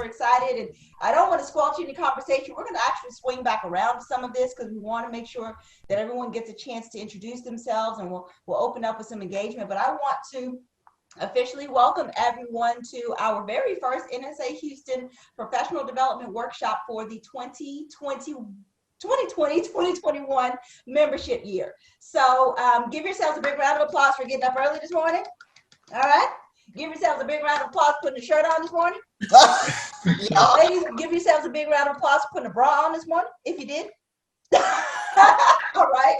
excited, and I don't want to squelch any conversation. We're going to actually swing back around to some of this because we want to make sure that everyone gets a chance to introduce themselves, and we'll open up with some engagement. But I want to officially welcome everyone to our very first NSA Houston Professional Development Workshop for the 2020-2021 membership year. So give yourselves a big round of applause for getting up early this morning. All right. Give yourselves a big round of applause for putting a shirt on this morning. Ladies, give yourselves a big round of applause for putting a bra on this morning, if you did. All right.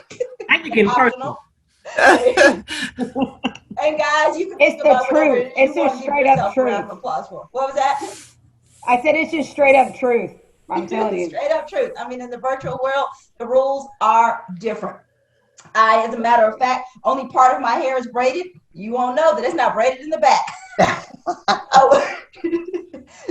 I think in personal. And guys, you can it's the truth. It's just straight up truth. Round of applause for. What was that? I said it's just straight up truth. I'm telling you. Straight up truth. I mean, in the virtual world, the rules are different. As a matter of fact, only part of my hair is braided. You won't know that it's not braided in the back.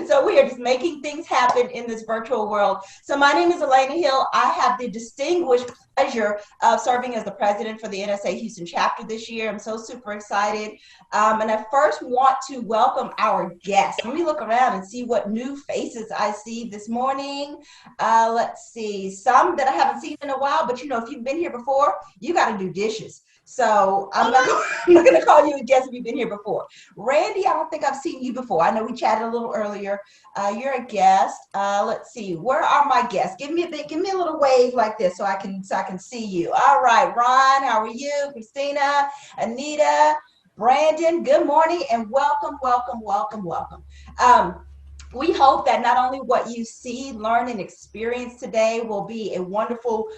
So we are just making things happen in this virtual world. So my name is Elena Hill. I have the distinguished pleasure of serving as the president for the NSA Houston chapter this year. I'm so super excited. And I first want to welcome our guests. Let me look around and see what new faces I see this morning. Let's see, some that I haven't seen in a while, but you know, if you've been here before, you got to do dishes. So I'm not going to call you a guest if you've been here before. Randy, I don't think I've seen you before. I know we chatted a little earlier. You're a guest. Let's see. Where are my guests? Give me a little wave like this so I can see you. All right, Ron, how are you? Christina, Anita, Brandon, good morning and welcome, welcome, welcome, welcome. We hope that not only what you see, learn, and experience today will be a wonderful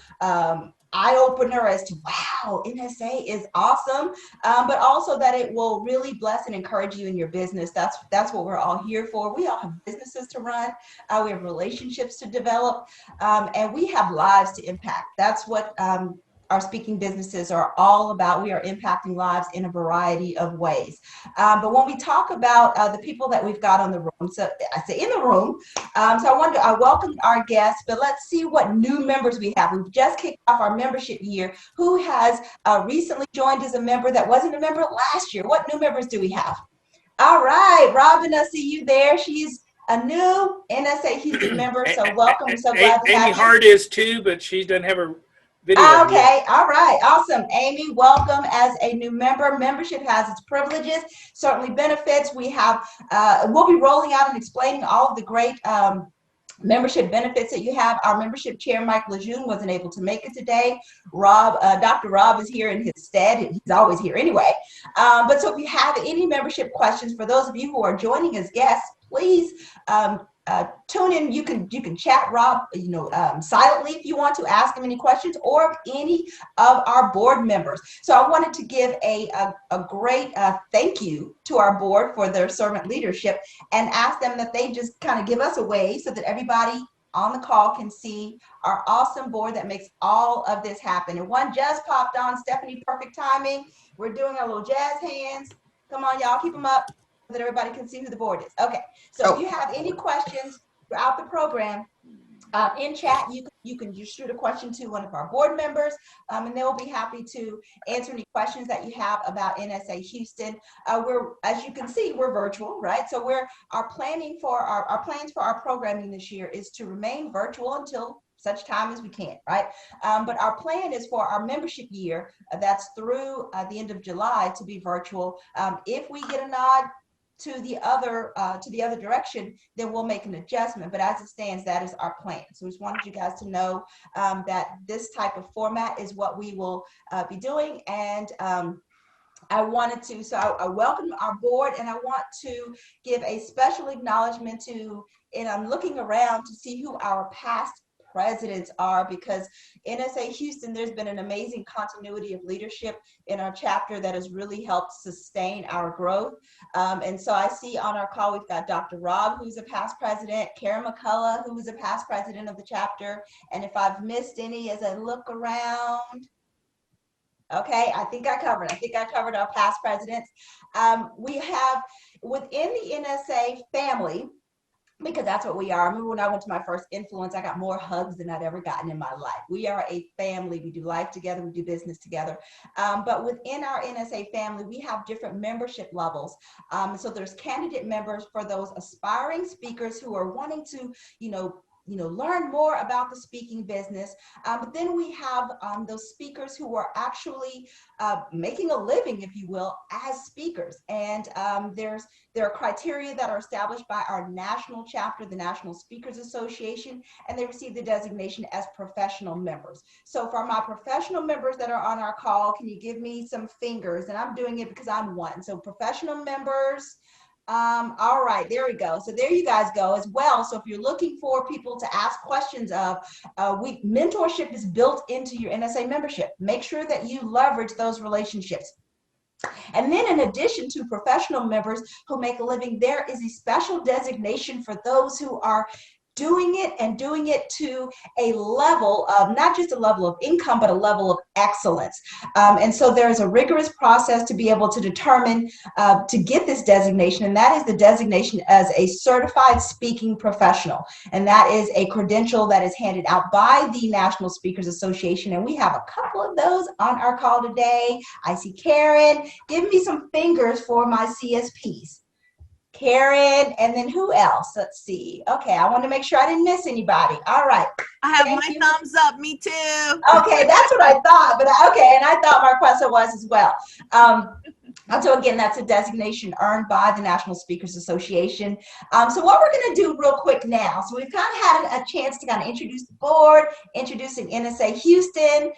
eye-opener as to, wow, NSA is awesome, but also that it will really bless and encourage you in your business. That's what we're all here for. We all have businesses to run, we have relationships to develop, and we have lives to impact. That's what our speaking businesses are all about. We are impacting lives in a variety of ways. But when we talk about the people that we've got on the room, so I say in the room, so I welcome our guests, but let's see what new members we have. We've just kicked off our membership year. Who has recently joined as a member that wasn't a member last year? What new members do we have? All right, Robin, I see you there. She's a new NSA Houston member, so welcome. I'm so glad to have you. Amy Hart is too, but she doesn't have her video. Okay, all right, awesome. Amy, welcome as a new member. Membership has its privileges, certainly benefits. We have, we'll be rolling out and explaining all of the great membership benefits that you have. Our membership chair, Mike Lejeune, wasn't able to make it today. Dr. Rob is here in his stead. He's always here anyway. But so if you have any membership questions, for those of you who are joining as guests, please tune in. You can chat Rob, silently if you want to ask him any questions, or any of our board members. So I wanted to give a great thank you to our board for their servant leadership, and ask them that they just kind of give us a wave so that everybody on the call can see our awesome board that makes all of this happen. And one just popped on. Stephanie, perfect timing. We're doing our little jazz hands. Come on, y'all, keep them up so that everybody can see who the board is. Okay, so if you have any questions throughout the program, in chat, you can just shoot a question to one of our board members, and they will be happy to answer any questions that you have about NSA Houston. As you can see, we're virtual, right? So our plans for our programming this year is to remain virtual until such time as we can, right? But our plan is for our membership year, that's through the end of July, to be virtual. If we get a nod to the other direction, then we'll make an adjustment. But as it stands, that is our plan. So we just wanted you guys to know that this type of format is what we will be doing. And I welcome our board, and I want to give a special acknowledgement to, and I'm looking around to see who our past presidents are, because NSA Houston, there's been an amazing continuity of leadership in our chapter that has really helped sustain our growth. And so I see on our call, we've got Dr. Rob, who's a past president, Karen McCullough, who was a past president of the chapter. And if I've missed any as I look around, okay, I think I covered our past presidents. We have, within the NSA family, because that's what we are. I remember when I went to my first influence, I got more hugs than I'd ever gotten in my life. We are a family. We do life together. We do business together. But within our NSA family, we have different membership levels. So there's candidate members for those aspiring speakers who are wanting to, learn more about the speaking business. But then we have those speakers who are actually making a living, if you will, as speakers. And there are criteria that are established by our national chapter, the National Speakers Association, and they receive the designation as professional members. So for my professional members that are on our call, can you give me some fingers? And I'm doing it because I'm one. So professional members. All right, there we go. So there you guys go as well. So if you're looking for people to ask questions of, mentorship is built into your NSA membership. Make sure that you leverage those relationships. And then in addition to professional members who make a living, there is a special designation for those who are doing it to a level of, not just a level of income, but a level of excellence. And so there's a rigorous process to be able to determine, to get this designation, and that is the designation as a certified speaking professional. And that is a credential that is handed out by the National Speakers Association. And we have a couple of those on our call today. I see Karen. Give me some fingers for my CSPs. Karen, and then who else? Let's see. Okay, I want to make sure I didn't miss anybody. All right. I have my thumbs up. Me too. Okay, that's what I thought. But okay, and I thought Marquesa was as well. So again, that's a designation earned by the National Speakers Association. So what we're going to do real quick now. So we've kind of had a chance to kind of introduce the board, introducing NSA Houston.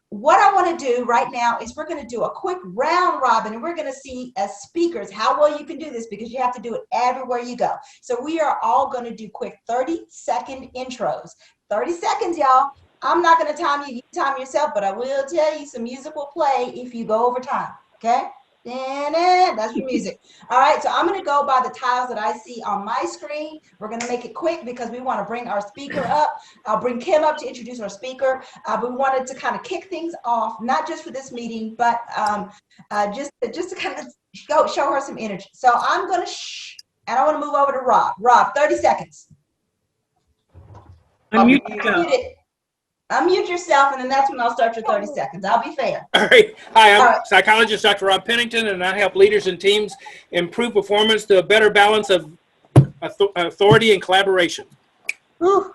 What I want to do right now is we're going to do a quick round robin, and we're going to see as speakers how well you can do this, because you have to do it everywhere you go. So we are all going to do quick 30-second intros. 30 seconds, y'all. I'm not going to time you. You time yourself, but I will tell you some music will play if you go over time. Okay? That's your music. All right, so I'm going to go by the tiles that I see on my screen. We're going to make it quick because we want to bring our speaker up. I'll bring Kim up to introduce our speaker. But we wanted to kind of kick things off, not just for this meeting, but just to kind of show her some energy. So I'm going to and I want to move over to Rob. Rob, 30 seconds. Unmute yourself, and then that's when I'll start your 30 seconds. I'll be fair. All right. Hi, I'm psychologist Dr. Rob Pennington, and I help leaders and teams improve performance to a better balance of authority and collaboration. Woo!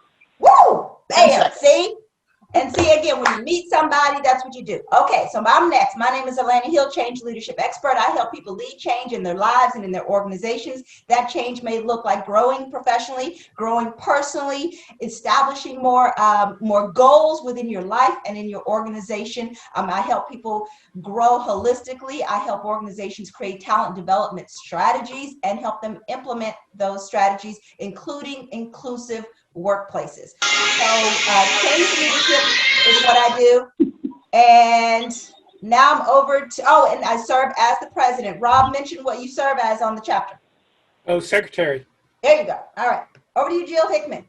Bam! See? And see, again, when you meet somebody, that's what you do. Okay, so I'm next. My name is Alana Hill, change leadership expert. I help people lead change in their lives and in their organizations. That change may look like growing professionally, growing personally, establishing more goals within your life and in your organization. I help people grow holistically. I help organizations create talent development strategies and help them implement those strategies, including inclusive workplaces. So change leadership is what I do. And now I'm over to, and I serve as the president. Rob mentioned what you serve as on the chapter. Oh, secretary. There you go. All right. Over to you, Jill Hickman.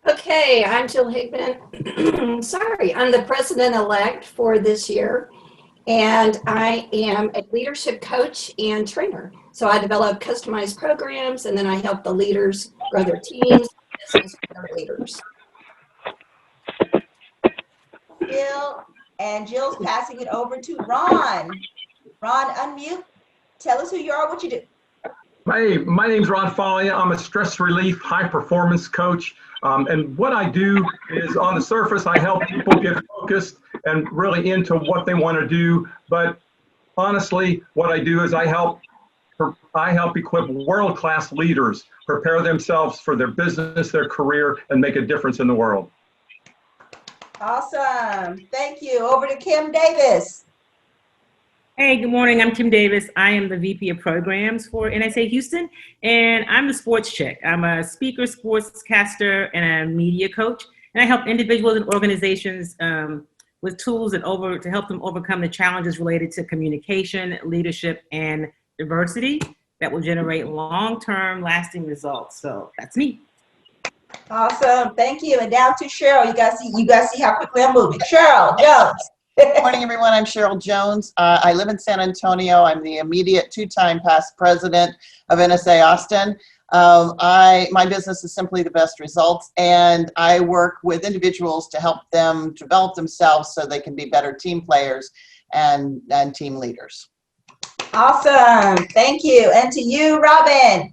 Okay, I'm Jill Hickman. Sorry, I'm the president-elect for this year, and I am a leadership coach and trainer. So I develop customized programs, and then I help the leaders grow their teams, business their leaders. Jill, and Jill's passing it over to Ron. Ron, unmute. Tell us who you are, what you do. Hey, my name's Ron Follia. I'm a stress relief high performance coach. And what I do is, on the surface, I help people get focused and really into what they want to do. But honestly, what I do is I help equip world-class leaders prepare themselves for their business, their career, and make a difference in the world. Awesome. Thank you. Over to Kim Davis. Hey, good morning. I'm Kim Davis. I am the VP of Programs for NSA Houston, and I'm the sports chick. I'm a speaker, sportscaster, and a media coach, and I help individuals and organizations with tools to help them overcome the challenges related to communication, leadership, and diversity that will generate long-term lasting results. So that's me. Awesome. Thank you. And down to Cheryl. You guys see how quickly I'm moving. Cheryl Jones. Good morning, everyone. I'm Cheryl Jones. I live in San Antonio. I'm the immediate two-time past president of NSA Austin. My business is Simply the Best Results, and I work with individuals to help them develop themselves so they can be better team players and team leaders. Awesome. Thank you. And to you, Robin.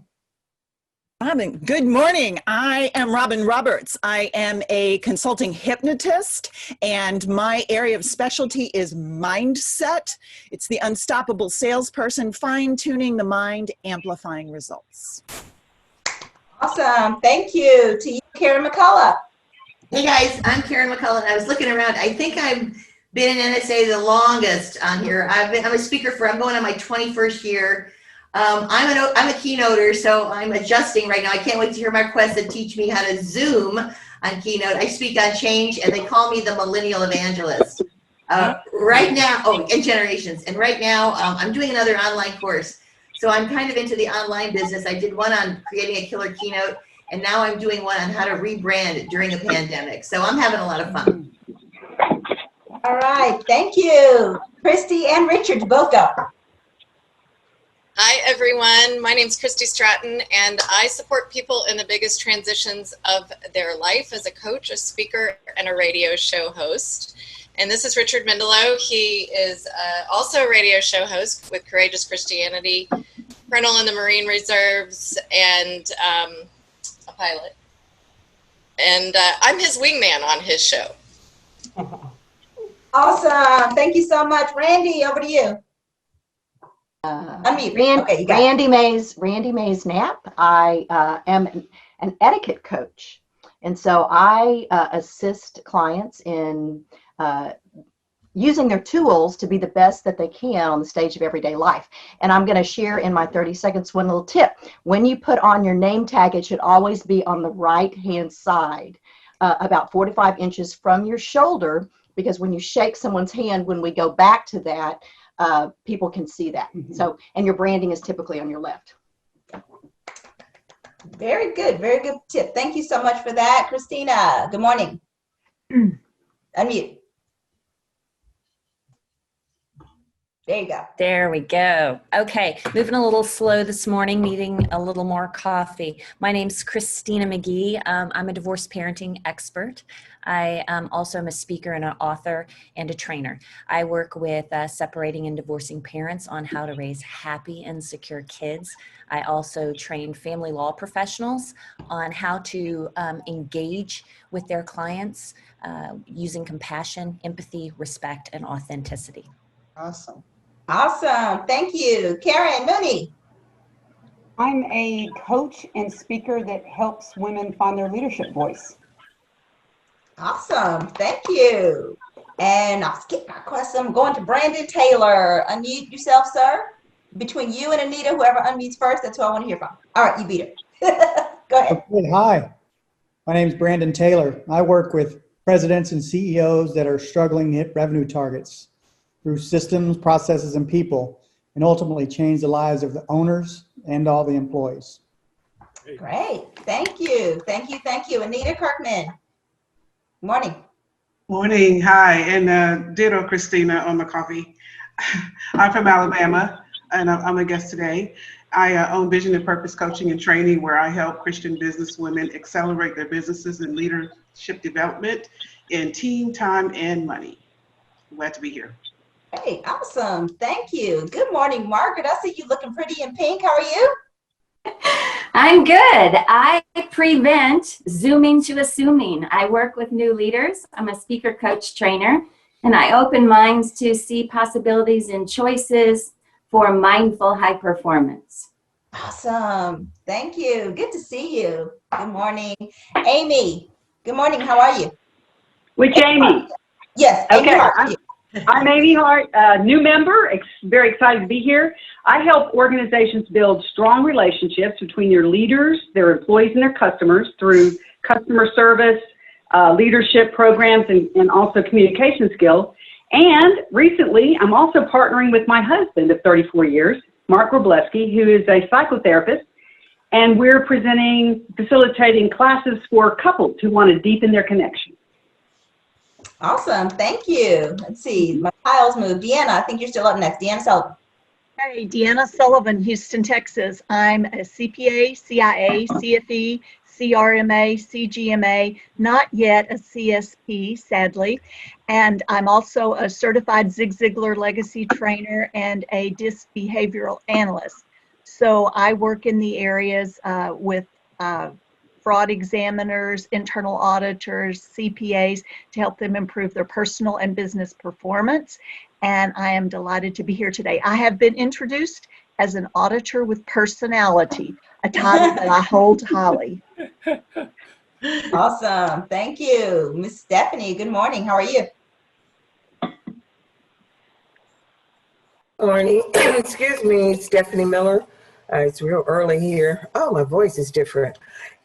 Robin, good morning. I am Robin Roberts. I am a consulting hypnotist, and my area of specialty is mindset. It's the unstoppable salesperson, fine-tuning the mind, amplifying results. Awesome. Thank you. To you, Karen McCullough. Hey guys, I'm Karen McCullough. I was looking around. I think I've been in NSA the longest on here. I'm a speaker I'm going on my 21st year. I'm a keynoter, so I'm adjusting right now. I can't wait to hear Marquesa teach me how to Zoom on Keynote. I speak on change, and they call me the millennial evangelist. Right now, and generations. And right now, I'm doing another online course. So I'm kind of into the online business. I did one on creating a killer keynote, and now I'm doing one on how to rebrand during a pandemic. So I'm having a lot of fun. All right. Thank you. Christy and Richard, both go. Hi, everyone. My name is Christy Stratton, and I support people in the biggest transitions of their life as a coach, a speaker, and a radio show host. And this is Richard Mendelow. He is also a radio show host with Courageous Christianity, Colonel in the Marine Reserves, and a pilot. And I'm his wingman on his show. Awesome. Thank you so much. Randy, over to you. Unmute. Okay, you got it. Randy Mays Knapp. I am an etiquette coach. And so I assist clients in using their tools to be the best that they can on the stage of everyday life. And I'm going to share in my 30 seconds one little tip. When you put on your name tag, it should always be on the right-hand side, about 4 to 5 inches from your shoulder, because when you shake someone's hand, when we go back to that, people can see that. So, and your branding is typically on your left. Very good tip. Thank you so much for that. Christina, good morning. Unmute. There you go. There we go. Okay, moving a little slow this morning, needing a little more coffee. My name's Christina McGee. I'm a divorce parenting expert. I also am a speaker and an author and a trainer. I work with separating and divorcing parents on how to raise happy and secure kids. I also train family law professionals on how to engage with their clients using compassion, empathy, respect, and authenticity. Awesome. Awesome. Thank you. Karen Mooney. I'm a coach and speaker that helps women find their leadership voice. Awesome. Thank you. And I'll skip my question. I'm going to Brandon Taylor. Unmute yourself, sir. Between you and Anita, whoever unmutes first, that's who I want to hear from. All right, you beat her. Go ahead. Okay, hi. My name is Brandon Taylor. I work with presidents and CEOs that are struggling to hit revenue targets through systems, processes, and people, and ultimately change the lives of the owners and all the employees. Great. Thank you. Thank you. Thank you. Anita Kirkman. Morning. Morning. Hi. And ditto Christina on the coffee. I'm from Alabama, and I'm a guest today. I own Vision and Purpose Coaching and Training, where I help Christian business women accelerate their businesses and leadership development in team, time, and money. Glad to be here. Hey, awesome. Thank you. Good morning, Margaret. I see you looking pretty in pink. How are you? I'm good. I prevent zooming to assuming. I work with new leaders. I'm a speaker, coach, trainer, and I open minds to see possibilities and choices for mindful high performance. Awesome. Thank you. Good to see you. Good morning. Amy. Good morning. How are you? Which Amy? Yes. Amy Okay. Hart. I'm Amy Hart, new member, very excited to be here. I help organizations build strong relationships between their leaders, their employees, and their customers through customer service, leadership programs, and also communication skills. And recently, I'm also partnering with my husband of 34 years, Mark Wroblewski, who is a psychotherapist, and we're facilitating classes for couples who want to deepen their connection. Awesome. Thank you. Let's see. My tiles moved. Deanna, I think you're still up next. Deanna Sullivan. Hey, Deanna Sullivan, Houston, Texas. I'm a CPA, CIA, CFE, CRMA, CGMA, not yet a CSP, sadly. And I'm also a certified Zig Ziglar legacy trainer and a DISC behavioral analyst. So I work in the areas with fraud examiners, internal auditors, CPAs to help them improve their personal and business performance. And I am delighted to be here today. I have been introduced as an auditor with personality, a title that I hold highly. Awesome. Thank you. Miss Stephanie, good morning. How are you? Good morning. Excuse me, Stephanie Miller. It's real early here. Oh, my voice is different.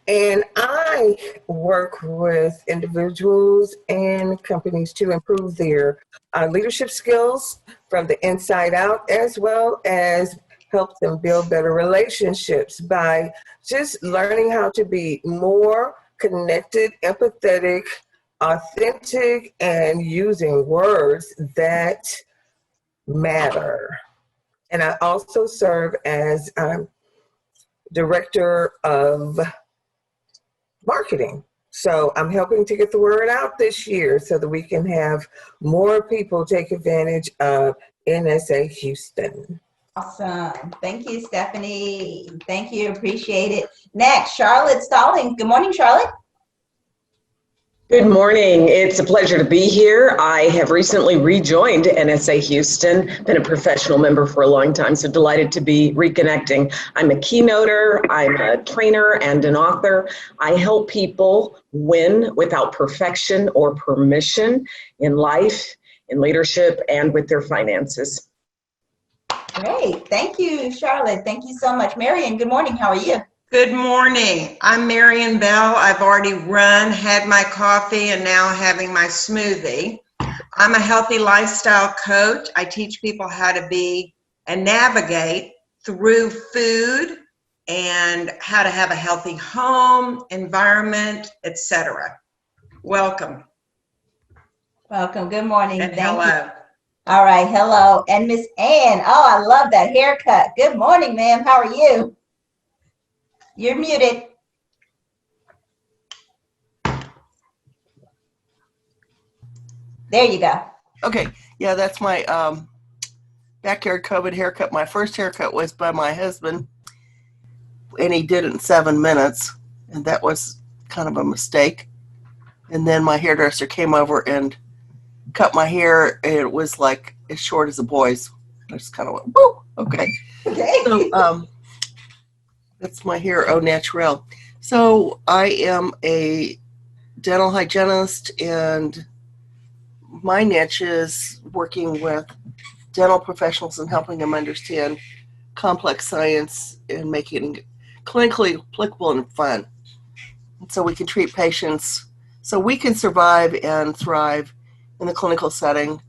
And I work with individuals and companies to improve their leadership skills from the inside out, as well as help them build better relationships by just learning how to be more connected, empathetic, authentic, and using words that matter. And I also serve as director of marketing. So I'm helping to get the word out this year so that we can have more people take advantage of NSA Houston. Awesome. Thank you, Stephanie. Thank you. Appreciate it. Next, Charlotte Stalling. Good morning, Charlotte. Good morning. It's a pleasure to be here. I have recently rejoined NSA Houston, been a professional member for a long time, so delighted to be reconnecting. I'm a keynoter, I'm a trainer and an author. I help people win without perfection or permission in life, in leadership, and with their finances. Great. Thank you, Charlotte. Thank you so much. Marion, good morning. How are you? Good morning. I'm Marion Bell. I've already run, had my coffee, and now having my smoothie. I'm a healthy lifestyle coach. I teach people how to be and navigate through food and how to have a healthy home, environment, etc. Welcome. Welcome. Good morning. And Thank hello. you. All right. Hello. And Miss Ann. Oh, I love that haircut. Good morning, ma'am. How are you? You're muted. There you go. Okay, yeah, that's my backyard COVID haircut. My first haircut was by my husband, and he did it in 7 minutes, and that was kind of a mistake. And then my hairdresser came over and cut my hair, and it was like as short as a boy's. I just kind of went, whoa, okay. Okay. So that's my hair au naturel. So I am a dental hygienist, and my niche is working with dental professionals and helping them understand complex science and making it clinically applicable and fun. And so we can treat patients, so we can survive and thrive in the clinical setting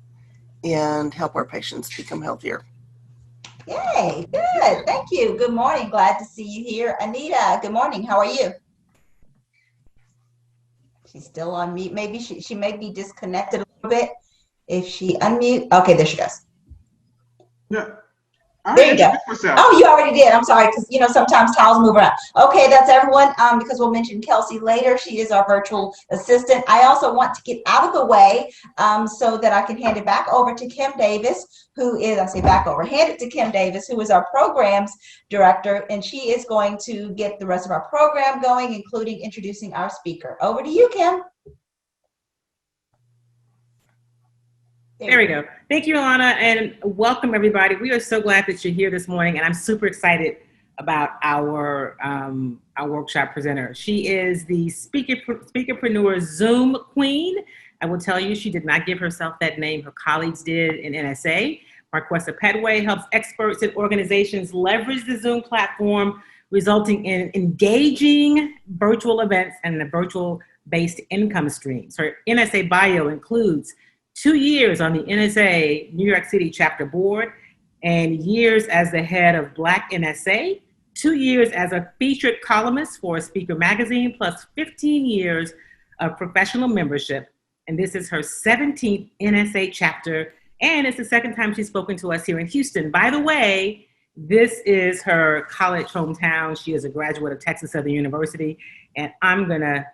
and help our patients become healthier. Yay. Good. Thank you. Good morning. Glad to see you here. Anita, good morning. How are you? She's still on mute. Maybe she may be disconnected a little bit. If she unmute, okay, there she goes. No, There you go. Oh, you already did. I'm sorry, because sometimes towels move around. Okay, that's everyone. Because we'll mention Kelsey later. She is our virtual assistant. I also want to get out of the way so that I can hand it back over to Kim Davis, hand it to Kim Davis, who is our programs director, and she is going to get the rest of our program going, including introducing our speaker. Over to you, Kim. There we go. Thank you, Alana, and welcome everybody. We are so glad that you're here this morning, and I'm super excited about our workshop presenter. She is the Speakerpreneur Zoom Queen. I will tell you, she did not give herself that name. Her colleagues did in NSA. Marquesa Pettway helps experts and organizations leverage the Zoom platform, resulting in engaging virtual events and a virtual-based income streams. Her NSA bio includes 2 years on the NSA New York City chapter board, and years as the head of Black NSA, 2 years as a featured columnist for Speaker Magazine, plus 15 years of professional membership. And this is her 17th NSA chapter And it's the second time she's spoken to us here in Houston. By the way, this is her college hometown. She is a graduate of Texas Southern University. And I'm going to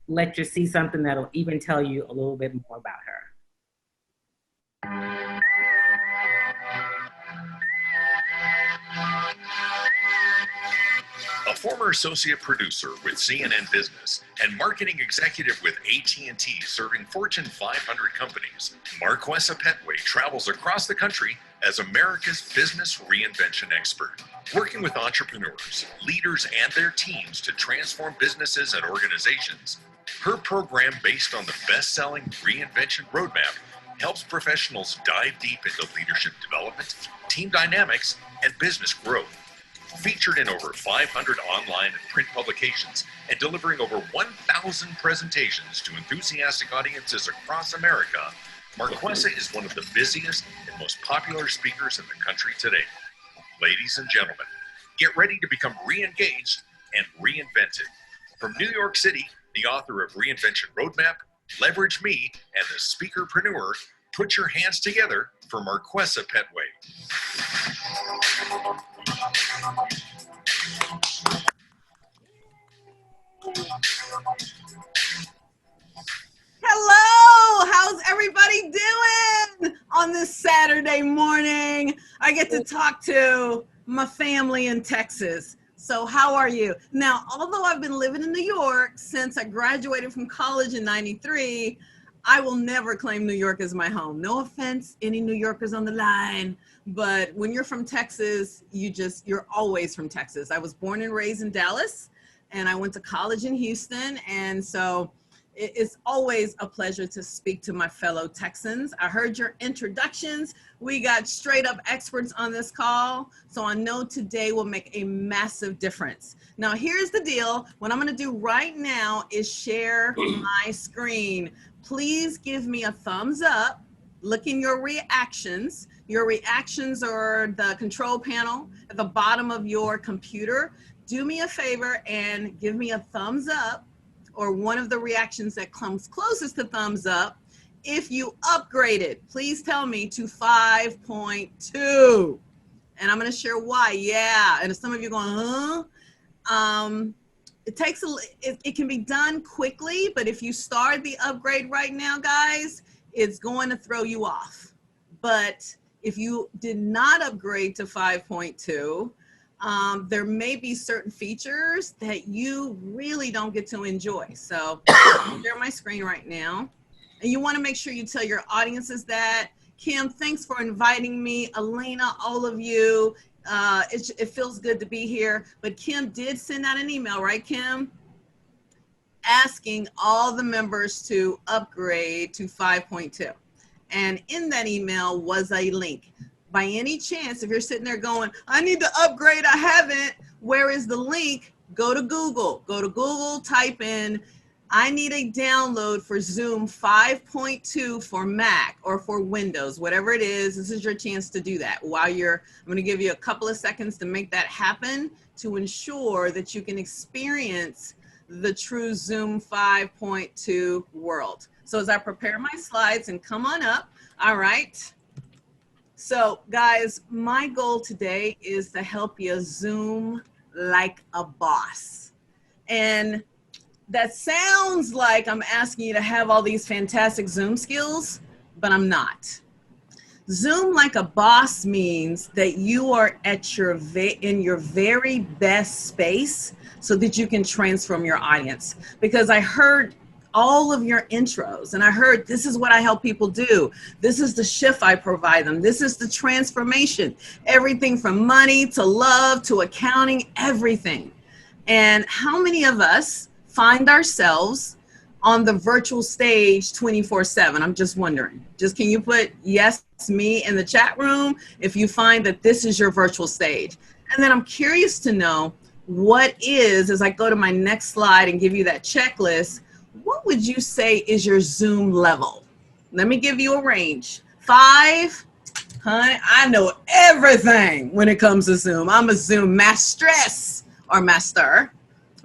let you see something that'll even tell you a little bit more about her. A former associate producer with CNN Business and marketing executive with AT&T serving Fortune 500 companies, Marquesa Pettway travels across the country as America's business reinvention expert, working with entrepreneurs, leaders, and their teams to transform businesses and organizations. Her program, based on the best-selling Reinvention Roadmap, helps professionals dive deep into leadership development, team dynamics, and business growth. Featured in over 500 online and print publications and delivering over 1,000 presentations to enthusiastic audiences across America, Marquesa is one of the busiest and most popular speakers in the country today. Ladies and gentlemen, get ready to become re-engaged and reinvented. From New York City, the author of Reinvention Roadmap, Leverage Me, and the Speakerpreneur, put your hands together for Marquesa Pettway. Hello, how's everybody doing on this Saturday morning? I get to talk to my family in Texas. So how are you? Now, although I've been living in New York since I graduated from college in '93, I will never claim New York as my home. No offense, any New Yorkers on the line, but when you're from Texas, you're always from Texas. I was born and raised in Dallas, and I went to college in Houston, and so it's always a pleasure to speak to my fellow Texans. I heard your introductions. We got straight up experts on this call, so I know today will make a massive difference. Now, here's the deal. What I'm gonna do right now is share my screen. Please give me a thumbs up. Look in your reactions. Your reactions are the control panel at the bottom of your computer. Do me a favor and give me a thumbs up, or one of the reactions that comes closest to thumbs up. If you upgraded, please tell me to 5.2. And I'm gonna share why. Yeah, and if some of you are going, huh? It can be done quickly, but if you start the upgrade right now, guys, it's going to throw you off. But if you did not upgrade to 5.2, there may be certain features that you really don't get to enjoy. So I'll share my screen right now. And you want to make sure you tell your audiences that. Kim, thanks for inviting me. Elena, all of you. It feels good to be here. But Kim did send out an email, right, Kim? Asking all the members to upgrade to 5.2. And in that email was a link. By any chance, if you're sitting there going, I need to upgrade, I haven't, where is the link? Go to Google. Go to Google, type in, I need a download for Zoom 5.2 for Mac or for Windows, whatever it is. This is your chance to do that. I'm going to give you a couple of seconds to make that happen to ensure that you can experience the true Zoom 5.2 world. So as I prepare my slides, and come on up, all right. So guys, my goal today is to help you Zoom like a boss. And that sounds like I'm asking you to have all these fantastic Zoom skills, but I'm not. Zoom like a boss means that you are at in your very best space so that you can transform your audience. Because I heard all of your intros and I heard this is what I help people do. This is the shift I provide them. This is the transformation. Everything from money to love to accounting, everything. And how many of us find ourselves on the virtual stage 24/7? I'm just wondering. Can you put yes, me in the chat room if you find that this is your virtual stage? And then I'm curious to know what is, as I go to my next slide and give you that checklist, what would you say is your Zoom level? Let me give you a range. 5, honey, I know everything when it comes to Zoom. I'm a Zoom mastress or master.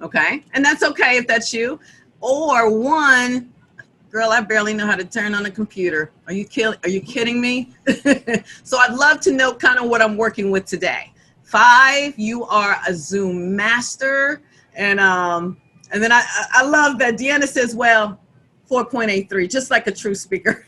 Okay, and that's okay if that's you. Or 1, girl, I barely know how to turn on a computer. Are you kidding me? So I'd love to know kind of what I'm working with today. 5, you are a Zoom master. And then I love that Deanna says, well, 4.83, just like a true speaker.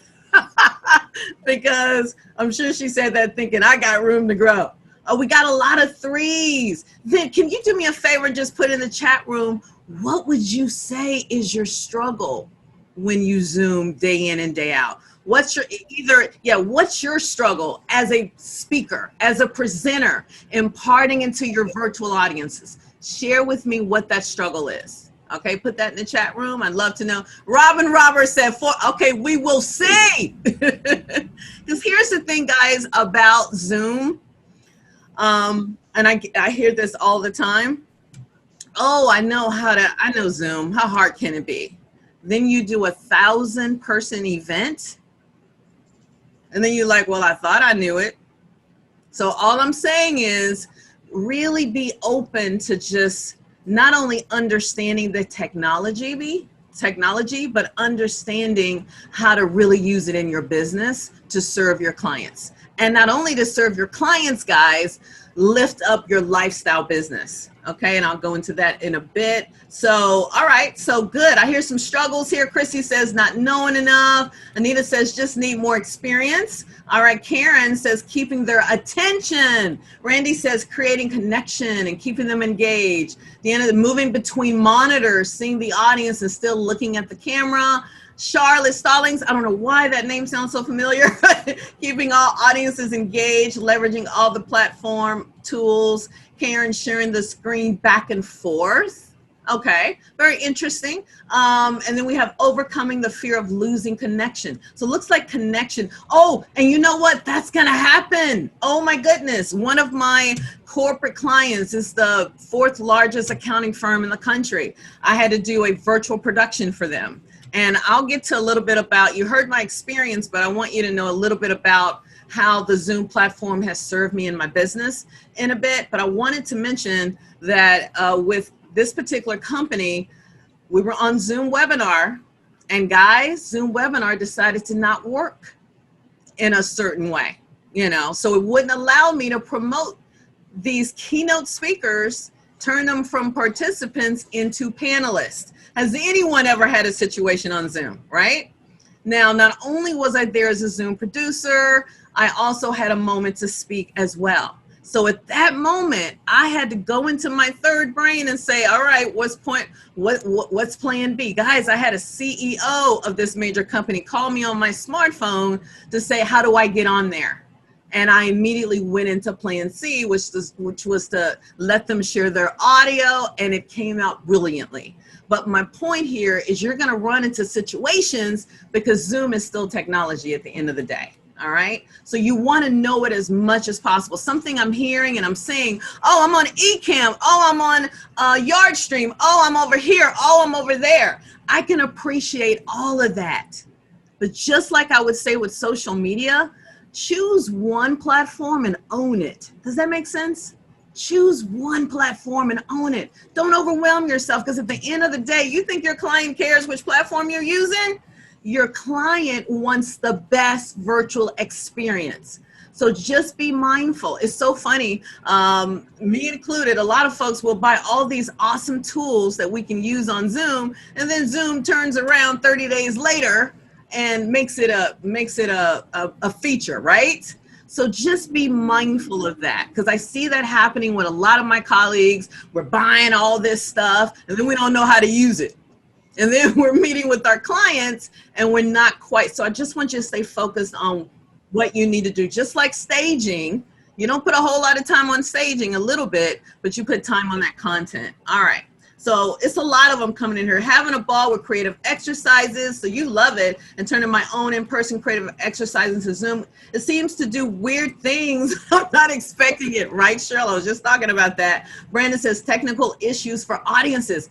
Because I'm sure she said that thinking I got room to grow. Oh, we got a lot of 3s. Then can you do me a favor and just put in the chat room, what would you say is your struggle when you Zoom day in and day out? What's your struggle as a speaker, as a presenter, imparting into your virtual audiences? Share with me what that struggle is. Okay, put that in the chat room. I'd love to know. Robin Roberts said, okay, we will see. Because here's the thing, guys, about Zoom. And I hear this all the time. Oh, I know Zoom. How hard can it be? Then you do a 1,000-person event. And then you're like, well, I thought I knew it. So all I'm saying is really be open to just not only understanding the technology, but understanding how to really use it in your business to serve your clients. And not only to serve your clients, guys, lift up your lifestyle business. Okay, and I'll go into that in a bit. So, all right, so good. I hear some struggles here. Chrissy says not knowing enough. Anita says just need more experience. All right, Karen says keeping their attention. Randy says creating connection and keeping them engaged. Deanna, moving between monitors, seeing the audience and still looking at the camera. Charlotte Stallings, I don't know why that name sounds so familiar. Keeping all audiences engaged, leveraging all the platform tools. Karen sharing the screen back and forth. Okay, very interesting. And then we have overcoming the fear of losing connection. So it looks like connection. Oh, and you know what? That's gonna happen. Oh my goodness. One of my corporate clients is the 4th largest accounting firm in the country. I had to do a virtual production for them. And I'll get to a little bit about, you heard my experience, but I want you to know a little bit about how the Zoom platform has served me in my business in a bit. But I wanted to mention that with this particular company, we were on Zoom webinar, and guys, Zoom webinar decided to not work in a certain way, so it wouldn't allow me to promote these keynote speakers, turn them from participants into panelists. Has anyone ever had a situation on Zoom, right? Now, not only was I there as a Zoom producer, I also had a moment to speak as well. So at that moment, I had to go into my third brain and say, all right, what's plan B? Guys, I had a CEO of this major company call me on my smartphone to say, how do I get on there? And I immediately went into plan C, which was to let them share their audio, and it came out brilliantly. But my point here is you're going to run into situations because Zoom is still technology at the end of the day. All right. So you want to know it as much as possible. Something I'm hearing and I'm saying, oh, I'm on Ecamm. Oh, I'm on Yardstream. Oh, I'm over here. Oh, I'm over there. I can appreciate all of that. But just like I would say with social media, choose one platform and own it. Does that make sense? Choose one platform and own it. Don't overwhelm yourself, because at the end of the day, you think your client cares which platform you're using? Your client wants the best virtual experience. So just be mindful. It's so funny, me included, a lot of folks will buy all these awesome tools that we can use on Zoom, and then Zoom turns around 30 days later and makes it a feature, right? So just be mindful of that, because I see that happening with a lot of my colleagues. We're buying all this stuff and then we don't know how to use it. And then we're meeting with our clients and we're not quite. So I just want you to stay focused on what you need to do. Just like staging, you don't put a whole lot of time on staging, a little bit, but you put time on that content. All right. So it's a lot of them coming in here, having a ball with creative exercises. So you love it, and turning my own in-person creative exercises into Zoom. It seems to do weird things. I'm not expecting it, right, Cheryl? I was just talking about that. Brandon says technical issues for audiences.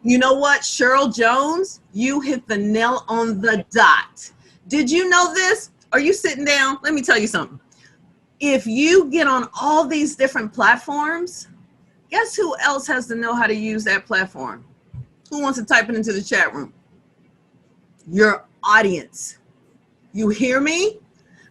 You know what, Cheryl Jones, you hit the nail on the dot. Did you know this? Are you sitting down? Let me tell you something. If you get on all these different platforms, guess who else has to know how to use that platform? Who wants to type it into the chat room? Your audience. You hear me?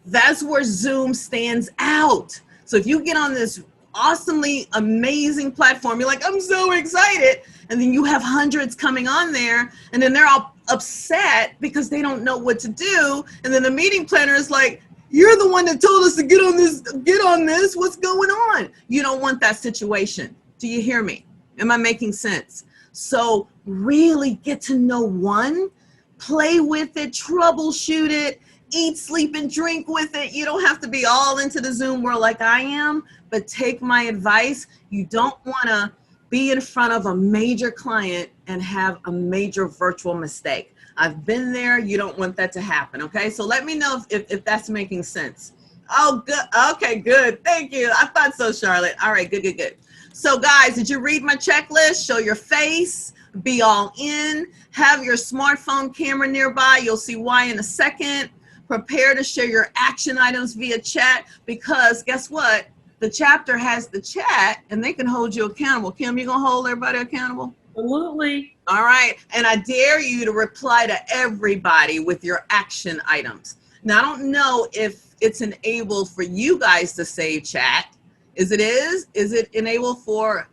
That's where Zoom stands out. So if you get on this awesomely amazing platform, you're like, I'm so excited. And then you have hundreds coming on there, and then they're all upset because they don't know what to do. And then the meeting planner is like, you're the one that told us to get on this. What's going on? You don't want that situation. Do you hear me? Am I making sense? So really get to know one, play with it, troubleshoot it, eat, sleep, and drink with it. You don't have to be all into the Zoom world like I am, but take my advice. You don't want to be in front of a major client and have a major virtual mistake. I've been there. You don't want that to happen. Okay. So let me know if that's making sense. Oh, good. Okay, good. Thank you. I thought so, Charlotte. All right, good, good, good. So guys, did you read my checklist? Show your face, be all in, have your smartphone camera nearby. You'll see why in a second. Prepare to share your action items via chat, because guess what? The chapter has the chat and they can hold you accountable. Kim, you gonna hold everybody accountable? Absolutely. All right. And I dare you to reply to everybody with your action items. Now, I don't know if it's enabled for you guys to save chat. Is it enabled for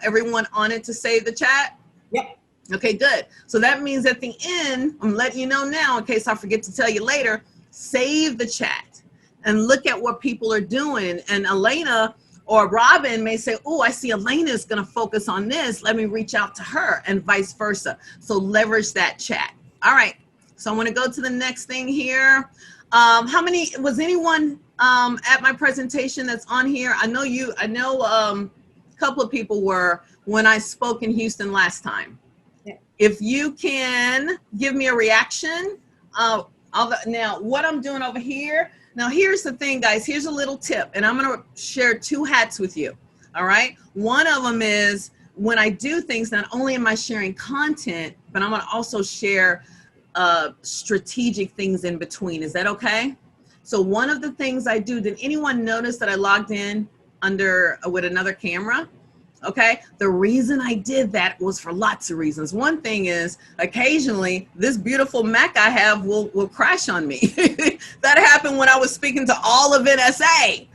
everyone on it to save the chat? Yep. Okay, good. So that means at the end, I'm letting you know now in case I forget to tell you later, save the chat and look at what people are doing. And Elena or Robin may say, oh, I see Elena is going to focus on this. Let me reach out to her, and vice versa. So leverage that chat. All right. So I want to go to the next thing here. Was anyone at my presentation that's on here? I know a couple of people were when I spoke in Houston last time. If you can give me a reaction, now what I'm doing over here, now here's the thing, guys, here's a little tip, and I'm gonna share two hats with you, all right? One of them is when I do things, not only am I sharing content, but I'm gonna also share strategic things in between. Is that okay? So one of the things I do, did anyone notice that I logged in with another camera? Okay, the reason I did that was for lots of reasons. One thing is occasionally this beautiful Mac I have will crash on me. That happened when I was speaking to all of NSA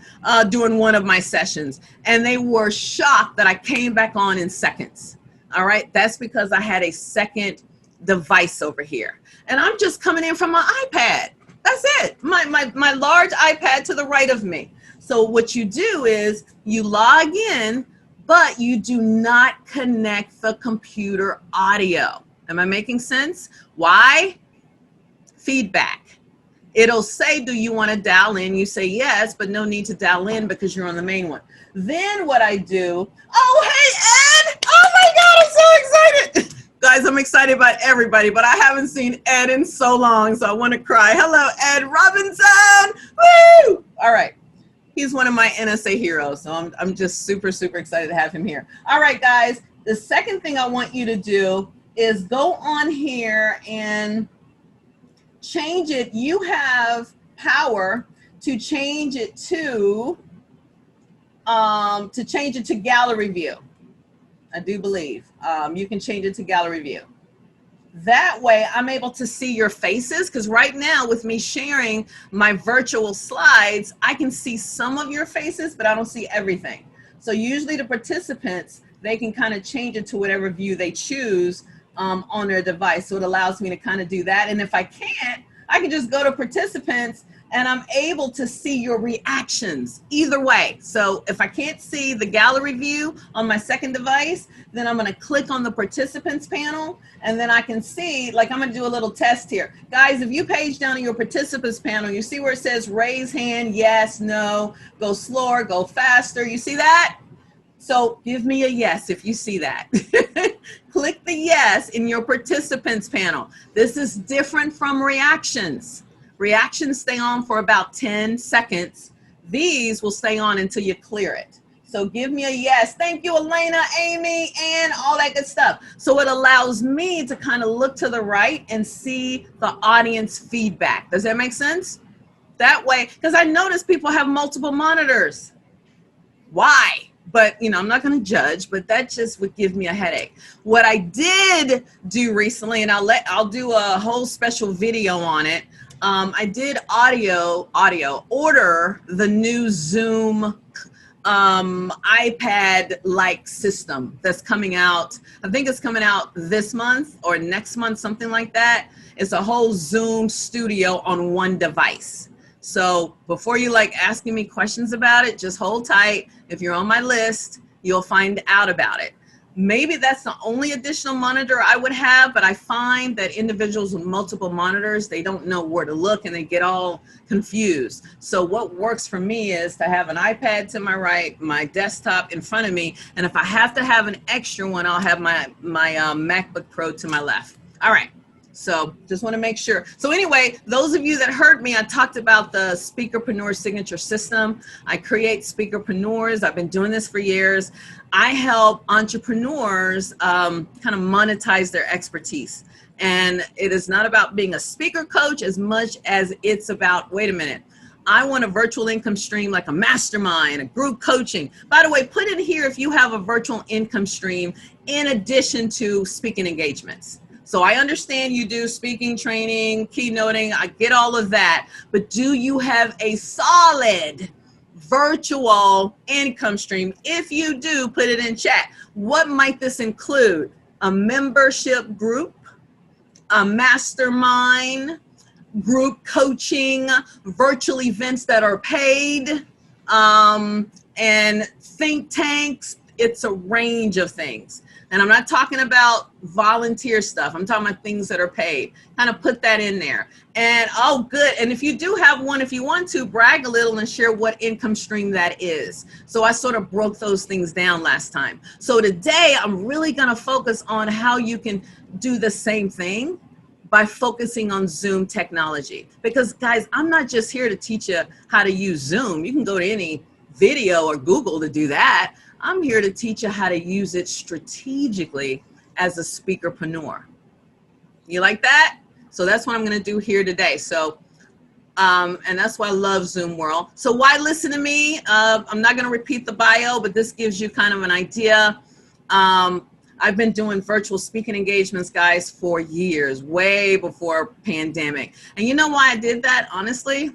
during one of my sessions, and they were shocked that I came back on in seconds. All right, that's because I had a second device over here, and I'm just coming in from my iPad. That's it, my large iPad to the right of me. So what you do is you log in, but you do not connect the computer audio. Am I making sense? Why? Feedback. It'll say, do you want to dial in? You say yes, but no need to dial in because you're on the main one. Then what I do, oh, hey, Ed! Oh my God, I'm so excited. Guys, I'm excited about everybody, but I haven't seen Ed in so long, so I want to cry. Hello, Ed Robinson! Woo! All right. He's one of my NSA heroes, so I'm just super, super excited to have him here. All right, guys, the second thing I want you to do is go on here and change it. You have power to change it to gallery view. I do believe you can change it to gallery view. That way I'm able to see your faces, because right now with me sharing my virtual slides, I can see some of your faces, but I don't see everything. So usually the participants, they can kind of change it to whatever view they choose on their device. So it allows me to kind of do that. And if I can't, I can just go to participants and I'm able to see your reactions either way. So if I can't see the gallery view on my second device, then I'm going to click on the participants panel, and then I can see, like I'm going to do a little test here. Guys, if you page down to your participants panel, you see where it says raise hand, yes, no, go slower, go faster. You see that? So give me a yes if you see that. Click the yes in your participants panel. This is different from reactions. Reactions stay on for about 10 seconds. These will stay on until you clear it. So give me a yes. Thank you, Elena, Amy, and all that good stuff. So it allows me to kind of look to the right and see the audience feedback. Does that make sense? That way, because I notice people have multiple monitors. Why? but you know, I'm not going to judge, but that just would give me a headache. What I did do recently, and I'll do a whole special video on it. I did order the new Zoom iPad-like system that's coming out. I think it's coming out this month or next month, something like that. It's a whole Zoom studio on one device. So before you like asking me questions about it, just hold tight. If you're on my list, you'll find out about it. Maybe that's the only additional monitor I would have, but I find that individuals with multiple monitors, they don't know where to look and they get all confused. So what works for me is to have an iPad to my right, my desktop in front of me, and if I have to have an extra one, I'll have my MacBook Pro to my left. All right. So just want to make sure. So anyway, those of you that heard me, I talked about the Speakerpreneur Signature System. I create speakerpreneurs. I've been doing this for years. I help entrepreneurs kind of monetize their expertise. And it is not about being a speaker coach as much as it's about, wait a minute, I want a virtual income stream like a mastermind, a group coaching. By the way, put in here if you have a virtual income stream in addition to speaking engagements. So I understand you do speaking, training, keynoting, I get all of that, but do you have a solid virtual income stream? If you do, put it in chat. What might this include? A membership group, a mastermind, group coaching, virtual events that are paid, and think tanks. It's a range of things. And I'm not talking about volunteer stuff. I'm talking about things that are paid. Kind of put that in there. And oh, good. And if you do have one, if you want to, brag a little and share what income stream that is. So I sort of broke those things down last time. So today I'm really going to focus on how you can do the same thing by focusing on Zoom technology. Because guys, I'm not just here to teach you how to use Zoom. You can go to any video or Google to do that. I'm here to teach you how to use it strategically as a speakerpreneur. You like that? So that's what I'm going to do here today. So, and that's why I love Zoom World. So why listen to me? I'm not going to repeat the bio, but this gives you kind of an idea. I've been doing virtual speaking engagements, guys, for years, way before pandemic. And you know why I did that? Honestly,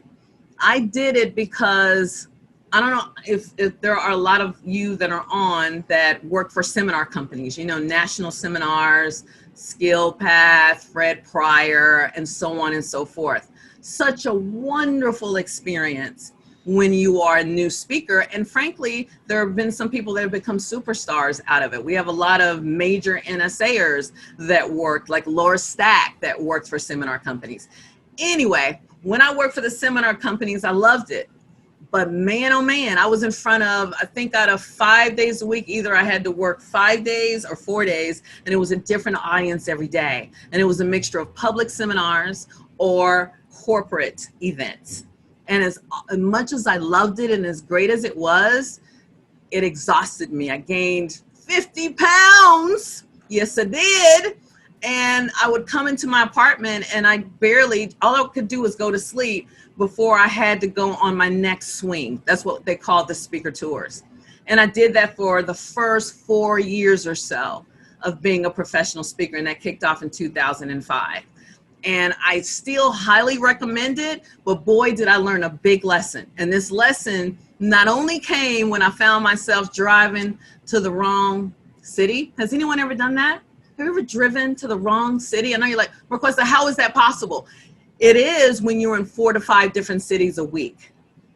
I did it because I don't know if there are a lot of you that are on that work for seminar companies, you know, national seminars, Skill Path, Fred Pryor, and so on and so forth. Such a wonderful experience when you are a new speaker. And frankly, there have been some people that have become superstars out of it. We have a lot of major NSAers that work, like Laura Stack, that worked for seminar companies. Anyway, when I worked for the seminar companies, I loved it. But man, oh man, I was in front of, I think out of 5 days a week, either I had to work 5 days or 4 days, and it was a different audience every day. And it was a mixture of public seminars or corporate events. And as much as I loved it and as great as it was, it exhausted me. I gained 50 pounds. Yes, I did. And I would come into my apartment and all I could do was go to sleep before I had to go on my next swing. That's what they call the speaker tours. And I did that for the first 4 years or so of being a professional speaker, and that kicked off in 2005. And I still highly recommend it, but boy, did I learn a big lesson. And this lesson not only came when I found myself driving to the wrong city. Has anyone ever done that? Have you ever driven to the wrong city? I know you're like, Marquesa, how is that possible? It is when you're in 4 to 5 different cities a week.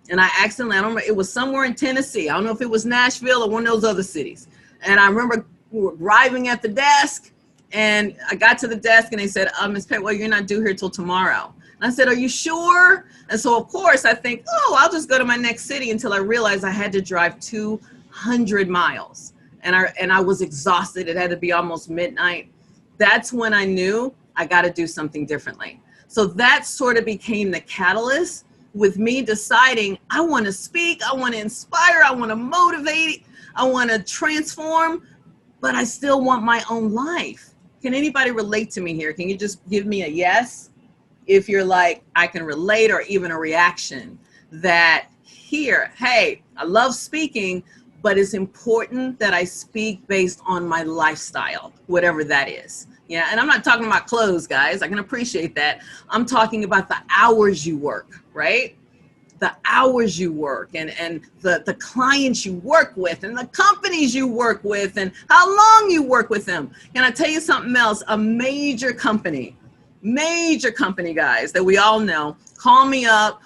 And I accidentally, I don't remember, it was somewhere in Tennessee. I don't know if it was Nashville or one of those other cities. And I remember we were arriving at the desk, and I got to the desk and they said, Ms. Pettway, you're not due here till tomorrow. And I said, are you sure? And so of course I think, oh, I'll just go to my next city, until I realized I had to drive 200 miles. And I was exhausted. It had to be almost midnight. That's when I knew I got to do something differently. So that sort of became the catalyst with me deciding I want to speak, I want to inspire, I want to motivate, I want to transform, but I still want my own life. Can anybody relate to me here? Can you just give me a yes? If you're like, I can relate, or even a reaction that here, hey, I love speaking, but it's important that I speak based on my lifestyle, whatever that is. Yeah, and I'm not talking about clothes, guys. I can appreciate that. I'm talking about the hours you work, right? The hours you work and the clients you work with and the companies you work with and how long you work with them. Can I tell you something else? A major company, guys, that we all know, call me up.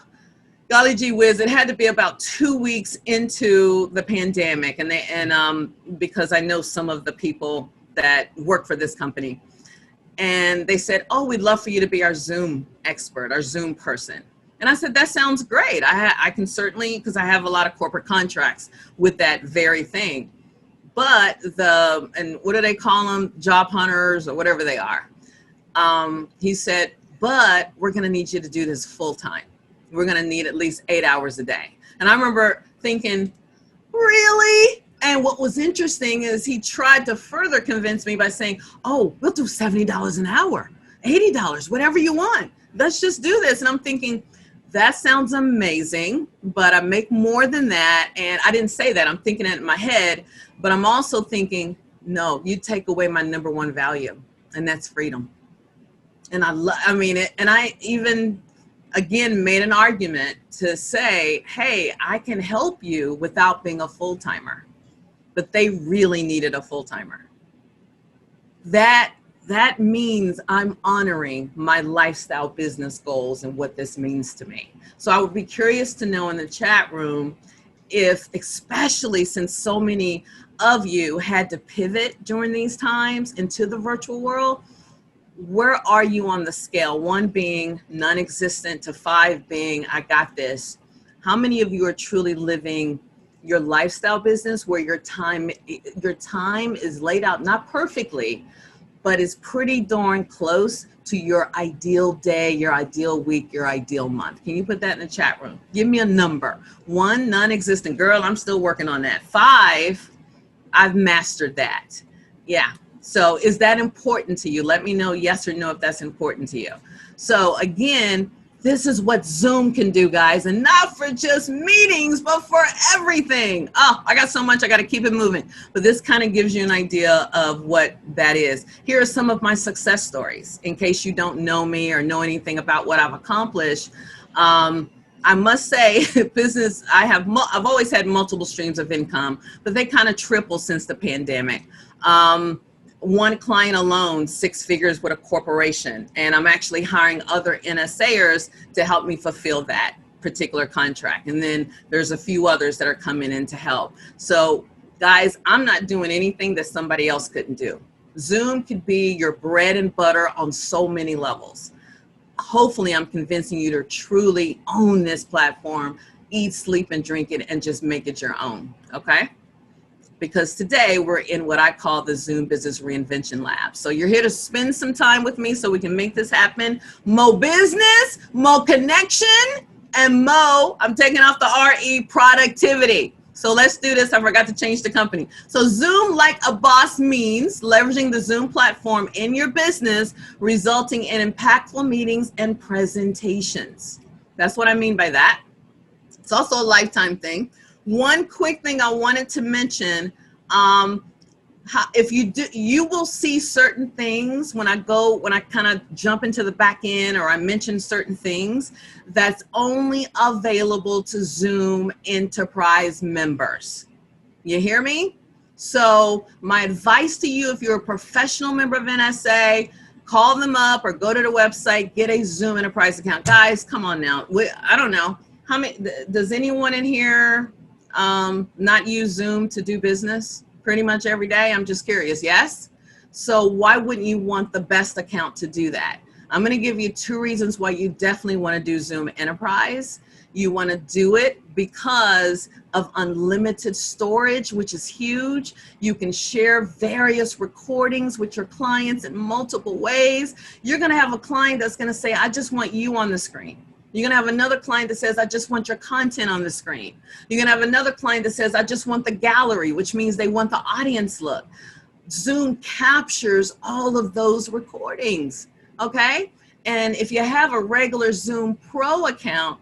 Golly gee whiz, it had to be about 2 weeks into the pandemic. And because I know some of the people that work for this company. And they said, oh, we'd love for you to be our Zoom expert, our Zoom person. And I said, that sounds great. I can certainly, because I have a lot of corporate contracts with that very thing. But and what do they call them? Job hunters or whatever they are. He said, but we're going to need you to do this full time. We're going to need at least 8 hours a day. And I remember thinking, really? And what was interesting is he tried to further convince me by saying, oh, we'll do $70 an hour, $80, whatever you want. Let's just do this. And I'm thinking, that sounds amazing, but I make more than that. And I didn't say that. I'm thinking it in my head, but I'm also thinking, no, you take away my number one value, and that's freedom. And I even, again, made an argument to say, hey, I can help you without being a full-timer. But they really needed a full-timer. That means I'm honoring my lifestyle business goals and what this means to me. So I would be curious to know in the chat room if, especially since so many of you had to pivot during these times into the virtual world, where are you on the scale? 1 being non-existent to 5 being I got this. How many of you are truly living your lifestyle business where your time is laid out, not perfectly, but is pretty darn close to your ideal day, your ideal week, your ideal month? Can you put that in the chat room? Give me a number. 1, non-existent. Girl, I'm still working on that. 5, I've mastered that. Yeah. So is that important to you? Let me know yes or no if that's important to you. So again, this is what Zoom can do, guys, and not for just meetings, but for everything. Oh, I got so much, I got to keep it moving. But this kind of gives you an idea of what that is. Here are some of my success stories, in case you don't know me or know anything about what I've accomplished. I must say, business, I've always had multiple streams of income, but they kind of tripled since the pandemic. 1 client alone, 6 figures with a corporation. And I'm actually hiring other NSAers to help me fulfill that particular contract. And then there's a few others that are coming in to help. So guys, I'm not doing anything that somebody else couldn't do. Zoom could be your bread and butter on so many levels. Hopefully I'm convincing you to truly own this platform, eat, sleep, and drink it, and just make it your own, okay? Because today we're in what I call the Zoom Business Reinvention Lab. So you're here to spend some time with me so we can make this happen. Mo business, mo connection, and mo, I'm taking off the RE, productivity. So let's do this. I forgot to change the company. So Zoom like a boss means leveraging the Zoom platform in your business, resulting in impactful meetings and presentations. That's what I mean by that. It's also a lifetime thing. 1 quick thing I wanted to mention, if you do, you will see certain things when I kind of jump into the back end or I mention certain things that's only available to Zoom Enterprise members. You hear me? So my advice to you, if you're a professional member of NSA, call them up or go to the website, get a Zoom Enterprise account. Guys, come on now. I don't know. How many, does anyone in here not use Zoom to do business pretty much every day? I'm just curious. Yes? So why wouldn't you want the best account to do that? I'm going to give you 2 reasons why you definitely want to do Zoom Enterprise. You want to do it because of unlimited storage, which is huge. You can share various recordings with your clients in multiple ways. You're going to have a client that's going to say, I just want you on the screen. You're going to have another client that says, I just want your content on the screen. You're going to have another client that says, I just want the gallery, which means they want the audience look. Zoom captures all of those recordings, okay? And if you have a regular Zoom Pro account,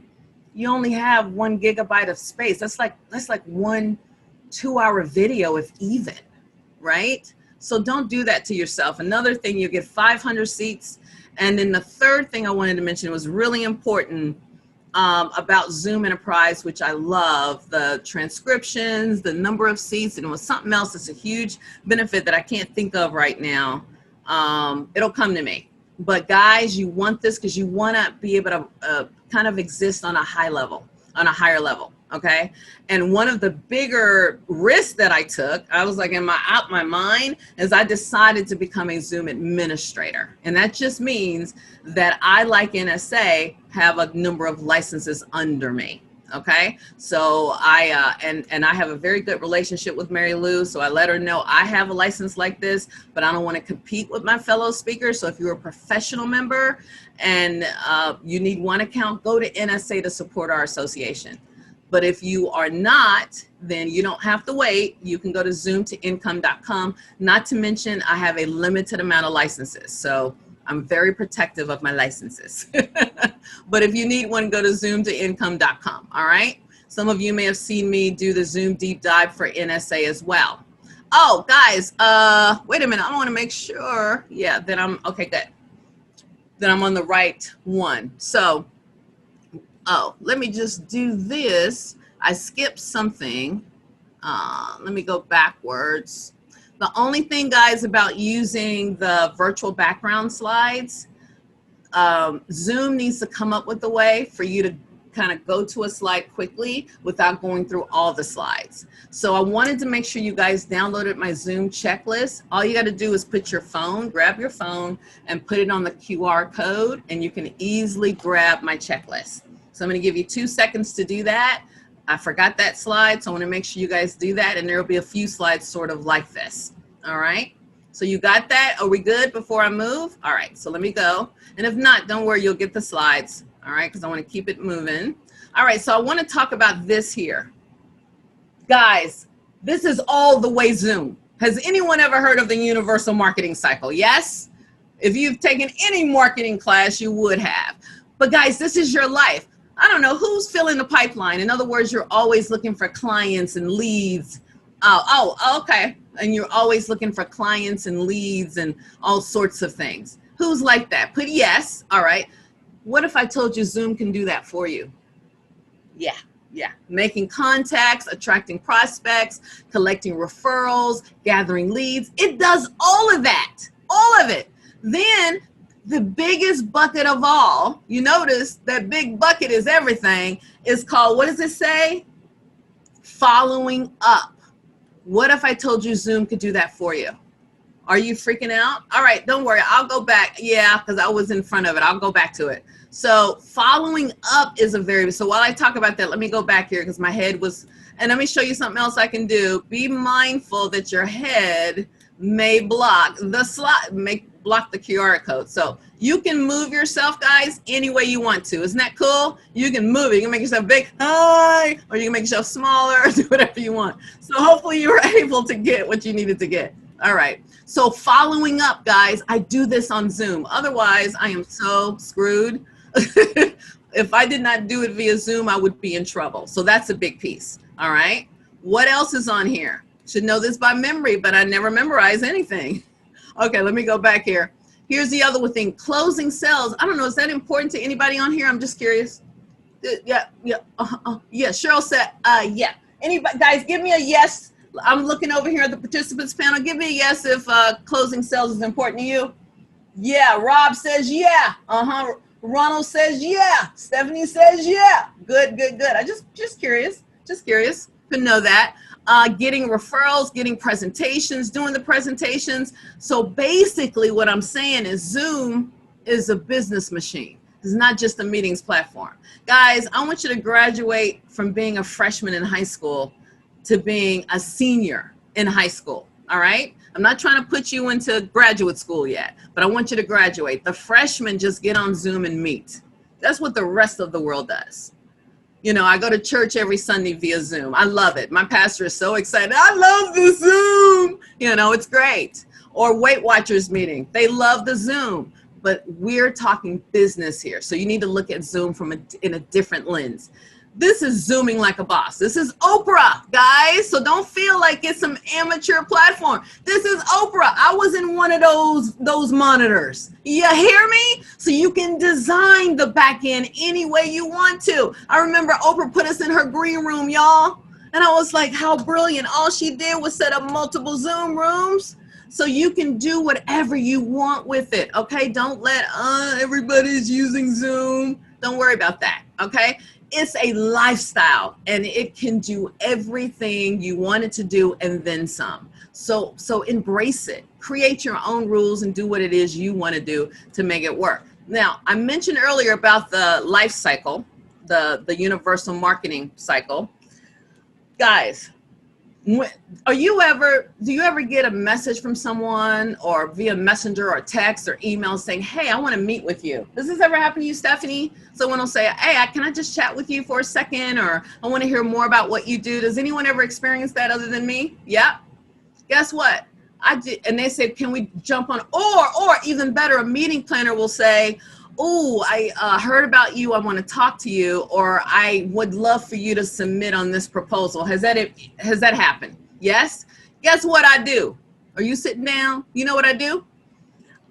you only have 1 gigabyte of space. That's like 1 2-hour video if even, right? So don't do that to yourself. Another thing, you get 500 seats. And then the third thing I wanted to mention was really important about Zoom Enterprise, which I love, the transcriptions, the number of seats, and it was something else that's a huge benefit that I can't think of right now. It'll come to me. But guys, you want this because you want to be able to kind of exist on a higher level, okay? And one of the bigger risks that I took, I was like out my mind, is I decided to become a Zoom administrator. And that just means that I, like NSA, have a number of licenses under me. Okay, so I have a very good relationship with Mary Lou, so I let her know I have a license like this, but I don't want to compete with my fellow speakers. So if you're a professional member and you need one account, go to NSA to support our association. But if you are not, then you don't have to wait. You can go to zoomtoincome.com. Not to mention, I have a limited amount of licenses, so I'm very protective of my licenses. But if you need one, go to zoomtoincome.com, all right? Some of you may have seen me do the Zoom deep dive for NSA as well. Oh, guys, wait a minute. I want to make sure, yeah, that I'm, okay, good. That I'm on the right one. So, oh, let me just do this. I skipped something. Let me go backwards. The only thing, guys, about using the virtual background slides, Zoom needs to come up with a way for you to kind of go to a slide quickly without going through all the slides. So I wanted to make sure you guys downloaded my Zoom checklist. All you got to do is put your phone, grab your phone, and put it on the QR code, and you can easily grab my checklist. So I'm going to give you 2 seconds to do that. I forgot that slide, so I want to make sure you guys do that, and there will be a few slides sort of like this. All right, so you got that? Are we good before I move? All right, so let me go. And if not, don't worry, you'll get the slides. All right, because I want to keep it moving. All right, so I want to talk about this here. Guys, this is all the way Zoom. Has anyone ever heard of the universal marketing cycle? Yes? If you've taken any marketing class, you would have. But guys, this is your life. I don't know who's filling the pipeline. In other words, you're always looking for clients and leads. Oh, okay. And you're always looking for clients and leads and all sorts of things. Who's like that? Put yes. All right. What if I told you Zoom can do that for you? Yeah. Making contacts, attracting prospects, collecting referrals, gathering leads. It does all of that. All of it. Then the biggest bucket of all, you notice that big bucket is everything, is called, what does it say? Following up. What if I told you Zoom could do that for you? Are you freaking out? All right, don't worry, I'll go back. Yeah, because I was in front of it. I'll go back to it. So following up is so while I talk about that, let me go back here because my head was, and let me show you something else I can do. Be mindful that your head may block the slide, block the QR code. So you can move yourself, guys, any way you want to. Isn't that cool? You can move it. You can make yourself big, hi, or you can make yourself smaller, do whatever you want. So hopefully you were able to get what you needed to get. All right. So following up, guys, I do this on Zoom. Otherwise, I am so screwed. If I did not do it via Zoom, I would be in trouble. So that's a big piece. All right. What else is on here? Should know this by memory, but I never memorize anything. Okay, let me go back here. Here's the other thing, closing sales. I don't know, is that important to anybody on here? I'm just curious. Yeah, Cheryl said, yeah. Anybody, guys, give me a yes. I'm looking over here at the participants panel. Give me a yes if closing sales is important to you. Yeah, Rob says yeah. Ronald says yeah. Stephanie says yeah. Good. I just curious. Couldn't know that. Getting referrals, getting presentations, doing the presentations. So basically what I'm saying is Zoom is a business machine. It's not just a meetings platform. Guys, I want you to graduate from being a freshman in high school to being a senior in high school, all right? I'm not trying to put you into graduate school yet, but I want you to graduate. The freshmen just get on Zoom and meet. That's what the rest of the world does. You know, I go to church every Sunday via Zoom. I love it. My pastor is so excited. I love the Zoom. You know, it's great. Or Weight Watchers meeting. They love the Zoom. But we're talking business here. So you need to look at Zoom in a different lens. This is Zooming like a boss. This is Oprah, guys. So don't feel like it's some amateur platform. This is Oprah. I was in one of those monitors. You hear me? So you can design the back end any way you want to. I remember Oprah put us in her green room, y'all. And I was like, how brilliant. All she did was set up multiple Zoom rooms. So you can do whatever you want with it, okay? Don't let everybody's using Zoom. Don't worry about that, okay? It's a lifestyle, and it can do everything you want it to do and then some. So embrace it. Create your own rules and do what it is you want to do to make it work. Now, I mentioned earlier about the life cycle, the universal marketing cycle. Guys, do you ever get a message from someone or via messenger or text or email saying, hey, I want to meet with you? Does this ever happen to you, Stephanie? Someone will say, hey, can I just chat with you for a second? Or I want to hear more about what you do. Does anyone ever experience that other than me? Yeah. Guess what? I did. And they said, can we jump on? Or even better, a meeting planner will say, oh, I heard about you. I want to talk to you, or I would love for you to submit on this proposal. Has that happened? Yes. Guess what I do? Are you sitting down? You know what I do?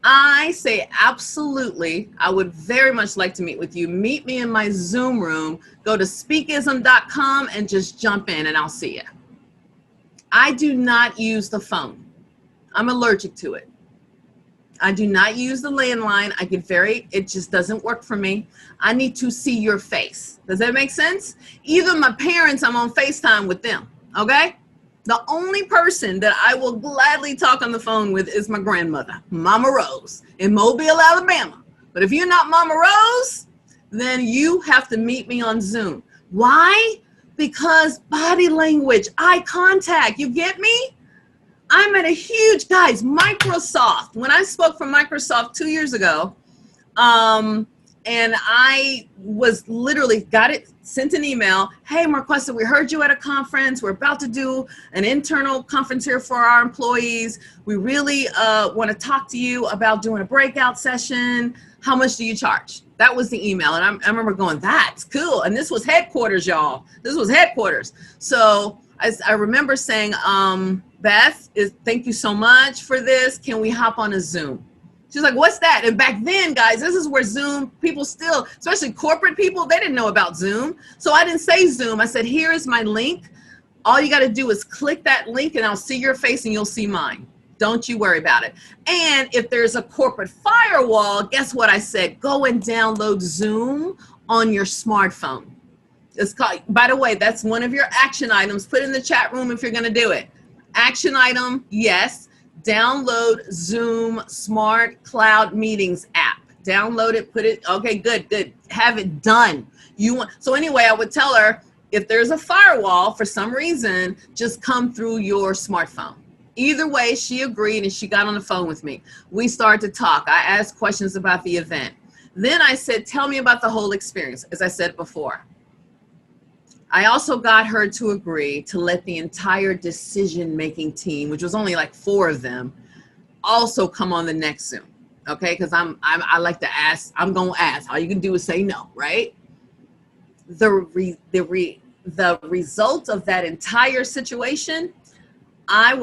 I say, absolutely. I would very much like to meet with you. Meet me in my Zoom room. Go to speakism.com and just jump in and I'll see you. I do not use the phone. I'm allergic to it. I do not use the landline. It just doesn't work for me. I need to see your face. Does that make sense? Even my parents, I'm on FaceTime with them, okay? The only person that I will gladly talk on the phone with is my grandmother, Mama Rose, in Mobile, Alabama. But if you're not Mama Rose, then you have to meet me on Zoom. Why? Because body language, eye contact, you get me? I'm at a huge, guys, Microsoft. When I spoke for Microsoft 2 years ago, and I was literally sent an email. Hey, Marquesa, we heard you at a conference. We're about to do an internal conference here for our employees. We really want to talk to you about doing a breakout session. How much do you charge? That was the email. And I remember going, that's cool. And this was headquarters, y'all. This was headquarters. So I remember saying, Beth, thank you so much for this. Can we hop on a Zoom? She's like, what's that? And back then, guys, this is where Zoom, people still, especially corporate people, they didn't know about Zoom. So I didn't say Zoom. I said, here is my link. All you got to do is click that link and I'll see your face and you'll see mine. Don't you worry about it. And if there's a corporate firewall, guess what I said? Go and download Zoom on your smartphone. It's called, by the way, that's one of your action items. Put in the chat room if you're going to do it. Action item, yes. Download Zoom Smart Cloud Meetings app. Download it, put it, okay, good. Have it done. So anyway, I would tell her, if there's a firewall for some reason, just come through your smartphone. Either way, she agreed and she got on the phone with me. We started to talk. I asked questions about the event. Then I said, tell me about the whole experience, as I said before. I also got her to agree to let the entire decision-making team, which was only like 4 of them, also come on the next Zoom, okay? Because I like to ask. I'm going to ask. All you can do is say no, right? The result of that entire situation, I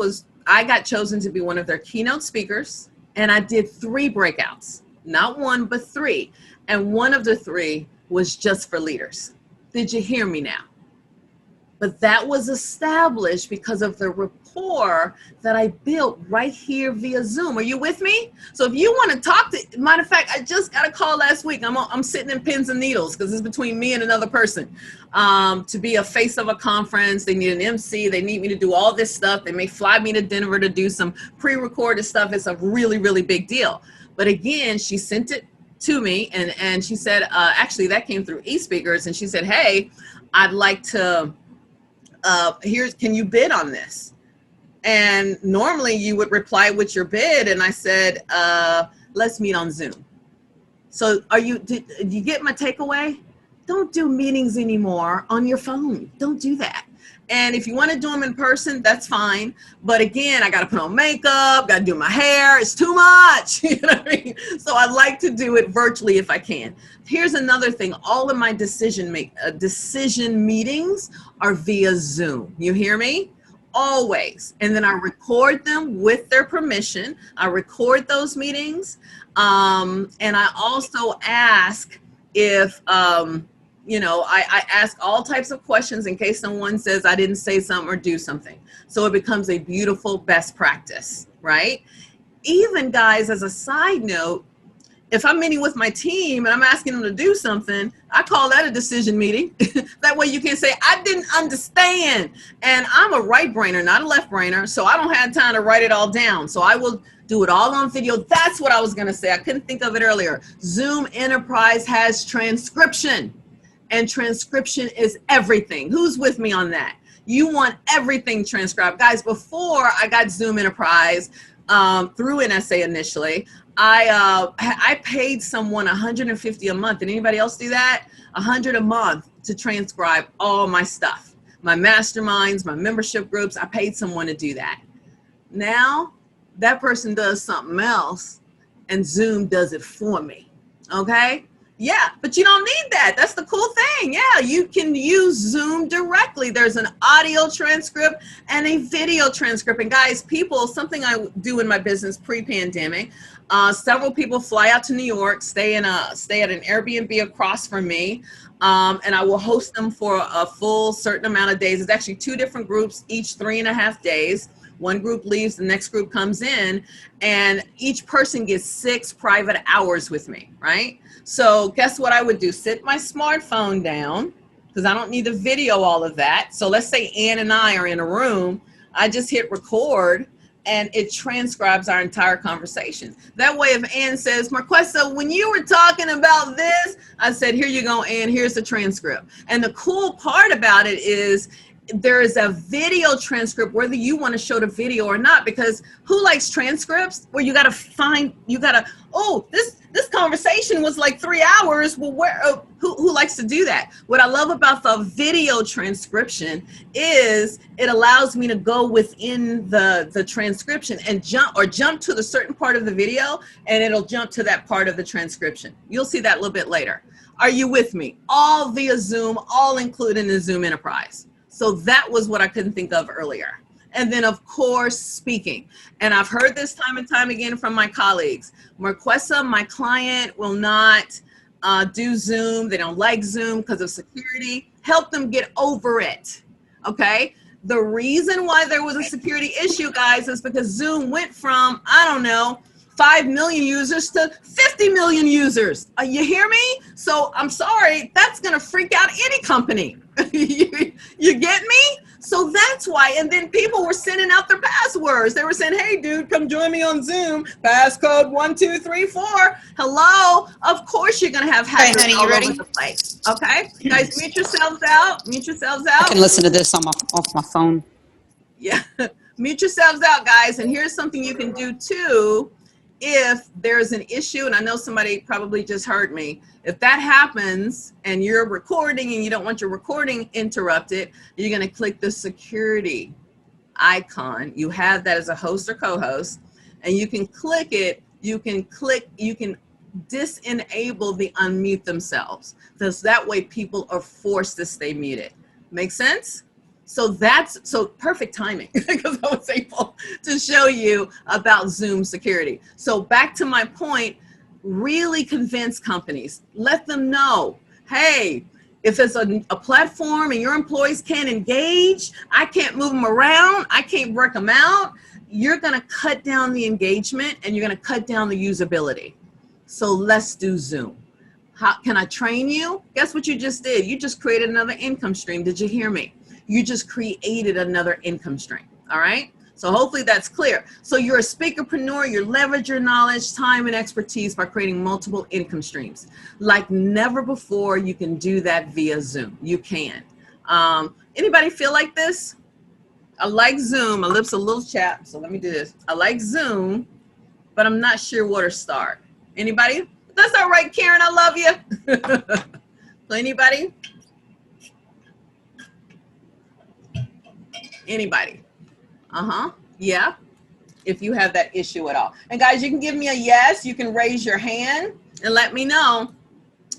got chosen to be one of their keynote speakers, and I did 3 breakouts, not 1, but 3. And one of the 3 was just for leaders. Did you hear me now? But that was established because of the rapport that I built right here via Zoom. Are you with me? So if you want to talk to, matter of fact, I just got a call last week. I'm sitting in pins and needles because it's between me and another person to be a face of a conference. They need an MC. They need me to do all this stuff. They may fly me to Denver to do some pre-recorded stuff. It's a really, really big deal. But again, she sent it to me and she said, actually that came through eSpeakers, and she said, hey, I'd like to, can you bid on this? And normally you would reply with your bid. And I said, let's meet on Zoom. So did you get my takeaway? Don't do meetings anymore on your phone. Don't do that. And if you want to do them in person, that's fine. But again, I got to put on makeup, got to do my hair. It's too much. You know what I mean? So I like to do it virtually if I can. Here's another thing. All of my decision meetings are via Zoom. You hear me? Always. And then I record them with their permission. I record those meetings. And I also ask if, you know, I ask all types of questions in case someone says I didn't say something or do something. So it becomes a beautiful best practice, right? Even guys, as a side note, if I'm meeting with my team and I'm asking them to do something, I call that a decision meeting. That way you can say, I didn't understand. And I'm a right brainer, not a left brainer. So I don't have time to write it all down. So I will do it all on video. That's what I was going to say. I couldn't think of it earlier. Zoom Enterprise has transcription, and transcription is everything. Who's with me on that? You want everything transcribed. Guys, before I got Zoom Enterprise through NSA initially, I paid someone $150 a month. Did anybody else do that? $100 a month to transcribe all my stuff, my masterminds, my membership groups. I paid someone to do that. Now that person does something else and Zoom does it for me. Okay. Yeah, but you don't need that. That's the cool thing. Yeah, you can use Zoom directly. There's an audio transcript and a video transcript. And guys, people, something I do in my business pre-pandemic, several people fly out to New York, stay at an Airbnb across from me, and I will host them for a full certain amount of days. It's actually 2 different groups, each 3.5 days. One group leaves, the next group comes in, and each person gets 6 private hours with me, right? So guess what I would do? Sit my smartphone down, because I don't need to video all of that. So let's say Ann and I are in a room. I just hit record, and it transcribes our entire conversation. That way, if Ann says, Marquesa, when you were talking about this, I said, here you go, Ann, here's the transcript. And the cool part about it is there is a video transcript, whether you want to show the video or not, because who likes transcripts where you got to, oh, this conversation was like 3 hours. Well, who likes to do that? What I love about the video transcription is it allows me to go within the transcription and jump to the certain part of the video, and it'll jump to that part of the transcription. You'll see that a little bit later. Are you with me? All via Zoom, all included in the Zoom Enterprise. So that was what I couldn't think of earlier. And then, of course, speaking. And I've heard this time and time again from my colleagues. Marquesa, my client will not do Zoom. They don't like Zoom because of security. Help them get over it, okay? The reason why there was a security issue, guys, is because Zoom went from, I don't know, 5 million users to 50 million users. You hear me? So I'm sorry, that's going to freak out any company. You get me? So that's why. And then people were sending out their passwords. They were saying, hey, dude, come join me on Zoom. Passcode 1234. Hello. Of course you're going to have hackers all over the place. Okay? Guys, mute yourselves out. Mute yourselves out. I can listen to this on off my phone. Yeah. Mute yourselves out, guys. And here's something you can do, too. If there's an issue, and I know somebody probably just heard me, if that happens and you're recording and you don't want your recording interrupted, you're going to click the security icon. You have that as a host or co-host, and you can click it. You can disable the unmute themselves, because that way people are forced to stay muted. Make sense? So perfect timing, because I was able to show you about Zoom security. So back to my point, really convince companies, let them know, hey, if it's a platform and your employees can't engage, I can't move them around, I can't work them out, you're gonna cut down the engagement and you're gonna cut down the usability. So let's do Zoom. How can I train you? Guess what you just did? You just created another income stream. Did you hear me? You just created another income stream, all right? So hopefully that's clear. So you're a speakerpreneur, you leverage your knowledge, time, and expertise by creating multiple income streams. Like never before, you can do that via Zoom. You can. Anybody feel like this? I like Zoom. My lips are a little chapped, so let me do this. I like Zoom, but I'm not sure where to start. Anybody? That's all right, Karen, I love you. So anybody? Anybody? Yeah. If you have that issue at all. And guys, you can give me a yes. You can raise your hand and let me know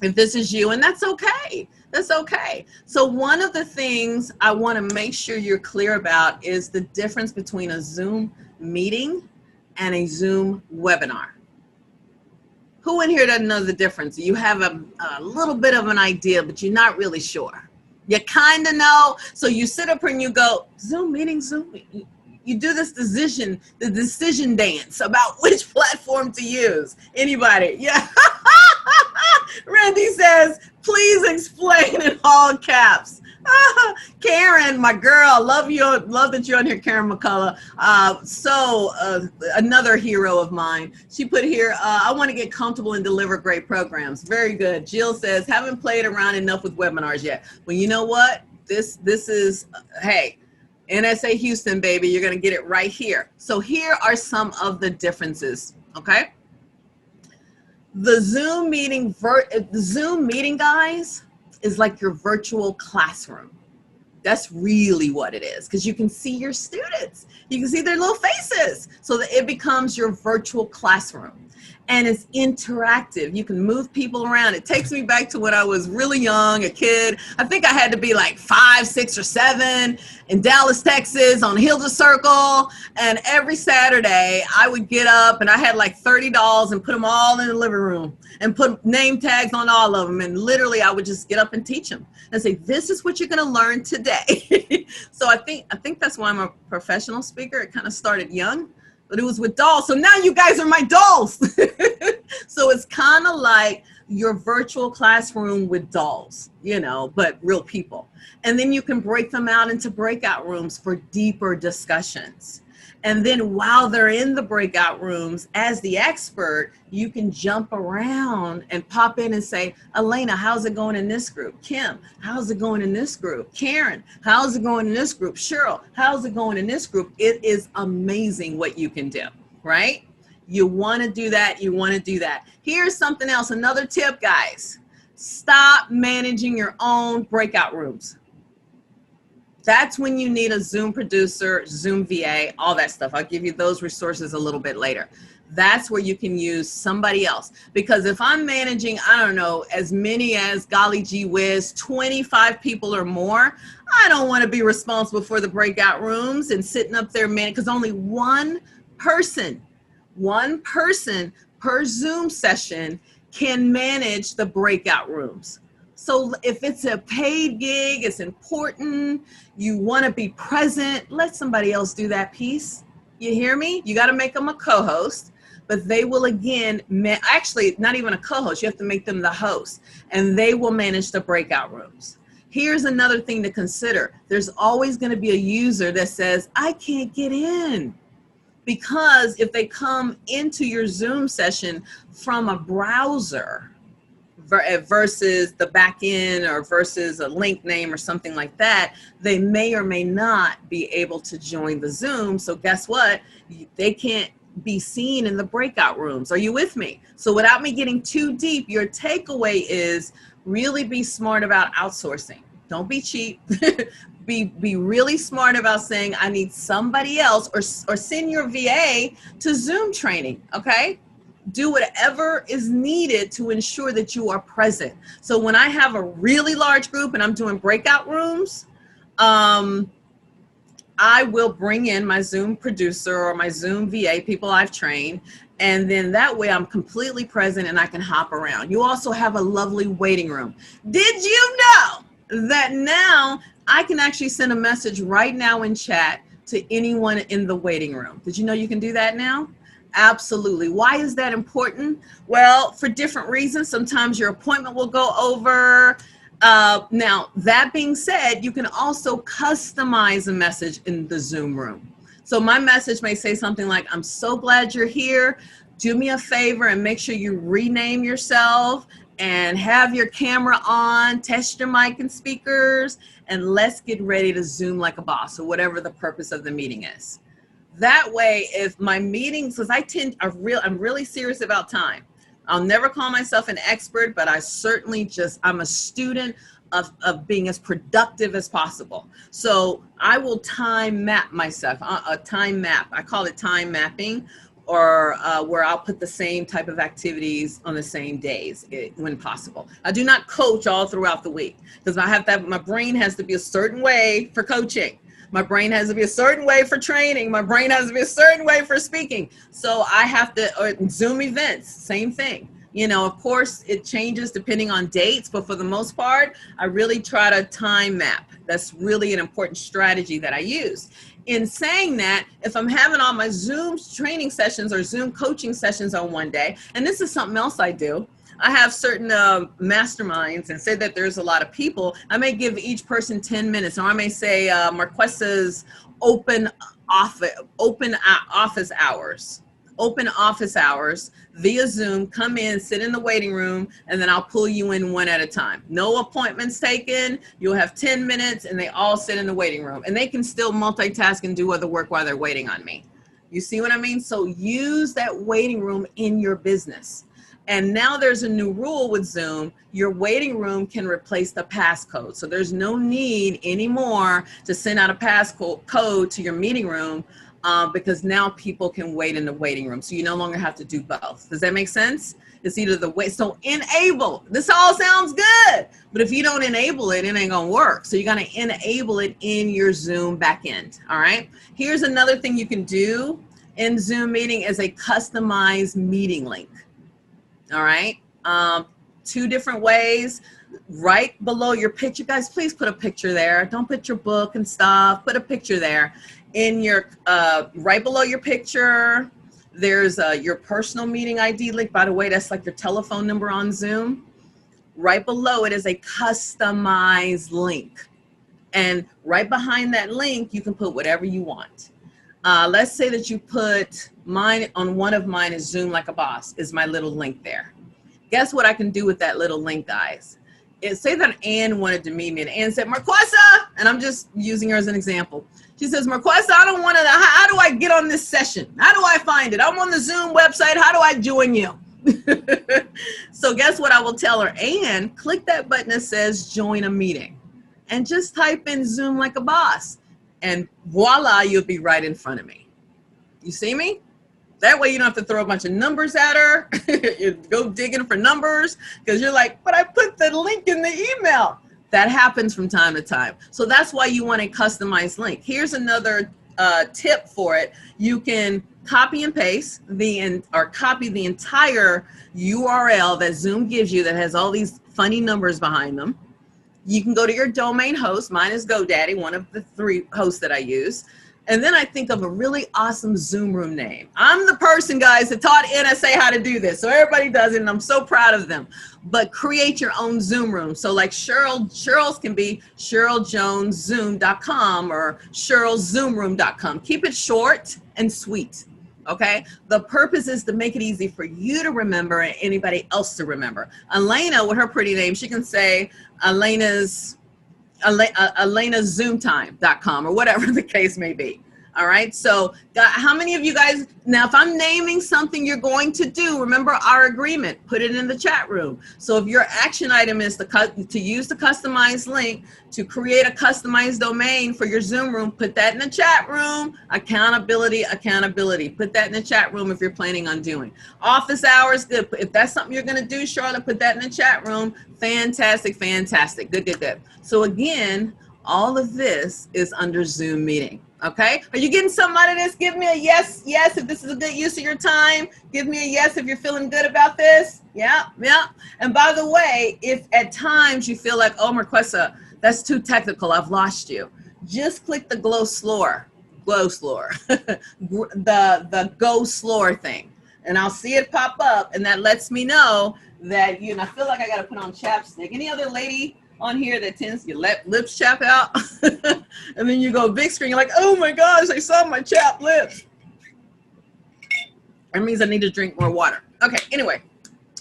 if this is you, and that's okay. That's okay. So one of the things I want to make sure you're clear about is the difference between a Zoom meeting and a Zoom webinar. Who in here doesn't know the difference? You have a little bit of an idea, but you're not really sure. You kind of know. So you sit up and you go, Zoom meeting, Zoom meeting. You do this the decision dance about which platform to use. Anybody? Yeah. Randy says, please explain in all caps. Karen, my girl, love you. Love that you're on here, Karen McCullough. Another hero of mine. She put here, I want to get comfortable and deliver great programs. Very good. Jill says, haven't played around enough with webinars yet. Well, you know what? This is, hey, NSA Houston, baby, you're going to get it right here. So here are some of the differences, okay? The Zoom meeting, guys, is like your virtual classroom. That's really what it is, because you can see your students. You can see their little faces, so that it becomes your virtual classroom. And it's interactive. You can move people around. It takes me back to when I was really young, a kid. I think I had to be like 5, 6, or 7 in Dallas, Texas on Hilda Circle. And every Saturday I would get up and I had like 30 dolls and put them all in the living room and put name tags on all of them. And literally I would just get up and teach them and say, this is what you're going to learn today. So I think that's why I'm a professional speaker. It kind of started young. But it was with dolls. So now you guys are my dolls. So it's kind of like your virtual classroom with dolls, you know, but real people. And then you can break them out into breakout rooms for deeper discussions. And then while they're in the breakout rooms, as the expert, you can jump around and pop in and say, Elena, how's it going in this group? Kim, how's it going in this group? Karen, how's it going in this group? Cheryl, how's it going in this group? It is amazing what you can do, right? You want to do that. You want to do that. Here's something else. Another tip, guys. Stop managing your own breakout rooms. That's when you need a Zoom producer, Zoom VA, all that stuff. I'll give you those resources a little bit later. That's where you can use somebody else. Because if I'm managing, I don't know, as many as, golly gee whiz, 25 people or more, I don't want to be responsible for the breakout rooms and sitting up there, because only one person per Zoom session can manage the breakout rooms. So if it's a paid gig, it's important, you want to be present, let somebody else do that piece. You hear me? You got to make them a co-host, but they will again, actually not even a co-host, you have to make them the host, and they will manage the breakout rooms. Here's another thing to consider. There's always going to be a user that says, I can't get in. Because if they come into your Zoom session from a browser, versus the back end or versus a link name or something like that, they may or may not be able to join the Zoom. So guess what? They can't be seen in the breakout rooms. Are you with me? So without me getting too deep, your takeaway is really be smart about outsourcing. Don't be cheap. Be really smart about saying, I need somebody else, or send your VA to Zoom training, okay? Do whatever is needed to ensure that you are present. So when I have a really large group and I'm doing breakout rooms, I will bring in my Zoom producer or my Zoom VA, people I've trained, and then that way I'm completely present and I can hop around. You also have a lovely waiting room. Did you know that now I can actually send a message right now in chat to anyone in the waiting room? Did you know you can do that now? Absolutely. Why is that important? Well, for different reasons. Sometimes your appointment will go over. Now, that being said, you can also customize a message in the Zoom room. So my message may say something like, I'm so glad you're here. Do me a favor and make sure you rename yourself and have your camera on, test your mic and speakers, and let's get ready to Zoom like a boss, or whatever the purpose of the meeting is. That way, if my meetings, because I'm really serious about time. I'll never call myself an expert, but I certainly I'm a student of being as productive as possible. So I will time map myself, a time map. I call it time mapping, or where I'll put the same type of activities on the same days when possible. I do not coach all throughout the week because my brain has to be a certain way for coaching. My brain has to be a certain way for training. My brain has to be a certain way for speaking. So I have to, or Zoom events, same thing. You know, of course, it changes depending on dates, but for the most part, I really try to time map. That's really an important strategy that I use. In saying that, if I'm having all my Zoom training sessions or Zoom coaching sessions on one day, and this is something else I do, I have certain masterminds, and say that there's a lot of people, I may give each person 10 minutes, or I may say Marquesa's open office hours via Zoom. Come in, sit in the waiting room, and then I'll pull you in one at a time. No appointments taken. You'll have 10 minutes, and they all sit in the waiting room, and they can still multitask and do other work while they're waiting on me. You see what I mean? So use that waiting room in your business. And now there's a new rule with Zoom. Your waiting room can replace the passcode. So there's no need anymore to send out a passcode to your meeting room, because now people can wait in the waiting room. So you no longer have to do both. Does that make sense? It's either the way, so enable. This all sounds good, but if you don't enable it, it ain't gonna work. So you gotta enable it in your Zoom backend, all right? Here's another thing you can do in Zoom meeting is a customized meeting link. All right, 2 different ways. Right below your picture, guys, please put a picture there. Don't put your book and stuff. Put a picture there. In your right below your picture, there's your personal meeting ID link. By the way, that's like your telephone number on Zoom. Right below it is a customized link, and right behind that link, you can put whatever you want. Let's say that you put mine on one of mine is Zoom Like a Boss is my little link there. Guess what I can do with that little link, guys? Say that Ann wanted to meet me, and Ann said, Marquesa, and I'm just using her as an example. She says, Marquesa, I don't want to, how do I get on this session? How do I find it? I'm on the Zoom website. How do I join you? So guess what I will tell her? Ann, click that button that says join a meeting and just type in Zoom Like a Boss. And voila, you'll be right in front of me. You see me? That way you don't have to throw a bunch of numbers at her. You go digging for numbers because you're like, but I put the link in the email. That happens from time to time. So that's why you want a customized link. Here's another tip for it. You can copy and paste or copy the entire URL that Zoom gives you that has all these funny numbers behind them. You can go to your domain host. Mine is GoDaddy, one of the 3 hosts that I use. And then I think of a really awesome Zoom room name. I'm the person, guys, that taught NSA how to do this. So everybody does it, and I'm so proud of them. But create your own Zoom room. So like Cheryl's can be CherylJonesZoom.com or CherylZoomRoom.com. Keep it short and sweet, okay? The purpose is to make it easy for you to remember and anybody else to remember. Elena, with her pretty name, she can say ElenaZoomTime.com or whatever the case may be. All right. So how many of you guys, now, if I'm naming something you're going to do, remember our agreement, put it in the chat room. So if your action item is to use the customized link to create a customized domain for your Zoom room, put that in the chat room. Accountability. Put that in the chat room if you're planning on doing. Office hours, good. If that's something you're going to do, Charlotte, put that in the chat room. Fantastic. Good. So again, all of this is under Zoom meeting. Okay, are you getting something out of this? Give me a yes if this is a good use of your time. Give me a yes if you're feeling good about this. Yeah. And by the way, if at times you feel like, oh, Marquesa, that's too technical, I've lost you, just click the the go slower thing, and I'll see it pop up, and that lets me know that and I feel like I got to put on chapstick. Any other lady on here that tends to let lips chap out? And then you go big screen, you're like, oh my gosh, I saw my chapped lips. That means I need to drink more water. Okay, anyway,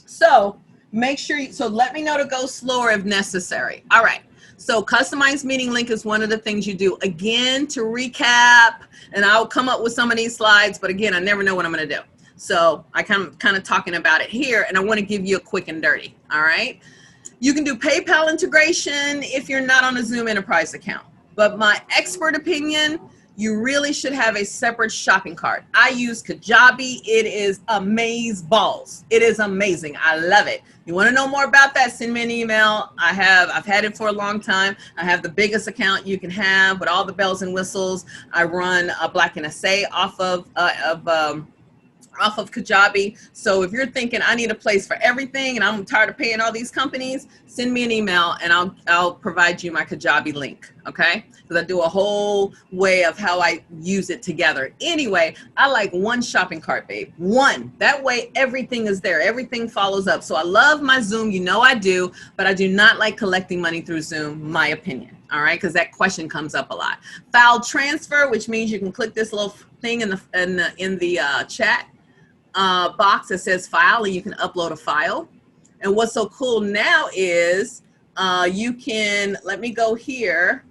so make sure so let me know to go slower if necessary. All right, so customized meeting link is one of the things you do. Again, to recap, and I'll come up with some of these slides, but again, I never know what I'm gonna do. So I kind of talking about it here, and I wanna give you a quick and dirty, all right? You can do PayPal integration if you're not on a Zoom Enterprise account. But my expert opinion, you really should have a separate shopping cart. I use Kajabi. It is amazeballs. It is amazing. I love it. You want to know more about that? Send me an email. I've had it for a long time. I have the biggest account you can have with all the bells and whistles. I run a Black NSA off of Kajabi. So if you're thinking I need a place for everything and I'm tired of paying all these companies, send me an email and I'll provide you my Kajabi link, okay? Because I do a whole way of how I use it together. Anyway, I like one shopping cart, babe. One. That way everything is there. Everything follows up. So I love my Zoom. You know I do, but I do not like collecting money through Zoom, my opinion. All right, because that question comes up a lot. File transfer, which means you can click this little thing in the chat box that says file, and you can upload a file. And what's so cool now is you can, let me go here.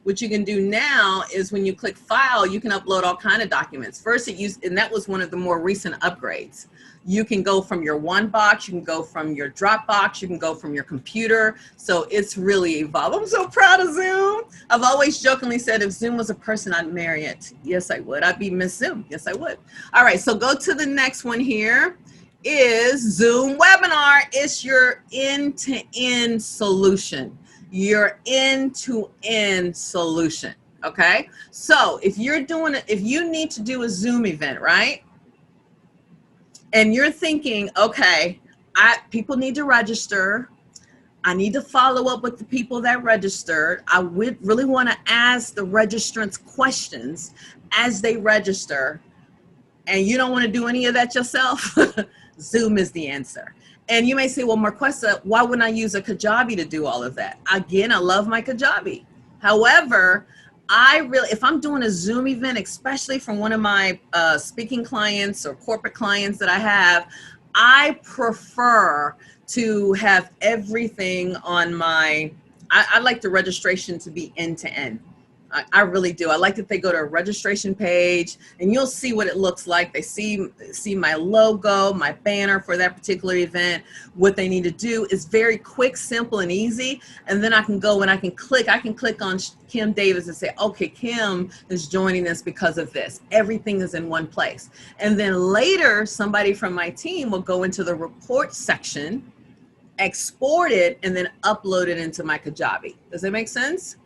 What you can do now is when you click file, you can upload all kind of documents. First it used, and that was one of the more recent upgrades. You can go from your OneBox, you can go from your Dropbox, you can go from your computer. So it's really evolved. I'm so proud of Zoom. I've always jokingly said if Zoom was a person, I'd marry it. Yes, I would. I'd be Miss Zoom. Yes, I would. All right, so go to the next one here. Is Zoom Webinar. It's your end-to-end solution. Your end-to-end solution. Okay. So if you're doing it, if you need to do a Zoom event, right? And you're thinking, okay, people need to register. I need to follow up with the people that registered. I would really want to ask the registrants questions as they register. And you don't want to do any of that yourself. Zoom is the answer. And you may say, well, Marquesa, why wouldn't I use a Kajabi to do all of that? Again, I love my Kajabi. However, if I'm doing a Zoom event, especially from one of my speaking clients or corporate clients that I have, I prefer to have everything on my, I like the registration to be end to end. I really do. I like that they go to a registration page and you'll see what it looks like. They see my logo, my banner for that particular event. What they need to do is very quick, simple, and easy. And then I can go and I can click on Kim Davis and say, okay, Kim is joining us because of this. Everything is in one place. And then later, somebody from my team will go into the report section, export it, and then upload it into my Kajabi. Does that make sense?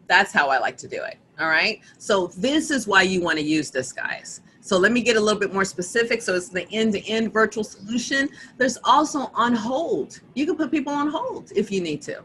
That's how I like to do it. All right. So this is why you want to use this, guys. So let me get a little bit more specific. So it's the end-to-end virtual solution. There's also on hold. You can put people on hold if you need to.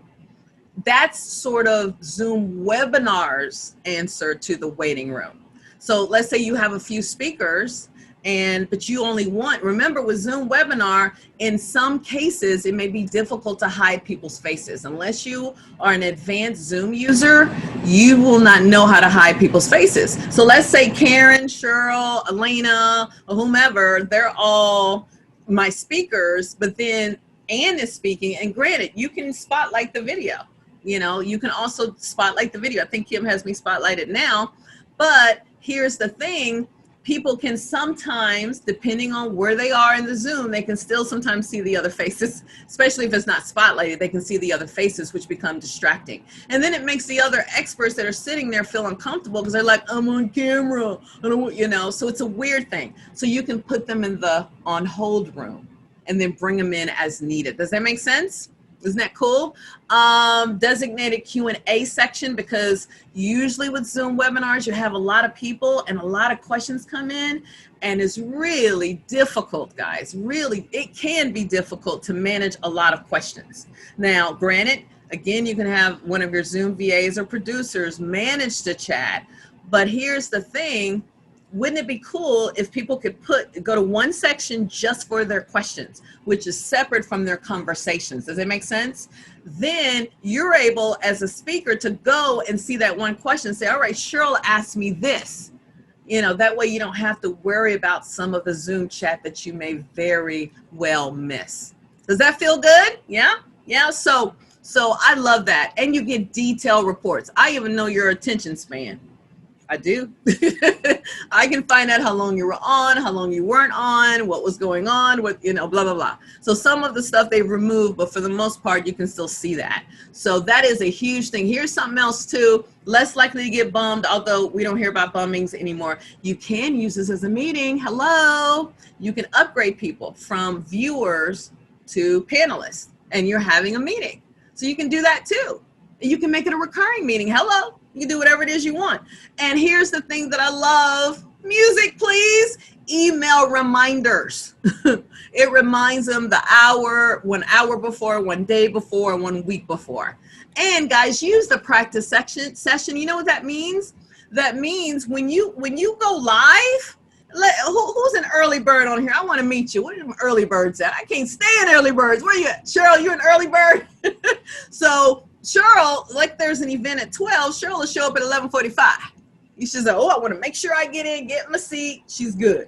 That's sort of Zoom Webinar's answer to the waiting room. So let's say you have a few speakers but you only want, remember with Zoom Webinar, in some cases, it may be difficult to hide people's faces. Unless you are an advanced Zoom user, you will not know how to hide people's faces. So let's say Karen, Cheryl, Elena, or whomever, they're all my speakers, but then Ann is speaking, and granted, you can spotlight the video. You know, you can also spotlight the video. I think Kim has me spotlighted now, but here's the thing. People can sometimes, depending on where they are in the Zoom, they can still sometimes see the other faces, especially if it's not spotlighted, they can see the other faces, which become distracting. And then it makes the other experts that are sitting there feel uncomfortable because they're like, I'm on camera, I don't want, you know, so it's a weird thing. So you can put them in the on hold room and then bring them in as needed. Does that make sense? Isn't that cool? Designated Q&A section, because usually with Zoom webinars, you have a lot of people and a lot of questions come in, and it's really difficult, guys. Really, it can be difficult to manage a lot of questions. Now, granted, again, you can have one of your Zoom VAs or producers manage the chat, but here's the thing. Wouldn't it be cool if people could go to one section just for their questions, which is separate from their conversations? Does that make sense? Then you're able as a speaker to go and see that one question and say, all right, Cheryl asked me this. You know, that way you don't have to worry about some of the Zoom chat that you may very well miss. Does that feel good? Yeah? Yeah. So I love that. And you get detailed reports. I even know your attention span. I do. I can find out how long you were on, how long you weren't on, what was going on, what, you know, blah, blah, blah. So some of the stuff they've removed, but for the most part, you can still see that. So that is a huge thing. Here's something else too, less likely to get bummed, although we don't hear about bummings anymore. You can use this as a meeting. Hello. You can upgrade people from viewers to panelists, and you're having a meeting. So you can do that too. You can make it a recurring meeting. Hello. You can do whatever it is you want. And here's the thing that I love. Music, please. Email reminders. It reminds them the hour, 1 hour before, 1 day before, 1 week before. And guys, use the practice session. You know what that means? That means when you go live, who's an early bird on here? I want to meet you. Where are them early birds at? I can't stand early birds. Where you at? Cheryl, you an early bird? So Cheryl, like there's an event at 12, Cheryl will show up at 11:45. You should say, oh, I want to make sure I get in, get my seat. She's good.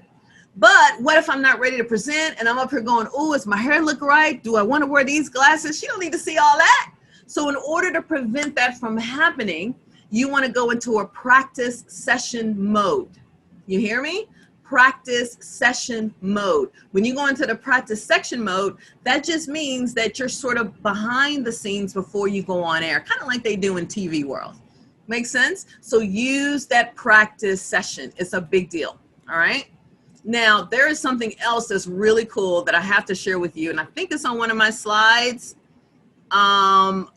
But what if I'm not ready to present and I'm up here going, oh, does my hair look right? Do I want to wear these glasses? She don't need to see all that. So in order to prevent that from happening, you want to go into a practice session mode. You hear me? Practice session mode. When you go into the practice section mode, that just means that you're sort of behind the scenes before you go on air, kind of like they do in TV world. Make sense? So use that practice session. It's a big deal. All right. Now, there is something else that's really cool that I have to share with you, and I think it's on one of my slides. I'll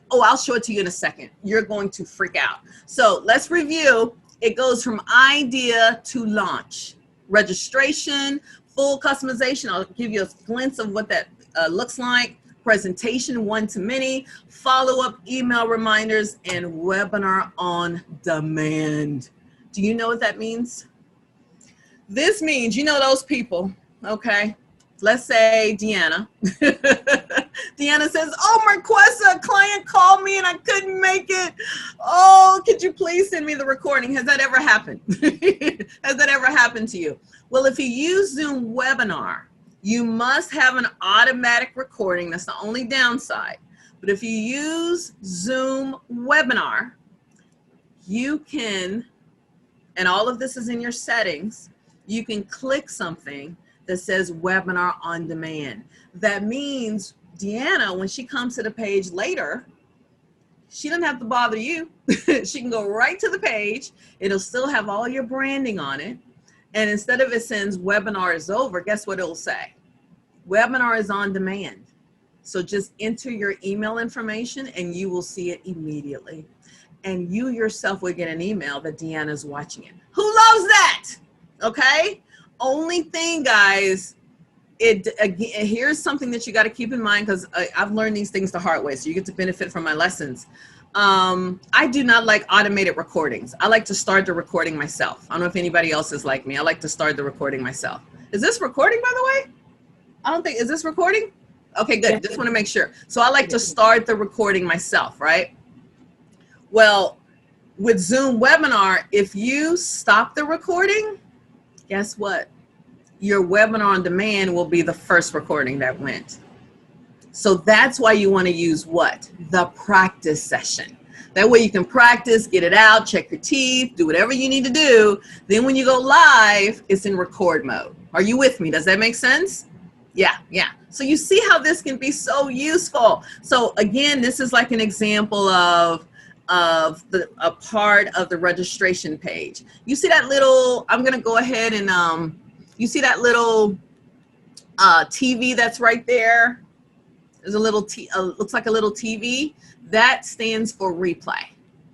show it to you in a second. You're going to freak out. So let's review. It goes from idea to launch. Registration, full customization. I'll give you a glimpse of what that looks like. Presentation, one-to-many, follow-up email reminders, and webinar on demand. Do you know what that means? This means, you know those people, okay? Let's say Deanna. Deanna says, oh, Marquesa, a client called me and I couldn't make it. Oh, could you please send me the recording? Has that ever happened? Has that ever happened to you? Well, if you use Zoom Webinar, you must have an automatic recording. That's the only downside. But if you use Zoom Webinar, you can, and all of this is in your settings, you can click something that says webinar on demand. That means Deanna, when she comes to the page later, she doesn't have to bother you. She can go right to the page. It'll still have all your branding on it. And instead of it saying webinar is over, guess what it'll say? Webinar is on demand. So just enter your email information and you will see it immediately. And you yourself will get an email that Deanna's watching it. Who loves that? Okay? Only thing, guys, here's something that you got to keep in mind, because I've learned these things the hard way, so you get to benefit from my lessons. I do not like automated recordings. I like to start the recording myself. I don't know if anybody else is like me. I like to start the recording myself. Is this recording, by the way? I don't think, is this recording? Okay, good. Just want to make sure. So I like to start the recording myself, right? Well, with Zoom Webinar, if you stop the recording, guess what? Your webinar on demand will be the first recording that went. So that's why you want to use what? The practice session. That way you can practice, get it out, check your teeth, do whatever you need to do. Then when you go live, it's in record mode. Are you with me? Does that make sense? Yeah, yeah. So you see how this can be so useful. So again, this is like an example of a part of the registration page. You see that little, I'm going to go ahead and, you see that little TV that's right there? There's a little, looks like a little TV. That stands for replay.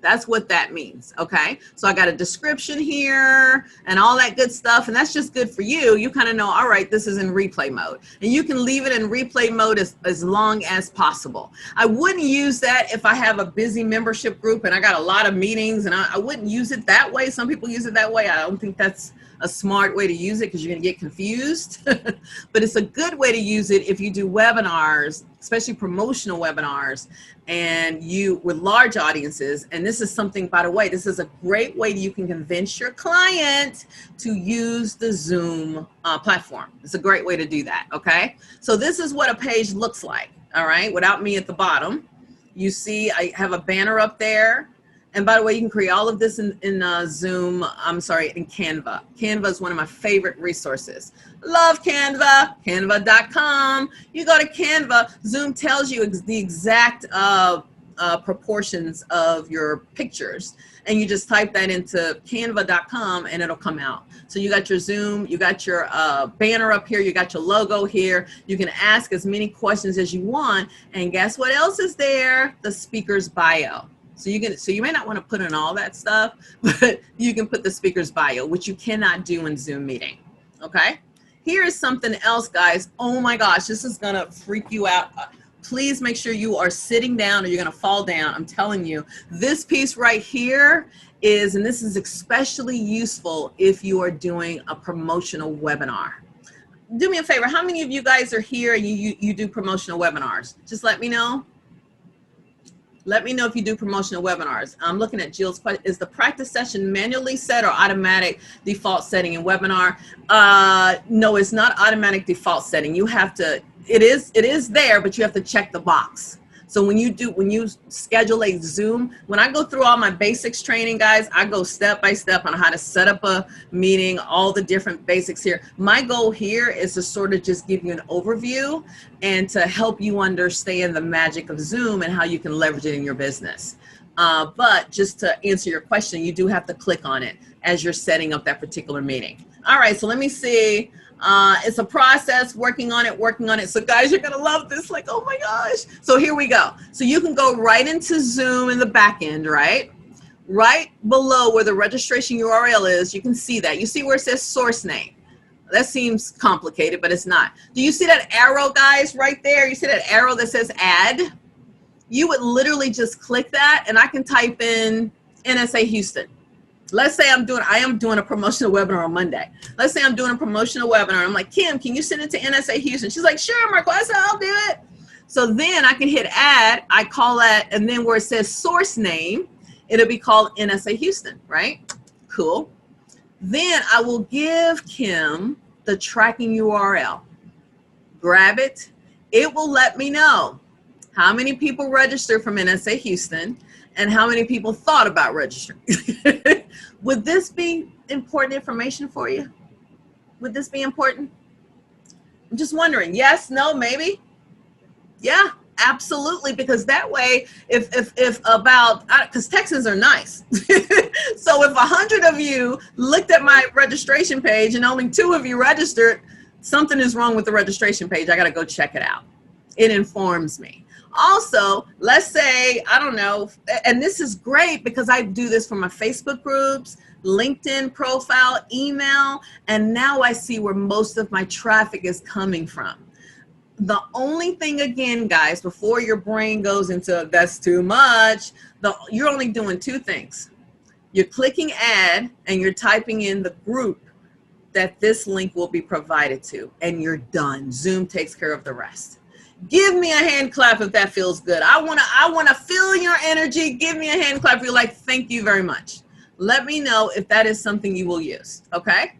That's what that means, okay? So I got a description here and all that good stuff, and that's just good for you. You kind of know, all right, this is in replay mode. And you can leave it in replay mode as long as possible. I wouldn't use that if I have a busy membership group and I got a lot of meetings, and I wouldn't use it that way. Some people use it that way. I don't think that's a smart way to use it because you're going to get confused. But it's a good way to use it if you do webinars, especially promotional webinars, and you with large audiences. And this is something, by the way, this is a great way you can convince your client to use the Zoom platform. It's a great way to do that, okay? So this is what a page looks like, all right, without me at the bottom. You see I have a banner up there, And by the way, you can create all of this in Zoom, I'm sorry, in Canva. Canva is one of my favorite resources. Love Canva, canva.com. You go to Canva, Zoom tells you the exact proportions of your pictures. And you just type that into canva.com and it'll come out. So you got your Zoom, you got your banner up here, you got your logo here. You can ask as many questions as you want. And guess what else is there? The speaker's bio. So you may not want to put in all that stuff, but you can put the speaker's bio, which you cannot do in Zoom meeting. Okay. Here is something else, guys. Oh my gosh, this is going to freak you out. Please make sure you are sitting down or you're going to fall down. I'm telling you, this piece right here is, and this is especially useful if you are doing a promotional webinar. Do me a favor. How many of you guys are here and you do promotional webinars? Just let me know. Let me know if you do promotional webinars. I'm looking at Jill's question. Is the practice session manually set or automatic default setting in webinar? No, it's not automatic default setting. You have to, it is there, but you have to check the box. So when you schedule a Zoom, when I go through all my basics training, guys, I go step by step on how to set up a meeting, all the different basics here. My goal here is to sort of just give you an overview and to help you understand the magic of Zoom and how you can leverage it in your business. But just to answer your question, you do have to click on it as you're setting up that particular meeting. All right, so let me see. It's a process, working on it. So guys, you're gonna love this, like, oh my gosh. So here we go. So you can go right into Zoom in the back end, right? Right below where the registration URL is, you can see that. You see where it says source name. That seems complicated, but it's not. Do you see that arrow, guys, right there? You see that arrow that says add? You would literally just click that and I can type in NSA Houston. Let's say I am doing a promotional webinar on Monday. Let's say I'm doing a promotional webinar. I'm like, Kim, can you send it to NSA Houston? She's like, sure, Marquesa, I'll do it. So then I can hit add, I call that, and then where it says source name, it'll be called NSA Houston, right? Cool. Then I will give Kim the tracking URL. Grab it. It will let me know how many people registered from NSA Houston and how many people thought about registering. Would this be important information for you? Would this be important? I'm just wondering. Yes, no, maybe? Yeah, absolutely. Because that way, if about, because Texans are nice. So if 100 of you looked at my registration page and only 2 of you registered, something is wrong with the registration page. I got to go check it out. It informs me. Also, let's say, I don't know, and this is great because I do this for my Facebook groups, LinkedIn profile, email, and now I see where most of my traffic is coming from. The only thing, again, guys, before your brain goes into that's too much, you're only doing 2 things. You're clicking add and you're typing in the group that this link will be provided to, and you're done. Zoom takes care of the rest. Give me a hand clap if that feels good. I wanna feel your energy. Give me a hand clap if you're like, thank you very much. Let me know if that is something you will use, okay?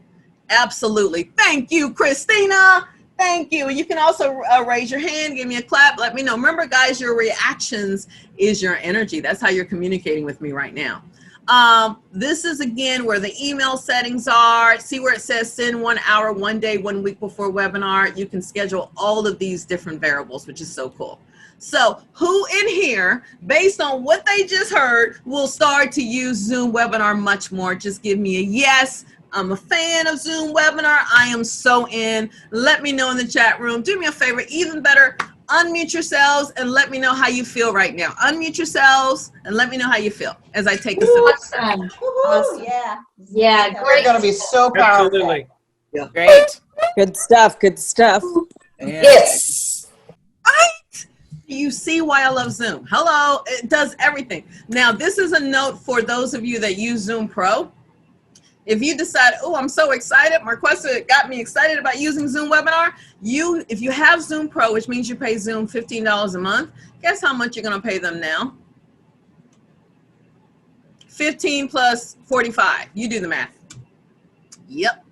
Absolutely. Thank you, Christina. Thank you. You can also raise your hand, give me a clap, let me know. Remember, guys, your reactions is your energy. That's how you're communicating with me right now. This is, again, where the email settings are. See where it says send 1 hour, 1 day, 1 week before webinar. You can schedule all of these different variables, which is so cool. So who in here, based on what they just heard, will start to use Zoom webinar much more? Just give me a yes. I'm a fan of Zoom webinar. I am so in. Let me know in the chat room. Do me a favor, even better, unmute yourselves and let me know how you feel right now. Unmute yourselves and let me know how you feel as I take a sip. Awesome. Awesome. Yeah. Yeah, They're great. going to be so powerful. Absolutely. Yeah. Great. Good stuff. Good stuff. Yes. Right? You see why I love Zoom. Hello. It does everything. Now, this is a note for those of you that use Zoom Pro. If you decide, oh, I'm so excited, Marquesa got me excited about using Zoom Webinar, if you have Zoom Pro, which means you pay Zoom $15 a month, guess how much you're going to pay them now? 15 plus 45. You do the math. Yep.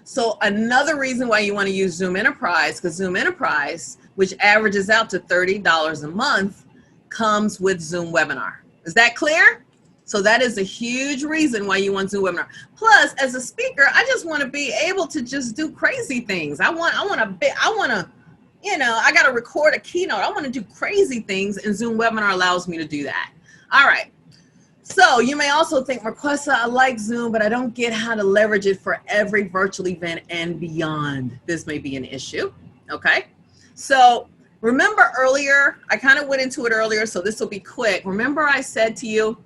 So another reason why you want to use Zoom Enterprise, because Zoom Enterprise, which averages out to $30 a month, comes with Zoom Webinar. Is that clear? So that is a huge reason why you want Zoom webinar. Plus, as a speaker, I just want to be able to just do crazy things. I want to, you know, I got to record a keynote. I want to do crazy things, and Zoom webinar allows me to do that. All right. So you may also think, Marquesa, I like Zoom, but I don't get how to leverage it for every virtual event and beyond. This may be an issue. Okay. So remember earlier, I kind of went into it earlier, so this will be quick. Remember I said to you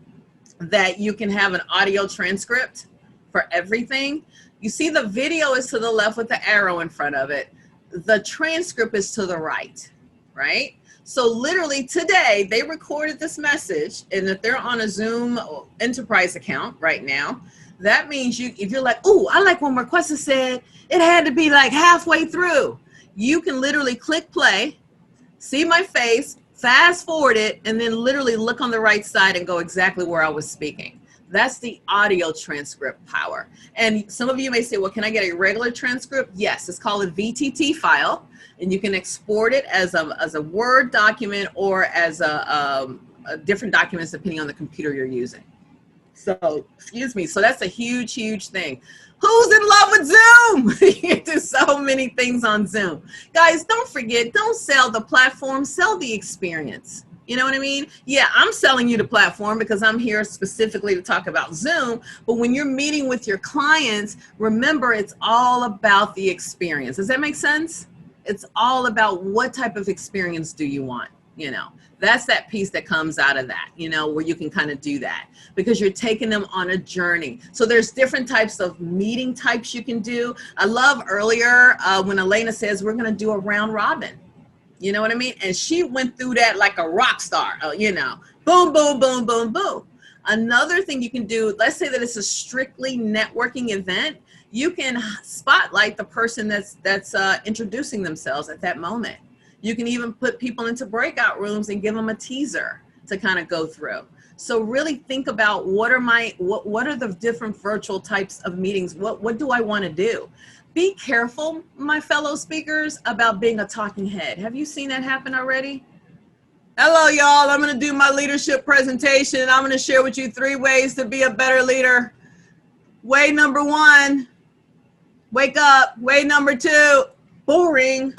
that you can have an audio transcript for everything? You see the video is to the left with the arrow in front of it. The transcript is to the right, right? So literally today, they recorded this message, and if they're on a Zoom enterprise account right now, that means if you're like, oh, I like what Marquesa said, it had to be like halfway through. You can literally click play, see my face, fast forward it, and then literally look on the right side and go exactly where I was speaking. That's the audio transcript power. And some of you may say, well, can I get a regular transcript? Yes, it's called a VTT file, and you can export it as a Word document or as a different documents depending on the computer you're using. So, excuse me. So that's a huge, huge thing. Who's in love with Zoom? You can do so many things on Zoom. Guys, don't forget, don't sell the platform, sell the experience. You know what I mean? Yeah, I'm selling you the platform because I'm here specifically to talk about Zoom. But when you're meeting with your clients, remember it's all about the experience. Does that make sense? It's all about what type of experience do you want, you know? That's that piece that comes out of that, you know, where you can kind of do that because you're taking them on a journey. So there's different types of meeting types you can do. I love earlier when Elena says we're going to do a round robin. You know what I mean? And she went through that like a rock star, you know, boom, boom, boom, boom, boom. Another thing you can do, let's say that it's a strictly networking event, you can spotlight the person that's introducing themselves at that moment. You can even put people into breakout rooms and give them a teaser to kind of go through. So really think about what are the different virtual types of meetings? What do I want to do? Be careful, my fellow speakers, about being a talking head. Have you seen that happen already? Hello, y'all. I'm going to do my leadership presentation, and I'm going to share with you 3 ways to be a better leader. Way number 1, wake up. Way number 2, boring.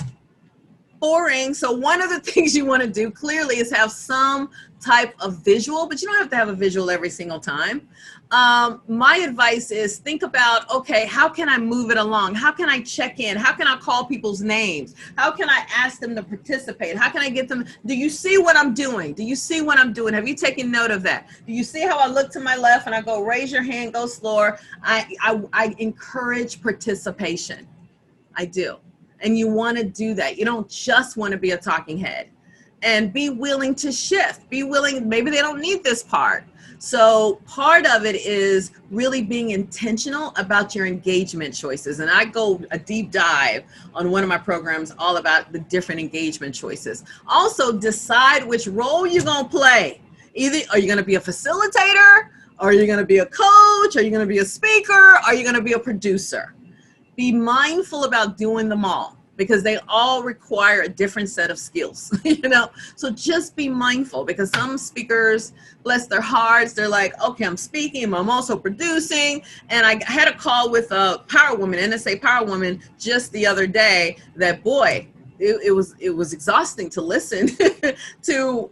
Boring. So one of the things you want to do clearly is have some type of visual, but you don't have to have a visual every single time. My advice is think about, okay, how can I move it along? How can I check in? How can I call people's names? How can I ask them to participate? How can I get them? Do you see what I'm doing? Do you see what I'm doing? Have you taken note of that? Do you see how I look to my left and I go, raise your hand, go slower? I encourage participation. I do. And you want to do that. You don't just want to be a talking head. And be willing to shift. Be willing, maybe they don't need this part. So part of it is really being intentional about your engagement choices. And I go a deep dive on one of my programs all about the different engagement choices. Also decide which role you're going to play. Either are you going to be a facilitator? Are you going to be a coach? Are you going to be a speaker? Are you going to be a producer? Be mindful about doing them all, because they all require a different set of skills, you know? So just be mindful, because some speakers, bless their hearts, they're like, okay, I'm speaking, I'm also producing. And I had a call with a power woman, NSA power woman, just the other day that, boy, it was exhausting to listen to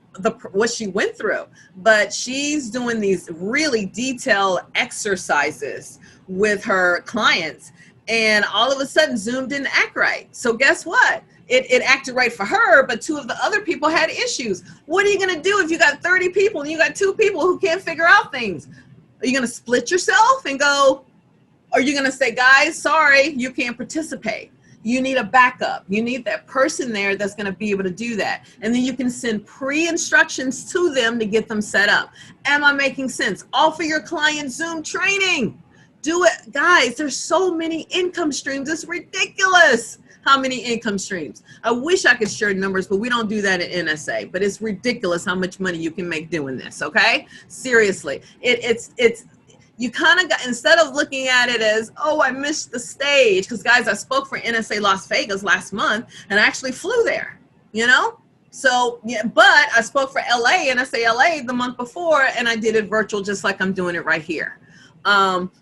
what she went through. But she's doing these really detailed exercises with her clients. And all of a sudden, Zoom didn't act right. So guess what? It acted right for her, but 2 of the other people had issues. What are you going to do if you got 30 people and you got 2 people who can't figure out things? Are you going to split yourself and go, or are you going to say, guys, sorry, you can't participate? You need a backup. You need that person there that's going to be able to do that. And then you can send pre-instructions to them to get them set up. Am I making sense? Offer your client Zoom training. Do it. Guys, there's so many income streams. It's ridiculous how many income streams. I wish I could share numbers, but we don't do that at NSA. But it's ridiculous how much money you can make doing this, okay? Seriously. It's you kind of got, instead of looking at it as, oh, I missed the stage, because guys, I spoke for NSA Las Vegas last month, and I actually flew there, you know? So, yeah, but I spoke for LA, NSA LA the month before, and I did it virtual just like I'm doing it right here.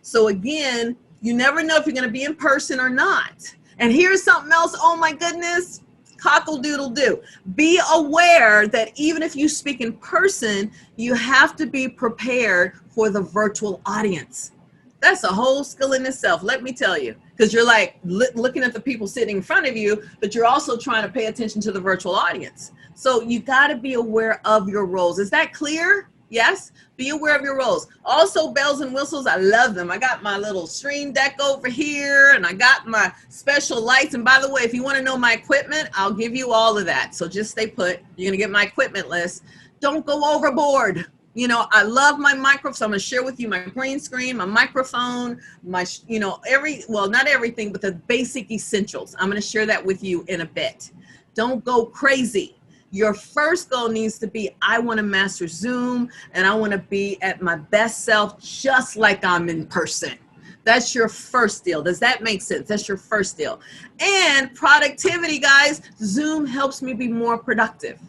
So again, you never know if you're going to be in person or not. And here's something else. Oh my goodness. Cockle-doodle-doo. Be aware that even if you speak in person, you have to be prepared for the virtual audience. That's a whole skill in itself, let me tell you, because you're like looking at the people sitting in front of you, but you're also trying to pay attention to the virtual audience. So you got to be aware of your roles. Is that clear? Yes? Be aware of your roles. Also, bells and whistles, I love them. I got my little stream deck over here, and I got my special lights. And by the way, if you want to know my equipment, I'll give you all of that. So just stay put. You're going to get my equipment list. Don't go overboard. You know, I love my microphone, so I'm going to share with you my green screen, my microphone, my, you know, well, not everything, but the basic essentials. I'm going to share that with you in a bit. Don't go crazy. Your first goal needs to be, I want to master Zoom, and I want to be at my best self just like I'm in person. That's your first deal. Does that make sense? That's your first deal. And productivity, guys, Zoom helps me be more productive.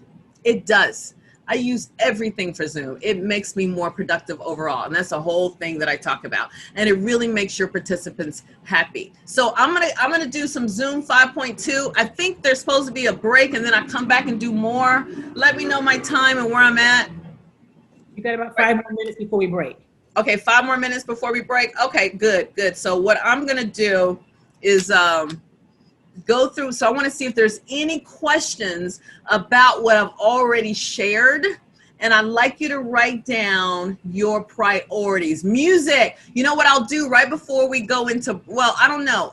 It does. I use everything for Zoom. It makes me more productive overall. And that's a whole thing that I talk about. And it really makes your participants happy. So I'm gonna do some Zoom 5.2. I think there's supposed to be a break, and then I come back and do more. Let me know my time and where I'm at. You got about 5 more minutes before we break. Okay, 5 more minutes before we break. Okay, good, good. So what I'm gonna do is go through. So I want to see if there's any questions about what I've already shared. And I'd like you to write down your priorities. Music. You know what I'll do right before we go into, well, I don't know.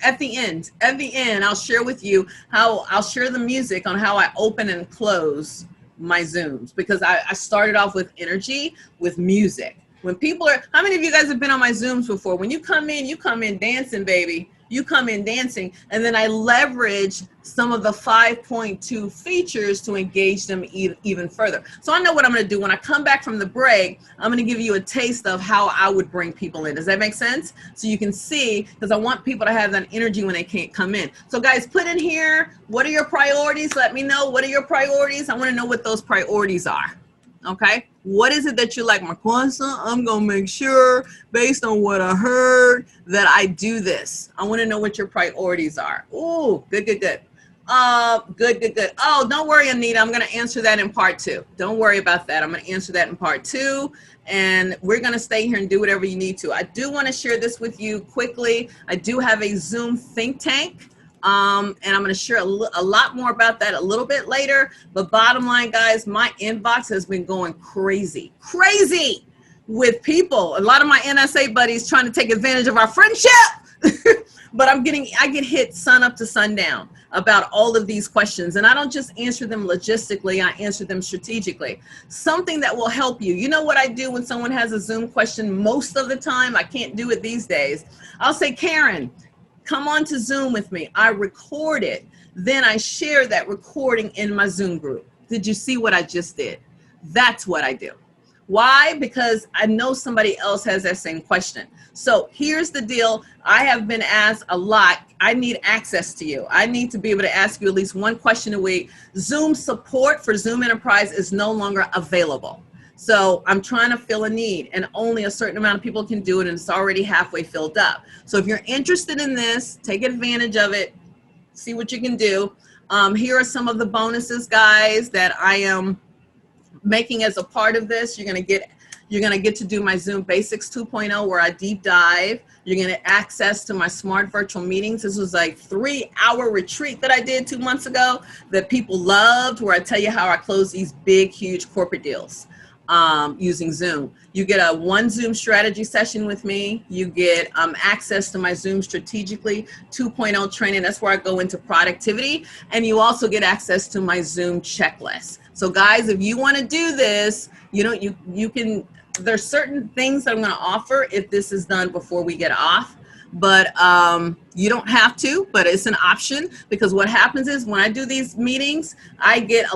At the end, I'll share with you how I'll share the music on how I open and close my Zooms, because I started off with energy with music. When people are, how many of you guys have been on my Zooms before? When you come in dancing, baby. You come in dancing, and then I leverage some of the 5.2 features to engage them even further. So I know what I'm going to do when I come back from the break. I'm going to give you a taste of how I would bring people in. Does that make sense? So you can see, because I want people to have that energy when they can't come in. So guys, put in here, what are your priorities? Let me know, what are your priorities? I want to know what those priorities are. Okay, what is it that you like, Marquesa? I'm gonna make sure, based on what I heard, that I do this. I want to know what your priorities are. Ooh, good. Good. Oh, don't worry, Anita. I'm gonna answer that in part 2. Don't worry about that. I'm gonna answer that in part 2, and we're gonna stay here and do whatever you need to. I do want to share this with you quickly. I do have a Zoom think tank. And I'm going to share a lot more about that a little bit later. But bottom line, guys, my inbox has been going crazy with people. A lot of my NSA buddies trying to take advantage of our friendship. But I get hit sun up to sundown about all of these questions. And I don't just answer them logistically, I answer them strategically. Something that will help you. You know what I do when someone has a Zoom question most of the time? I can't do it these days. I'll say, Karen, come on to Zoom with me. I record it. Then I share that recording in my Zoom group. Did you see what I just did? That's what I do. Why? Because I know somebody else has that same question. So here's the deal. I have been asked a lot. I need access to you. I need to be able to ask you at least one question a week. Zoom support for Zoom Enterprise is no longer available. So I'm trying to fill a need, and only a certain amount of people can do it, and it's already halfway filled up. So if you're interested in this, take advantage of it, see what you can do. Here are some of the bonuses, guys, that I am making as a part of this. You're gonna get to do my Zoom Basics 2.0, where I deep dive. You're gonna get access to my smart virtual meetings. This was like 3-hour retreat that I did 2 months ago that people loved, where I tell you how I close these big, huge corporate deals using Zoom. You get a 1 Zoom strategy session with me. You get access to my Zoom Strategically 2.0 training. That's where I go into productivity. And you also get access to my Zoom checklist. So guys, if you want to do this, you know, you can, there's certain things that I'm going to offer if this is done before we get off. But you don't have to, but it's an option, because what happens is when I do these meetings, I get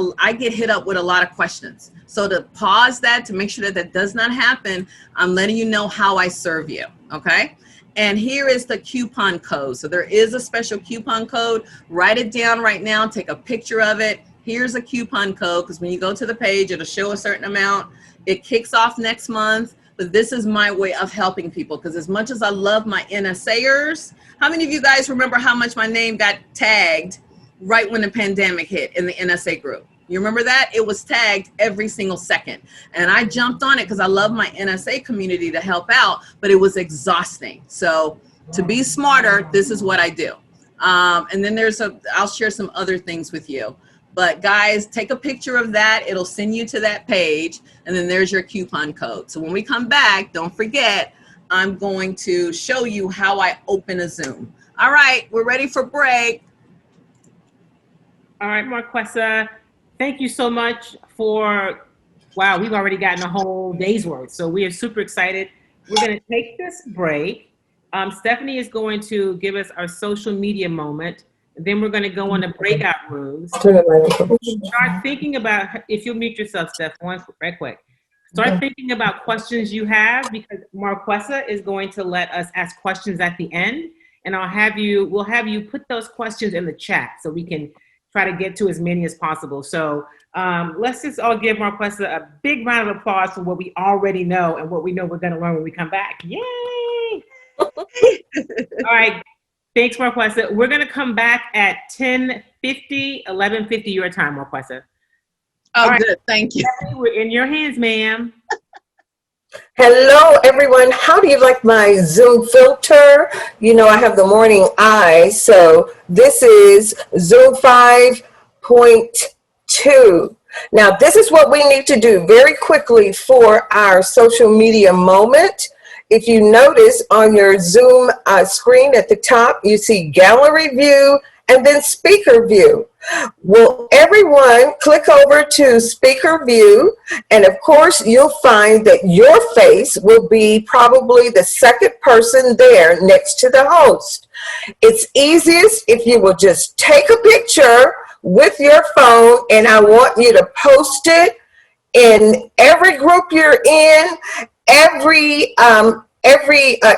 hit up with a lot of questions. So to pause that, to make sure that that does not happen, I'm letting you know how I serve you, okay? And here is the coupon code. So there is a special coupon code. Write it down right now. Take a picture of it. here's a coupon code, because when you go to the page, it'll show a certain amount. It kicks off next month, but this is my way of helping people, because as much as I love my NSAers, how many of you guys remember how much my name got tagged right when the pandemic hit in the NSA group? You remember that? It was tagged every single second. And I jumped on it because I love my NSA community to help out, but it was exhausting. So to be smarter, this is what I do. And then I'll share some other things with you. But guys, take a picture of that. It'll send you to that page. And then there's your coupon code. So when we come back, don't forget, I'm going to show you how I open a Zoom. All right, we're ready for break. All right, Marquesa, thank you so much for, wow, we've already gotten a whole day's worth. So we are super excited. We're going to take this break. Stephanie is going to give us our social media moment. And then we're going to go on the breakout rooms. Start thinking about, if you'll mute yourself, Steph, right quick. Start thinking about questions you have, because Marquesa is going to let us ask questions at the end. And we'll have you put those questions in the chat so we can try to get to as many as possible. So let's just all give Marquesa a big round of applause for what we already know and what we know we're going to learn when we come back. Yay! All right. Thanks, Marquesa. We're going to come back at 10:50, 11:50 your time, Marquesa. Oh, right. Good. Thank you. We're in your hands, ma'am. Hello, everyone. How do you like my Zoom filter? You know, I have the morning eye, so this is Zoom 5.2. Now, this is what we need to do very quickly for our social media moment. If you notice on your Zoom screen at the top, you see gallery view and then speaker view. Will everyone click over to speaker view, and of course you'll find that your face will be probably the second person there next to the host. It's easiest if you will just take a picture with your phone, and I want you to post it in every group you're in,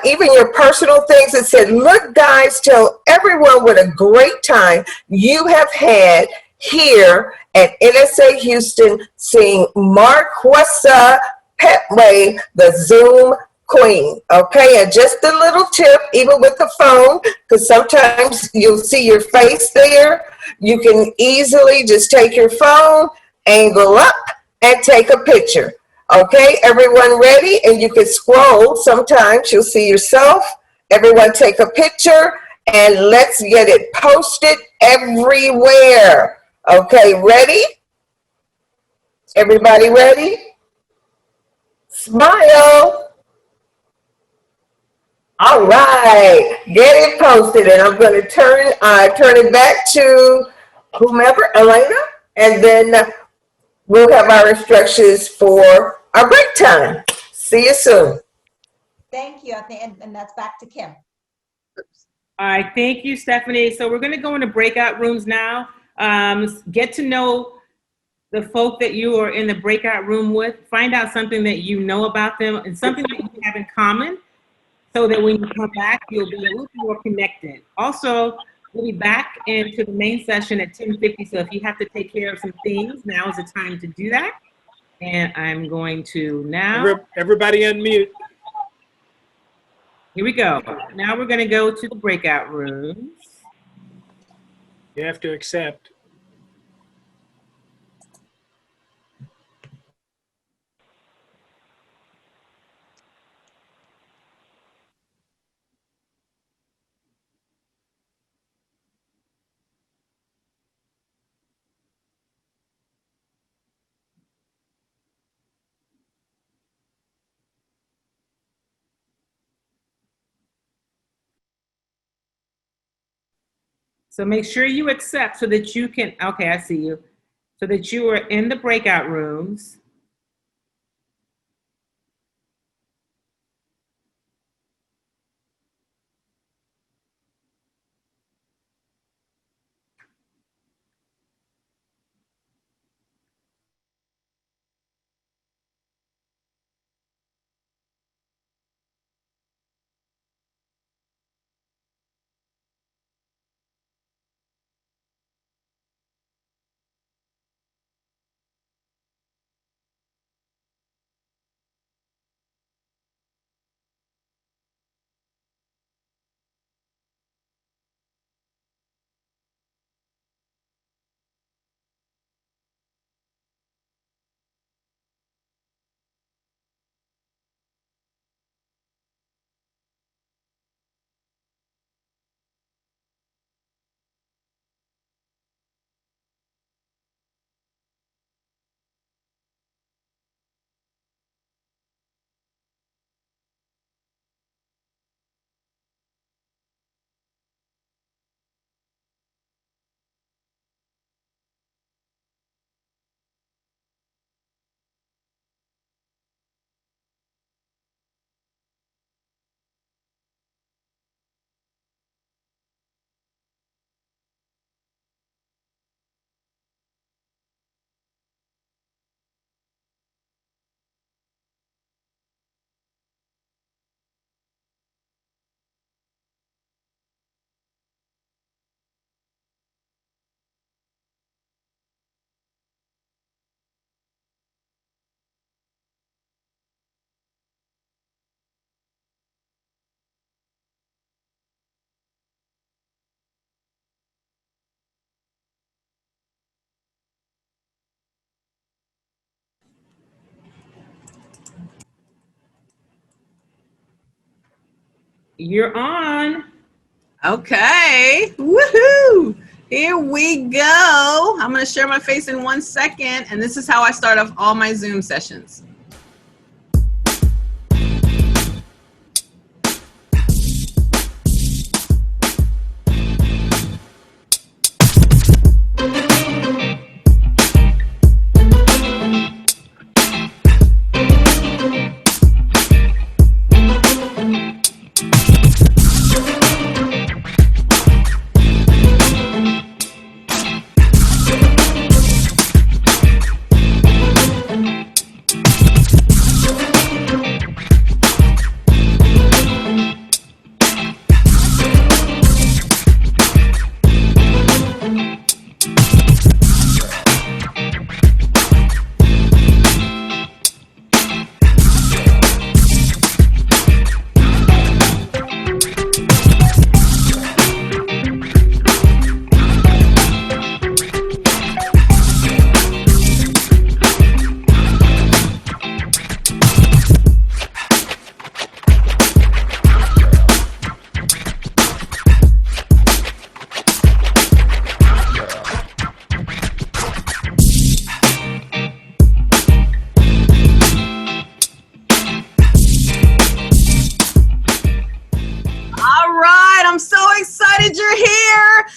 even your personal things that said, look guys, tell everyone what a great time you have had here at NSA Houston seeing Marquesa Pettway, the Zoom queen. Okay, and just a little tip, even with the phone, because sometimes you'll see your face there, you can easily just take your phone, angle up, and take a picture. Okay, everyone ready? And you can scroll. Sometimes you'll see yourself. Everyone take a picture and let's get it posted everywhere. Okay, ready? Everybody ready? Smile. All right, get it posted. And I'm going to turn it back to whomever, Elena, and then we'll have our instructions for our break time. See you soon. Thank you. And that's back to Kim. All right, thank you, Stephanie. So we're going to go into breakout rooms now. Get to know the folk that you are in the breakout room with. Find out something that you know about them and something that you have in common, so that when you come back, you'll be a little more connected. Also, we'll be back into the main session at 10:50. So if you have to take care of some things, now is the time to do that. And I'm going to now. Everybody unmute. Here we go. Now we're going to go to the breakout rooms. You have to accept. So make sure you accept so that you can, okay, I see you. So that you are in the breakout rooms. You're on. Okay. Woohoo! Here we go. I'm going to share my face in 1 second, and this is how I start off all my Zoom sessions.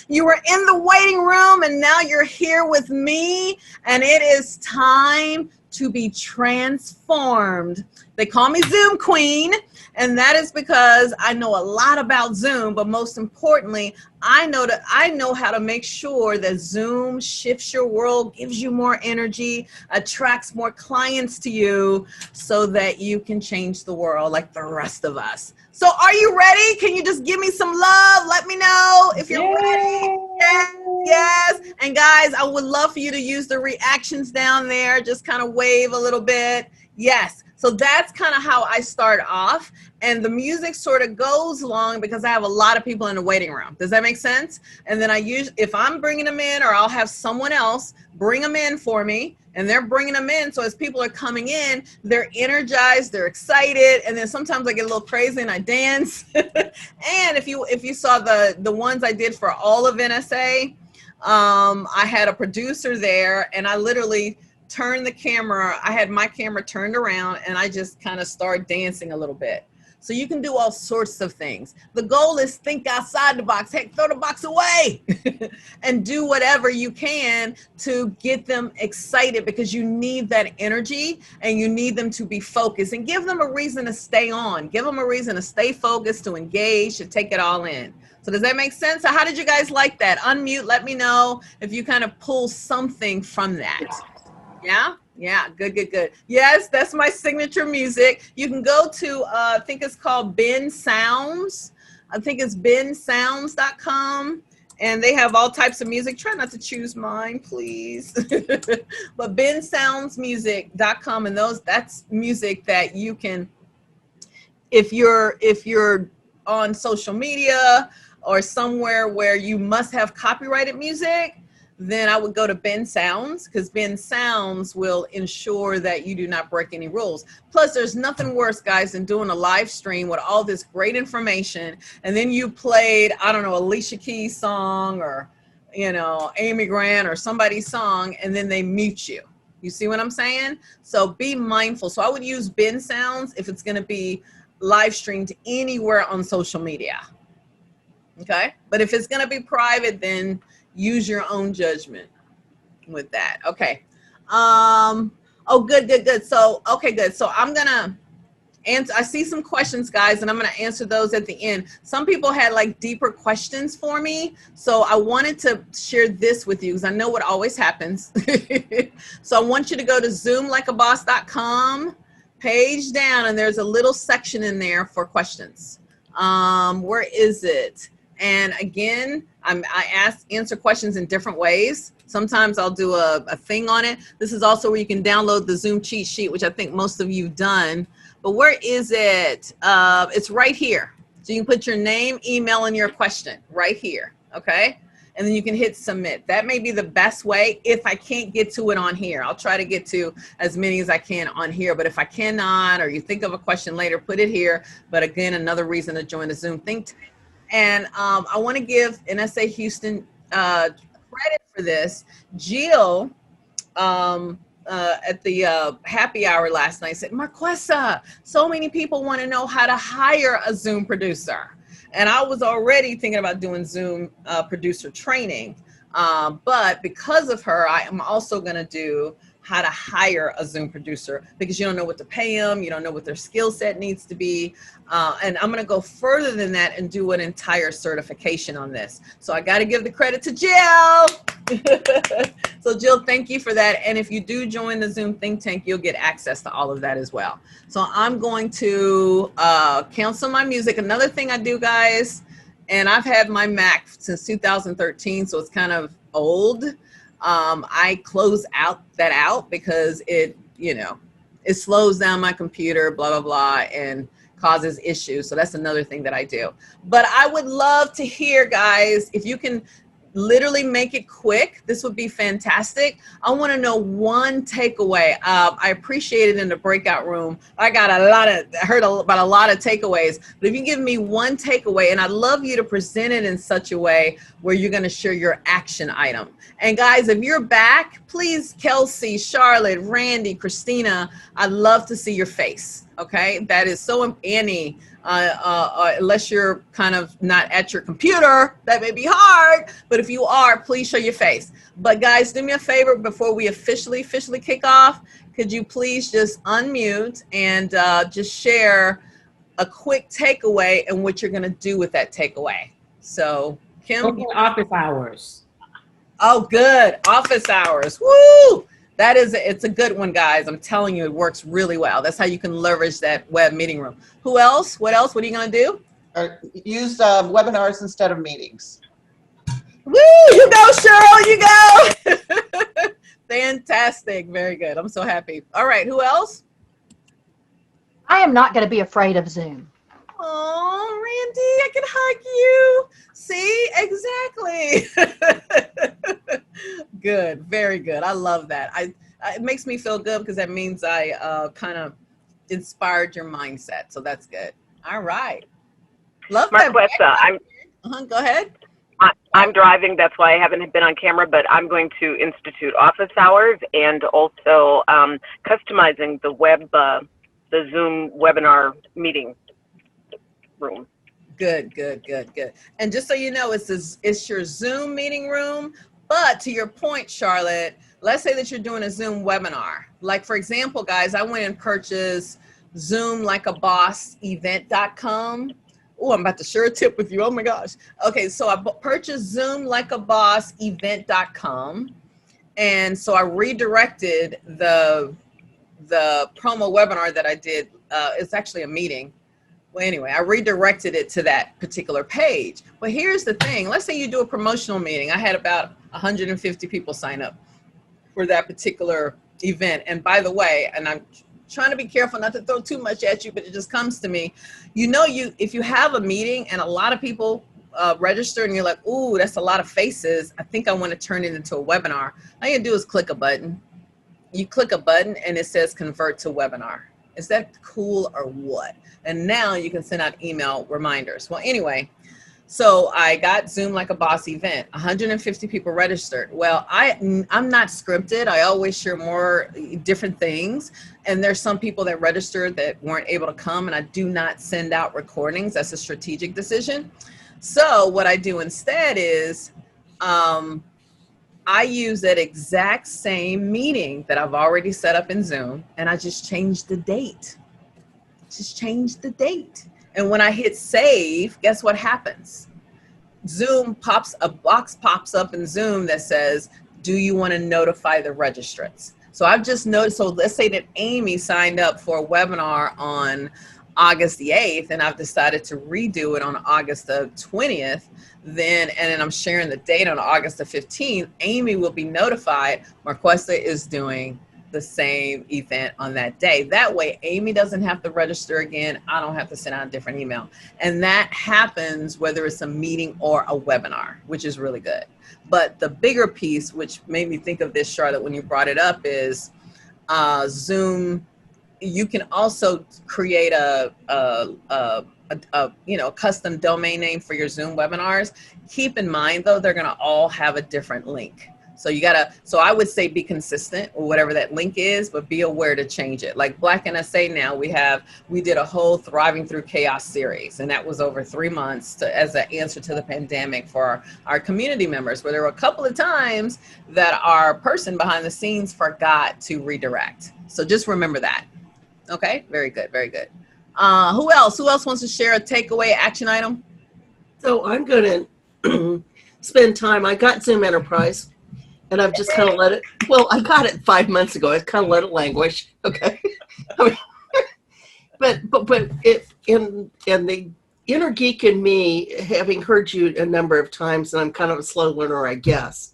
You were in the waiting room and now you're here with me, and it is time to be transformed. They call me Zoom Queen, and that is because I know a lot about Zoom, but most importantly, I know how to make sure that Zoom shifts your world, gives you more energy, attracts more clients to you so that you can change the world like the rest of us. So are you ready? Can you just give me some love? Let me know if you're ready. Yes, yes. And guys, I would love for you to use the reactions down there. Just kind of wave a little bit. Yes. So that's kind of how I start off. And the music sort of goes long because I have a lot of people in the waiting room. Does that make sense? And then if I'm bringing them in, or I'll have someone else bring them in for me, and they're bringing them in. So as people are coming in, they're energized, they're excited. And then sometimes I get a little crazy and I dance. And if you saw the ones I did for all of NSA, I had a producer there, and I literally turned the camera. I had my camera turned around, and I just kind of started dancing a little bit. So you can do all sorts of things. The goal is think outside the box. Heck, throw the box away and do whatever you can to get them excited, because you need that energy and you need them to be focused, and give them a reason to stay on. Give them a reason to stay focused, to engage, to take it all in. So does that make sense? So how did you guys like that? Unmute, let me know if you kind of pull something from that. Yeah? Yeah, good, good, good. Yes, that's my signature music. You can go to, I think it's called Ben Sounds. I think it's bensounds.com. And they have all types of music. Try not to choose mine, please. But bensoundsmusic.com, and that's music that you can, if you're on social media or somewhere where you must have copyrighted music, then I would go to Ben Sounds, because Ben Sounds will ensure that you do not break any rules. Plus, there's nothing worse, guys, than doing a live stream with all this great information, and then you played, I don't know, Alicia Keys' song, or, you know, Amy Grant or somebody's song, and then they mute you. You see what I'm saying? So be mindful. So I would use Ben Sounds if it's going to be live streamed anywhere on social media. Okay? But if it's going to be private, then use your own judgment with that. Okay. Oh, good, good, good. So, okay, good. So I'm going to answer, I see some questions, guys, and I'm going to answer those at the end. Some people had like deeper questions for me. So I wanted to share this with you because I know what always happens. So I want you to go to zoomlikeaboss.com, page down, and there's a little section in there for questions. Where is it? And again, I answer questions in different ways. Sometimes I'll do a thing on it. This is also where you can download the Zoom cheat sheet, which I think most of you've done. But where is it? It's right here. So you can put your name, email, and your question right here. Okay. and then you can hit submit. That may be the best way if I can't get to it on here. I'll try to get to as many as I can on here, but if I cannot, or you think of a question later, put it here. But again, another reason to join the Zoom Think Tank. And I want to give NSA Houston credit for this. Jill, at the happy hour last night said, Marquesa, so many people want to know how to hire a Zoom producer. And I was already thinking about doing Zoom producer training. But because of her, I am also going to do how to hire a Zoom producer, because you don't know what to pay them. You don't know what their skill set needs to be. And I'm going to go further than that and do an entire certification on this. So I got to give the credit to Jill. So Jill, thank you for that. And if you do join the Zoom Think Tank, you'll get access to all of that as well. So I'm going to cancel my music. Another thing I do, guys, and I've had my Mac since 2013, so it's kind of old. I close that out because it, it slows down my computer, blah, blah, blah, and causes issues. So that's another thing that I do. But I would love to hear, guys, if you can literally make it quick, this would be fantastic. I want to know one takeaway. I appreciate it in the breakout room. I heard about a lot of takeaways, but if you give me one takeaway, and I'd love you to present it in such a way where you're going to share your action item. And guys, if you're back, please, Kelsey, Charlotte, Randy, Christina, I'd love to see your face. Okay, that is so, Annie, unless you're kind of not at your computer, that may be hard, but if you are, please show your face. But guys, do me a favor before we officially kick off. Could you please just unmute and just share a quick takeaway and what you're going to do with that takeaway? So, Kim? Open office hours. Oh, good. Office hours. Woo! It's a good one, guys. I'm telling you, it works really well. That's how you can leverage that web meeting room. Who else? What else? What are you going to do? Use webinars instead of meetings. Woo! You go, Cheryl. You go. Fantastic. Very good. I'm so happy. All right. Who else? I am not going to be afraid of Zoom. Oh, Randy, I can hug you. See? Exactly. Good. Very good. I love that. It makes me feel good because that means I kind of inspired your mindset. So that's good. All right. Love that. Marquesa, go ahead. I'm driving. That's why I haven't been on camera, but I'm going to institute office hours and also customizing the Zoom webinar meeting room. Good. And just so you know, it's your Zoom meeting room. But to your point, Charlotte, let's say that you're doing a Zoom webinar. Like, for example, guys, I went and purchased zoomlikeabossevent.com. Oh, I'm about to share a tip with you. Oh my gosh. Okay, so I purchased zoomlikeabossevent.com. And so I redirected the promo webinar that I did. It's actually a meeting. Well, anyway, I redirected it to that particular page. But here's the thing. Let's say you do a promotional meeting. I had about 150 people sign up for that particular event. And by the way, and I'm trying to be careful not to throw too much at you, but it just comes to me. If you have a meeting and a lot of people register and you're like, ooh, that's a lot of faces, I think I want to turn it into a webinar. All you do is click a button. You click a button and it says convert to webinar. Is that cool or what? And now you can send out email reminders. Well, anyway, so I got Zoom Like a Boss event. 150 people registered. Well, I'm not scripted. I always share more different things. And there's some people that registered that weren't able to come, and I do not send out recordings. That's a strategic decision. So what I do instead is I use that exact same meeting that I've already set up in Zoom, and I just change the date. And when I hit save, guess what happens? A box pops up in Zoom that says, do you want to notify the registrants? So I've just noticed, so let's say that Amy signed up for a webinar on August the 8th, and I've decided to redo it on August the 20th, and then I'm sharing the date on August the 15th, Amy will be notified Marquesa is doing the same event on that day. That way, Amy doesn't have to register again. I don't have to send out a different email. And that happens whether it's a meeting or a webinar, which is really good. But the bigger piece, which made me think of this, Charlotte, when you brought it up, is Zoom. You can also create a custom domain name for your Zoom webinars. Keep in mind though, they're going to all have a different link. So so I would say be consistent with whatever that link is, but be aware to change it. Like Black NSA now, we did a whole Thriving Through Chaos series, and that was over 3 months as an answer to the pandemic for our community members, where there were a couple of times that our person behind the scenes forgot to redirect. So just remember that. Okay, very good, very good. Who else wants to share a takeaway action item? So I'm going to spend time. I got Zoom Enterprise, and I've just kind of let it. Well, I got it 5 months ago. I kind of let it languish. Okay, I mean, but it in the inner geek in me, having heard you a number of times, and I'm kind of a slow learner, I guess,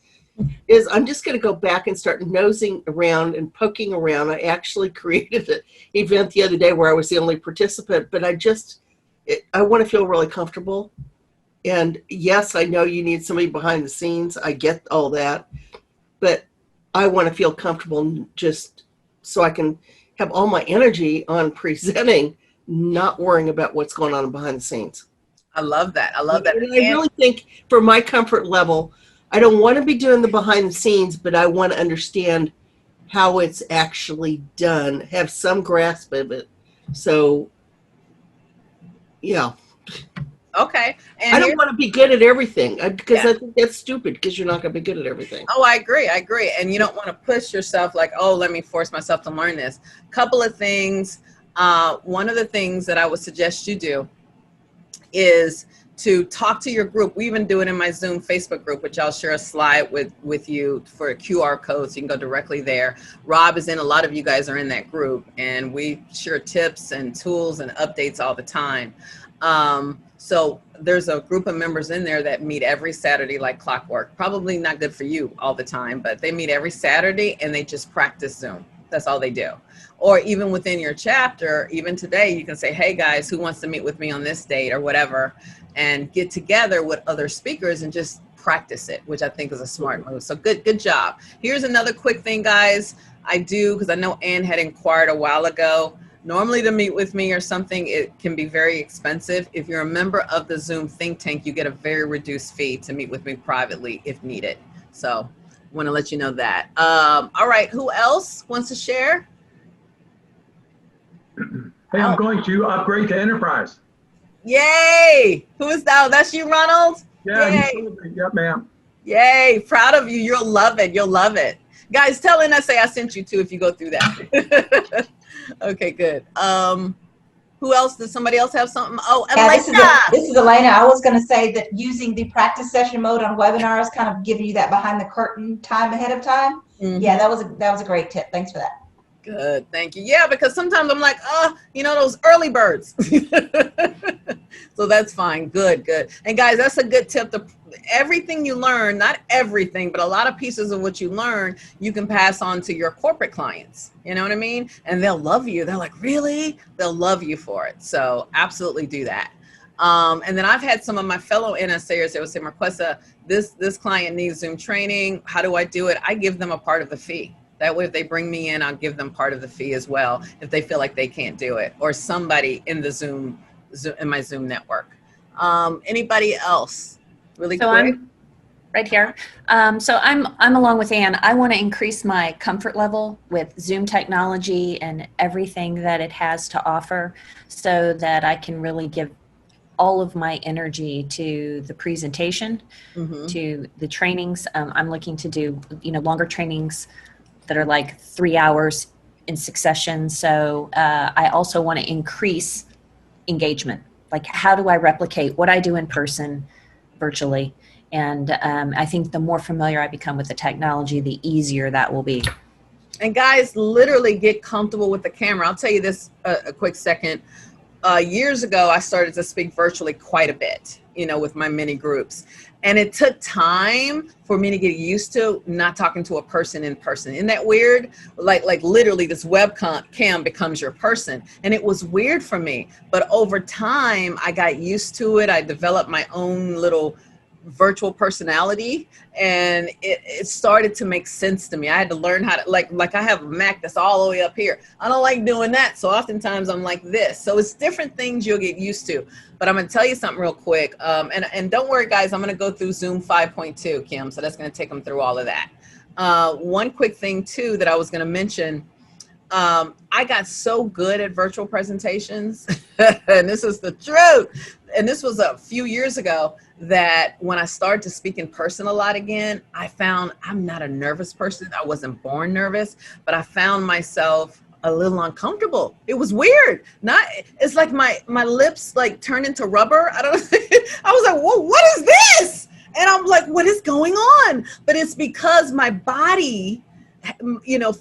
is I'm just going to go back and start nosing around and poking around. I actually created an event the other day where I was the only participant, but I want to feel really comfortable. And yes, I know you need somebody behind the scenes. I get all that, but I want to feel comfortable just so I can have all my energy on presenting, not worrying about what's going on behind the scenes. I love that. I love that. And I really think for my comfort level, I don't want to be doing the behind the scenes, but I want to understand how it's actually done, have some grasp of it. So, yeah. Okay. And I don't want to be good at everything because I think that's stupid because you're not going to be good at everything. Oh, I agree. And you don't want to push yourself like, oh, let me force myself to learn this. Couple of things. One of the things that I would suggest you do is to talk to your group. We even do it in my Zoom Facebook group, which I'll share a slide with you for a QR code so you can go directly there. Rob is in, a lot of you guys are in that group, and we share tips and tools and updates all the time. So there's a group of members in there that meet every Saturday like clockwork. Probably not good for you all the time, but they meet every Saturday and they just practice Zoom. That's all they do. Or even within your chapter, even today, you can say, hey guys, who wants to meet with me on this date or whatever, and get together with other speakers and just practice it, which I think is a smart move. So good job. Here's another quick thing, guys. I do, because I know Ann had inquired a while ago. Normally to meet with me or something, it can be very expensive. If you're a member of the Zoom think tank, you get a very reduced fee to meet with me privately if needed. So I want to let you know that. All right, who else wants to share? Hey, I'm going to upgrade to Enterprise. Yay! Who is that? That's you, Ronald? Yeah, Yay. Yep, ma'am. Yay! Proud of you. You'll love it. You'll love it. Guys, tell NSA I sent you too if you go through that. Okay, good. Who else? Does somebody else have something? Oh, yeah, this is Elena. I was going to say that using the practice session mode on webinars, kind of giving you that behind the curtain time ahead of time. Mm-hmm. Yeah, that was a great tip. Thanks for that. Good, thank you. Yeah, because sometimes I'm like, those early birds. So that's fine. Good. And guys, that's a good tip. Everything you learn, not everything, but a lot of pieces of what you learn, you can pass on to your corporate clients. You know what I mean? And they'll love you. They're like, really? They'll love you for it. So absolutely do that. And then I've had some of my fellow NSAers that would say, Marquesa, this client needs Zoom training. How do I do it? I give them a part of the fee. That way, if they bring me in, I'll give them part of the fee as well if they feel like they can't do it, or somebody in the in my Zoom network. Anybody else? Really quick. I'm right here. So I'm along with Ann. I want to increase my comfort level with Zoom technology and everything that it has to offer, so that I can really give all of my energy to the presentation, to the trainings. I'm looking to do longer trainings that are like 3 hours in succession. So I also want to increase engagement. Like, how do I replicate what I do in person virtually? And I think the more familiar I become with the technology, the easier that will be. And guys, literally get comfortable with the camera. I'll tell you this a quick second. years ago, I started to speak virtually quite a bit, with my mini groups. And it took time for me to get used to not talking to a person in person. Isn't that weird? Like literally this webcam becomes your person. And it was weird for me. But over time, I got used to it. I developed my own little virtual personality, and it started to make sense to me. I had to learn how to, like I have a Mac that's all the way up here. I don't like doing that. So oftentimes I'm like this. So it's different things you'll get used to. But I'm going to tell you something real quick. And don't worry, guys, I'm going to go through Zoom 5.2, Kim. So that's going to take them through all of that. One quick thing, too, that I was going to mention. I got so good at virtual presentations, and this is the truth. And this was a few years ago, that when I started to speak in person a lot again, I found I'm not a nervous person. I wasn't born nervous, but I found myself a little uncomfortable. It was weird. It's like my lips like turned into rubber. I was like, whoa, what is this? And I'm like, what is going on? But it's because my body,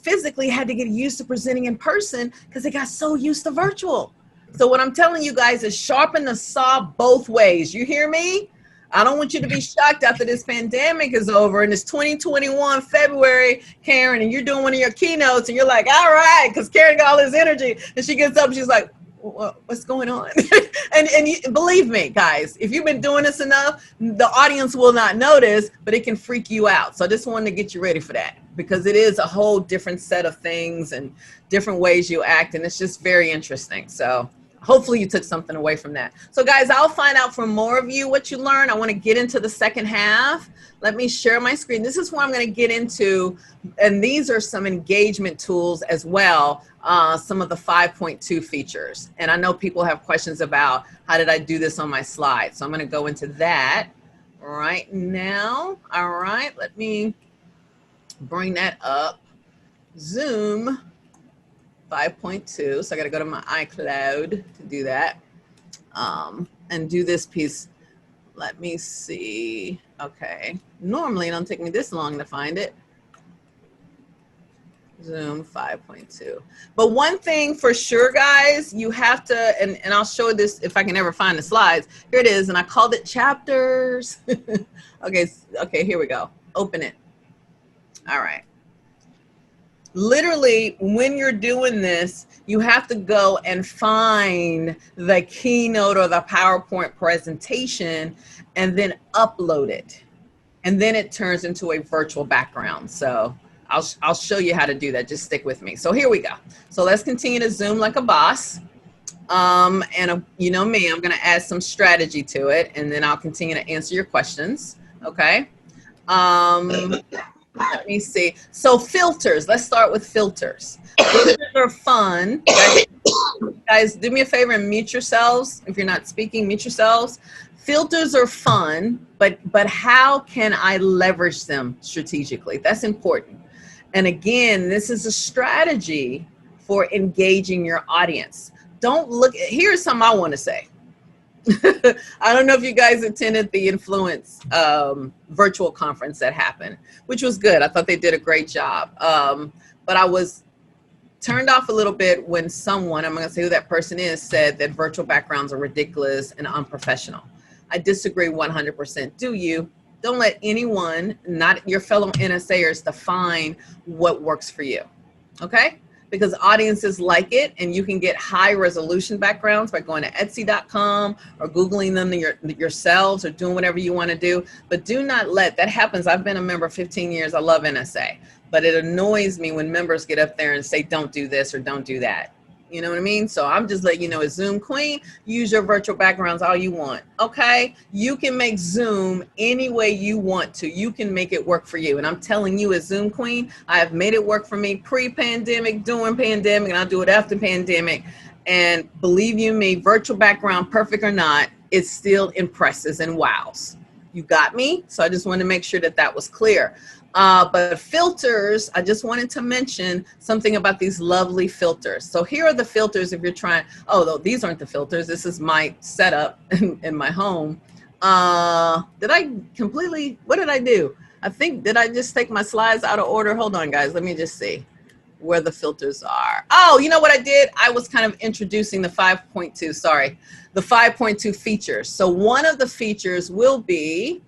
physically had to get used to presenting in person because it got so used to virtual. So what I'm telling you guys is sharpen the saw both ways. You hear me? I don't want you to be shocked after this pandemic is over and it's 2021 February, Karen, and you're doing one of your keynotes and you're like, all right, because Karen got all this energy, and she gets up and she's like, what's going on? and believe me, guys, if you've been doing this enough, the audience will not notice, but it can freak you out. So I just wanted to get you ready for that, because it is a whole different set of things and different ways you act, and it's just very interesting. So hopefully you took something away from that. So guys, I'll find out from more of you what you learned. I want to get into the second half. Let me share my screen. This is what I'm going to get into. And these are some engagement tools as well. Some of the 5.2 features. And I know people have questions about how did I do this on my slide. So I'm going to go into that right now. All right, let me bring that up. Zoom 5.2. So I got to go to my iCloud to do that, and do this piece. Let me see. Okay. Normally it don't take me this long to find it. Zoom 5.2. But one thing for sure, guys, you have to, and I'll show this if I can ever find the slides. Here it is. And I called it chapters. Okay, here we go. Open it. All right. Literally, when you're doing this, you have to go and find the keynote or the PowerPoint presentation and then upload it. And then it turns into a virtual background. So I'll show you how to do that. Just stick with me. So here we go. So let's continue to Zoom like a boss. You know me, I'm going to add some strategy to it, and then I'll continue to answer your questions. Okay. Let me see. So filters, let's start with filters. Filters are fun. Guys, do me a favor and mute yourselves. If you're not speaking, mute yourselves. Filters are fun, but how can I leverage them strategically? That's important. And again, this is a strategy for engaging your audience. Don't look, here's something I want to say. I don't know if you guys attended the Influence virtual conference that happened, which was good. I thought they did a great job. But I was turned off a little bit when someone, I'm going to say who that person is, said that virtual backgrounds are ridiculous and unprofessional. I disagree 100%. Do you? Don't let anyone, not your fellow NSAers, define what works for you. Okay? Because audiences like it, and you can get high resolution backgrounds by going to Etsy.com or Googling them yourselves or doing whatever you want to do. But do not let that happens. I've been a member 15 years. I love NSA, but it annoys me when members get up there and say, don't do this or don't do that. You know what I mean? So I'm just letting you know, as Zoom Queen, use your virtual backgrounds all you want. Okay? You can make Zoom any way you want to. You can make it work for you. And I'm telling you, as Zoom Queen, I have made it work for me pre-pandemic, during pandemic, and I'll do it after pandemic. And believe you me, virtual background, perfect or not, it still impresses and wows. You got me? So I just wanted to make sure that that was clear. But filters, I just wanted to mention something about these lovely filters. So here are the filters if you're trying, oh, these aren't the filters. This is my setup in my home. Did I completely, what did I do? I think, did I just take my slides out of order? Hold on, guys. Let me just see. where the filters are. Oh, you know what I did? I was kind of introducing the 5.2, sorry, the 5.2 features. So one of the features will be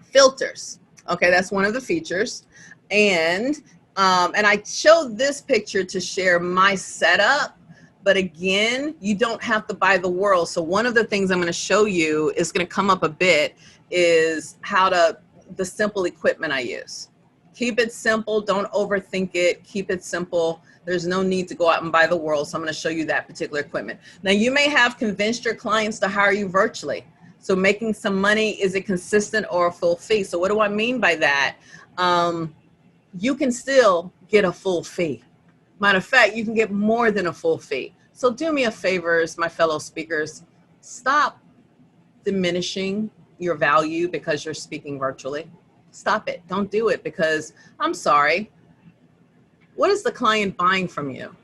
filters. Okay, that's one of the features. And I showed this picture to share my setup, but again, you don't have to buy the world. So one of the things I'm going to show you is going to come up a bit is the simple equipment I use. Keep it simple. Don't overthink it. Keep it simple. There's no need to go out and buy the world. So I'm going to show you that particular equipment. Now, you may have convinced your clients to hire you virtually. So making some money, is it consistent or a full fee? So what do I mean by that? You can still get a full fee. Matter of fact, you can get more than a full fee. So do me a favor, my fellow speakers, stop diminishing your value because you're speaking virtually. Stop it. Don't do it, because I'm sorry. What is the client buying from you?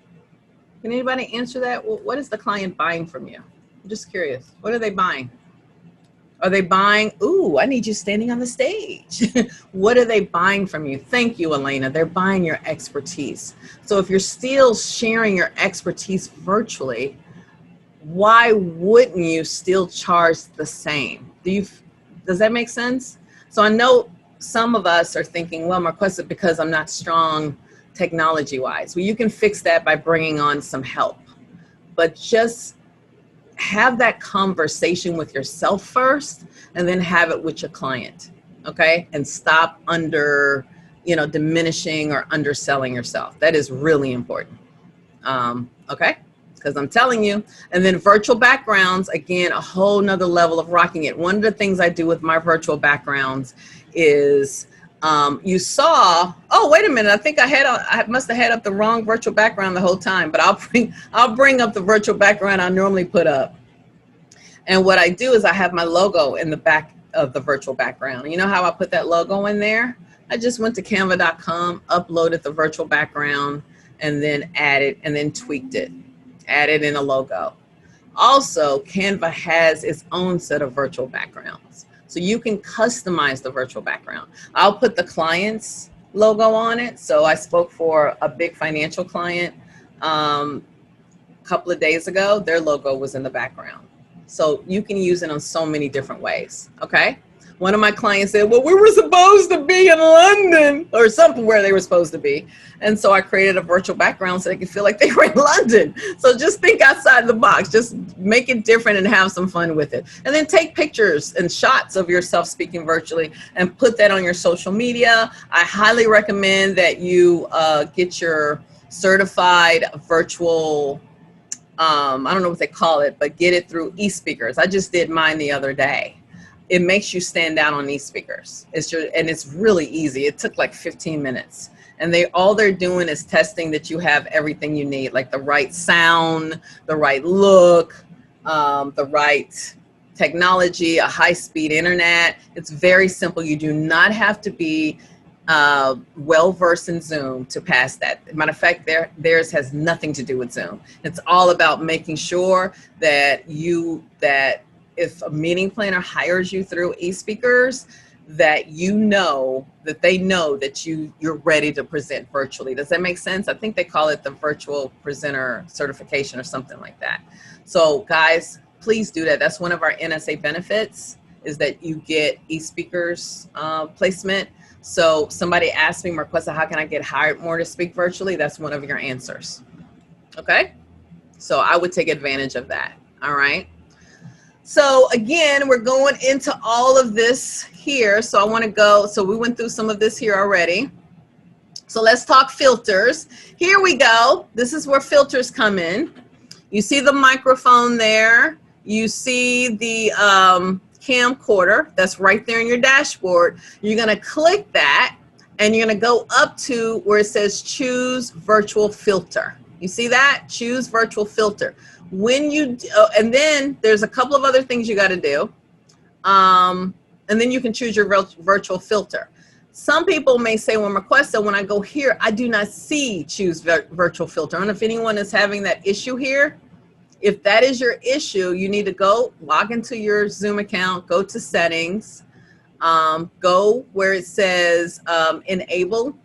Can anybody answer that? What is the client buying from you? I'm just curious. What are they buying? Are they buying, ooh, I need you standing on the stage. What are they buying from you? Thank you, Elena. They're buying your expertise. So if you're still sharing your expertise virtually, why wouldn't you still charge the same? Does that make sense? So I know some of us are thinking, well, Marquesa, because I'm not strong technology-wise. Well, you can fix that by bringing on some help. But just have that conversation with yourself first, and then have it with your client, okay? And stop diminishing or underselling yourself. That is really important, okay? Because I'm telling you. And then virtual backgrounds, again, a whole nother level of rocking it. One of the things I do with my virtual backgrounds is, you saw, oh, wait a minute, I think I must have had up the wrong virtual background the whole time, but I'll bring up the virtual background I normally put up. And what I do is I have my logo in the back of the virtual background. You know how I put that logo in there? I just went to canva.com, uploaded the virtual background, and then added and then tweaked it, added in a logo. Also, Canva has its own set of virtual backgrounds. So you can customize the virtual background. I'll put the client's logo on it. So I spoke for a big financial client a couple of days ago. Their logo was in the background. So you can use it on so many different ways, okay? One of my clients said, well, we were supposed to be in London or something where they were supposed to be. And so I created a virtual background so they could feel like they were in London. So just think outside the box, just make it different and have some fun with it. And then take pictures and shots of yourself speaking virtually and put that on your social media. I highly recommend that you get your certified virtual, I don't know what they call it, but get it through eSpeakers. I just did mine the other day. It makes you stand out on eSpeakers. And it's really easy. It took like 15 minutes. And all they're doing is testing that you have everything you need, like the right sound, the right look, the right technology, a high-speed internet. It's very simple. You do not have to be well-versed in Zoom to pass that. Matter of fact, theirs has nothing to do with Zoom. It's all about making sure that if a meeting planner hires you through eSpeakers, that that they know that you're ready to present virtually. Does that make sense? I think they call it the virtual presenter certification or something like that. So guys, please do that. That's one of our NSA benefits, is that you get eSpeakers placement. So somebody asked me, Marquesa, how can I get hired more to speak virtually? That's one of your answers. Okay? So I would take advantage of that. All right? So again, we're going into all of this here. So I want to go, so we went through some of this here already. So let's talk filters. Here we go. This is where filters come in. You see the microphone there. You see the camcorder that's right there in your dashboard. You're going to click that and you're going to go up to where it says choose virtual filter. You see that? Choose virtual filter. When you, and then there's a couple of other things you got to do. And then you can choose your virtual filter. Some people may say, well, Marquesa, when I go here, I do not see choose virtual filter. I don't know if anyone is having that issue here. If that is your issue, you need to go log into your Zoom account, go to settings, go where it says enable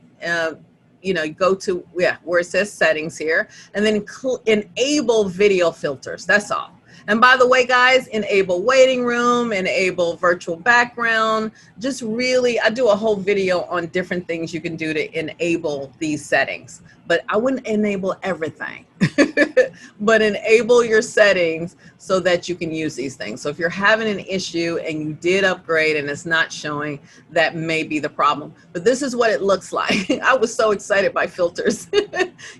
go to, where it says settings here, and then enable video filters. That's all. And by the way, guys, enable waiting room, enable virtual background. Just really, I do a whole video on different things you can do to enable these settings. But I wouldn't enable everything, but enable your settings so that you can use these things. So if you're having an issue and you did upgrade and it's not showing, that may be the problem. But this is what it looks like. I was so excited by filters.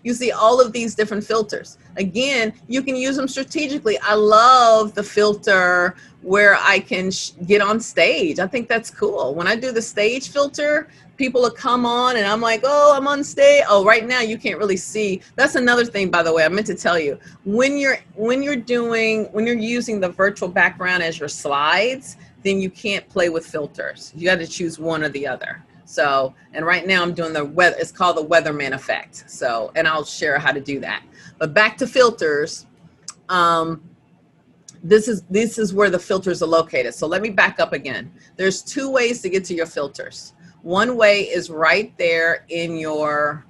You see all of these different filters. Again, you can use them strategically. I love the filter where I can get on stage. I think that's cool. When I do the stage filter, people will come on and I'm like, oh, I'm on stage. Oh, right now you can't really see. That's another thing, by the way, I meant to tell you. When you're using the virtual background as your slides, then you can't play with filters. You got to choose one or the other. So, and right now I'm doing the weather, it's called the Weatherman effect. So, and I'll share how to do that. But back to filters. This is where the filters are located. So let me back up again. There's two ways to get to your filters. One way is right there in your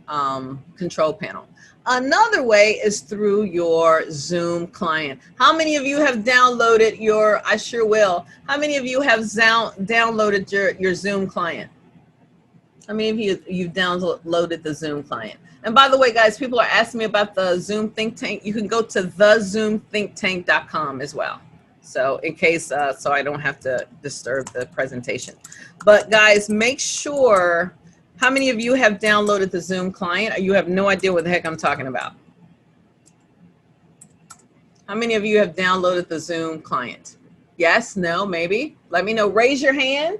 control panel. Another way is through your Zoom client. How many of you have downloaded I sure will. How many of you have downloaded your Zoom client? How many of you've downloaded the Zoom client? And by the way, guys, people are asking me about the Zoom Think Tank. You can go to thezoomthinktank.com as well. So in case, so I don't have to disturb the presentation. But guys, make sure, how many of you have downloaded the Zoom client? Or you have no idea what the heck I'm talking about? How many of you have downloaded the Zoom client? Yes, no, maybe? Let me know. Raise your hand.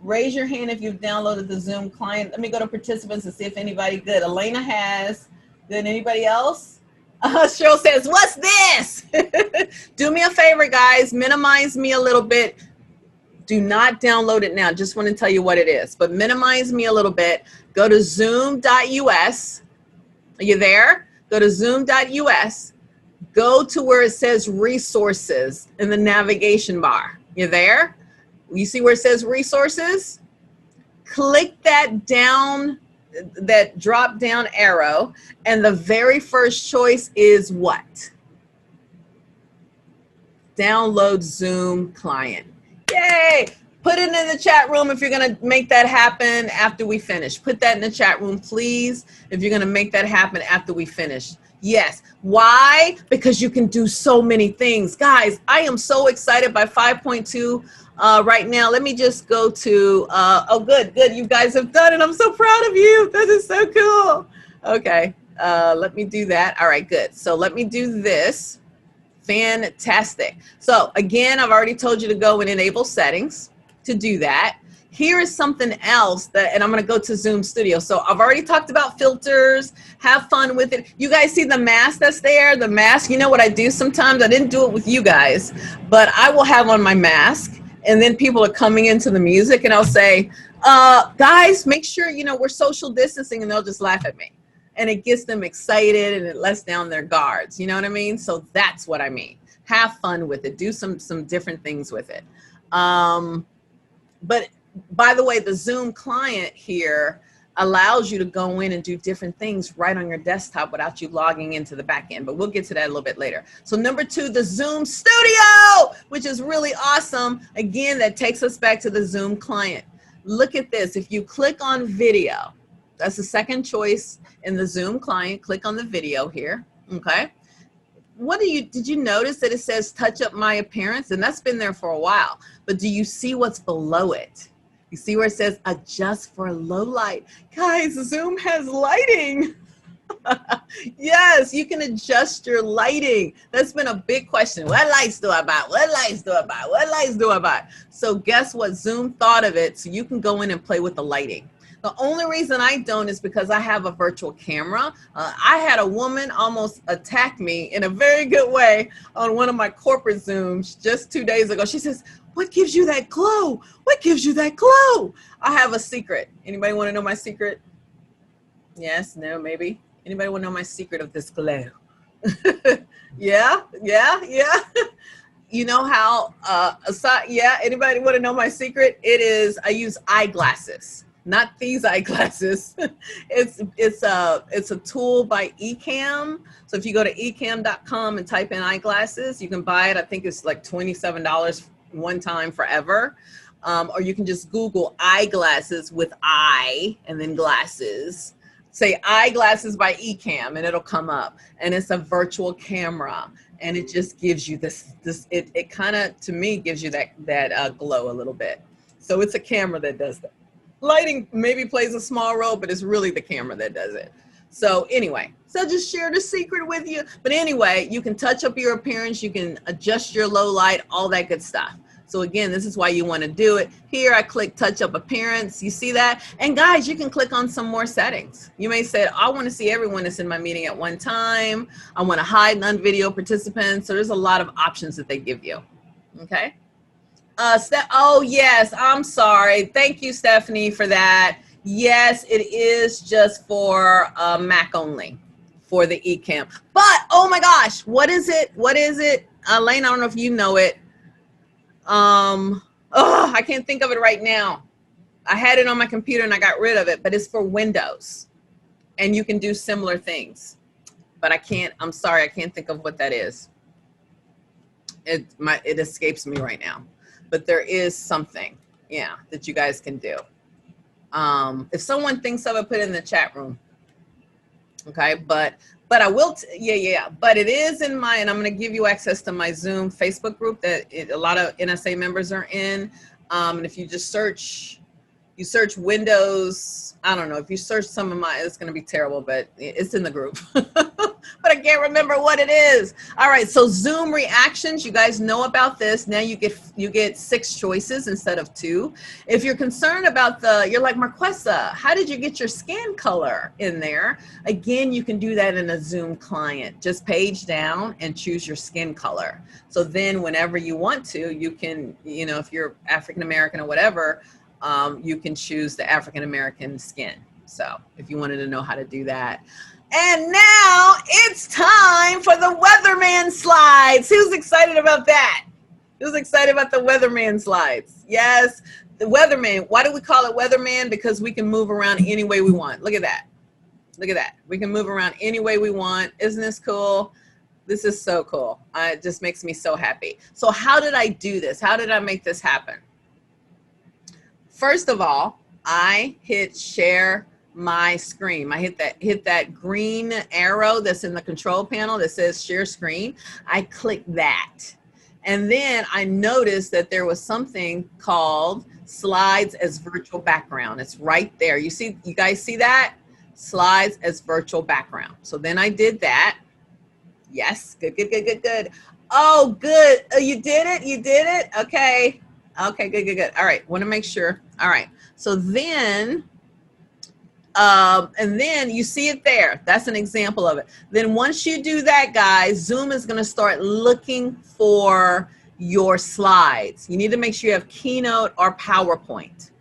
Raise your hand if you've downloaded the Zoom client. Let me go to participants and see if anybody good. Elena has. Good. Anybody else? Cheryl says, what's this? Do me a favor, guys. Minimize me a little bit. Do not download it now. Just want to tell you what it is. But minimize me a little bit. Go to zoom.us. Are you there? Go to zoom.us. Go to where it says resources in the navigation bar. You there? You see where it says resources? Click that drop down arrow, and the very first choice is what? Download Zoom client. Yay! Put it in the chat room if you're going to make that happen after we finish. Put that in the chat room, please, if you're going to make that happen after we finish. Yes. Why? Because you can do so many things. Guys, I am so excited by 5.2 right now. Let me just go to, oh, good. You guys have done it. I'm so proud of you. This is so cool. Okay. Let me do that. All right, good. So let me do this. Fantastic. So again, I've already told you to go and enable settings to do that. Here is something else and I'm going to go to Zoom Studio. So I've already talked about filters. Have fun with it. You guys see the mask that's there? The mask, you know what I do sometimes? I didn't do it with you guys, but I will have on my mask, and then people are coming into the music and I'll say, guys, make sure, we're social distancing, and they'll just laugh at me. And it gets them excited and it lets down their guards. You know what I mean? So that's what I mean. Have fun with it. Do some different things with it. But by the way, the Zoom client here allows you to go in and do different things right on your desktop without you logging into the back end. But we'll get to that a little bit later. So number 2, the Zoom Studio, which is really awesome. Again, that takes us back to the Zoom client. Look at this. If you click on video, that's the second choice in the Zoom client. Click on the video here. Okay. Did you notice that it says touch up my appearance? And that's been there for a while. But do you see what's below it? You see where it says adjust for low light? Guys, Zoom has lighting. Yes, you can adjust your lighting. That's been a big question. What lights do I buy? What lights do I buy? What lights do I buy? So guess what? Zoom thought of it so you can go in and play with the lighting. The only reason I don't is because I have a virtual camera. I had a woman almost attack me in a very good way on one of my corporate Zooms just 2 days ago. She says, what gives you that glow? What gives you that glow? I have a secret. Anybody want to know my secret? Yes, no, maybe. Anybody want to know my secret of this glow? Yeah. You know how, yeah, anybody want to know my secret? It is, I use eyeglasses. not these eyeglasses. It's a tool by Ecamm. So if you go to ecamm.com and type in eyeglasses, you can buy it. I think it's like $27 one time forever. Or you can just Google eyeglasses with I and then glasses. Say eyeglasses by Ecamm and it'll come up. And it's a virtual camera. And it just gives you it kind of, to me, gives you that glow a little bit. So it's a camera that does that. Lighting maybe plays a small role, but it's really the camera that does it. So anyway, so just share the secret with you. But anyway, you can touch up your appearance. You can adjust your low light, all that good stuff. So again, this is why you want to do it. Here I click touch up appearance. You see that? And guys, you can click on some more settings. You may say, I want to see everyone that's in my meeting at one time. I want to hide non-video participants. So there's a lot of options that they give you. Okay. Oh yes, I'm sorry. Thank you, Stephanie, for that. Yes, it is just for Mac only for the Ecamm. But oh my gosh, what is it? What is it? Elaine, I don't know if you know it. I can't think of it right now. I had it on my computer and I got rid of it, but it's for Windows. And you can do similar things. But I'm sorry, I can't think of what that is. It escapes me right now. But there is something, yeah, that you guys can do. If someone thinks of it, put it in the chat room. Okay, but I will, but it is in my, and I'm going to give you access to my Zoom Facebook group that a lot of NSA members are in. And if you just search Windows, I don't know, if you search some of my, it's going to be terrible, but it's in the group. But I can't remember what it is. All right, so Zoom reactions, you guys know about this. Now you get 6 choices instead of 2. If you're concerned about you're like, Marquesa, how did you get your skin color in there? Again, you can do that in a Zoom client. Just page down and choose your skin color. So then whenever you want to, you can, if you're African American or whatever, you can choose the African American skin. So if you wanted to know how to do that. And now it's time for the Weatherman slides. Who's excited about that? Who's excited about the Weatherman slides? Yes, the Weatherman. Why do we call it Weatherman? Because we can move around any way we want. Look at that. Look at that. We can move around any way we want. Isn't this cool? This is so cool. It just makes me so happy. So how did I do this? How did I make this happen? First of all, I hit share my screen. I hit that green arrow that's in the control panel that says share screen. I click that. And then I noticed that there was something called slides as virtual background. It's right there. You guys see that? Slides as virtual background. So then I did that. Yes, good. Oh, good. You did it? You did it? Okay. Okay, good. All right, want to make sure. All right. So then, and then you see it there. That's an example of it. Then once you do that, guys, Zoom is going to start looking for your slides. You need to make sure you have Keynote or PowerPoint.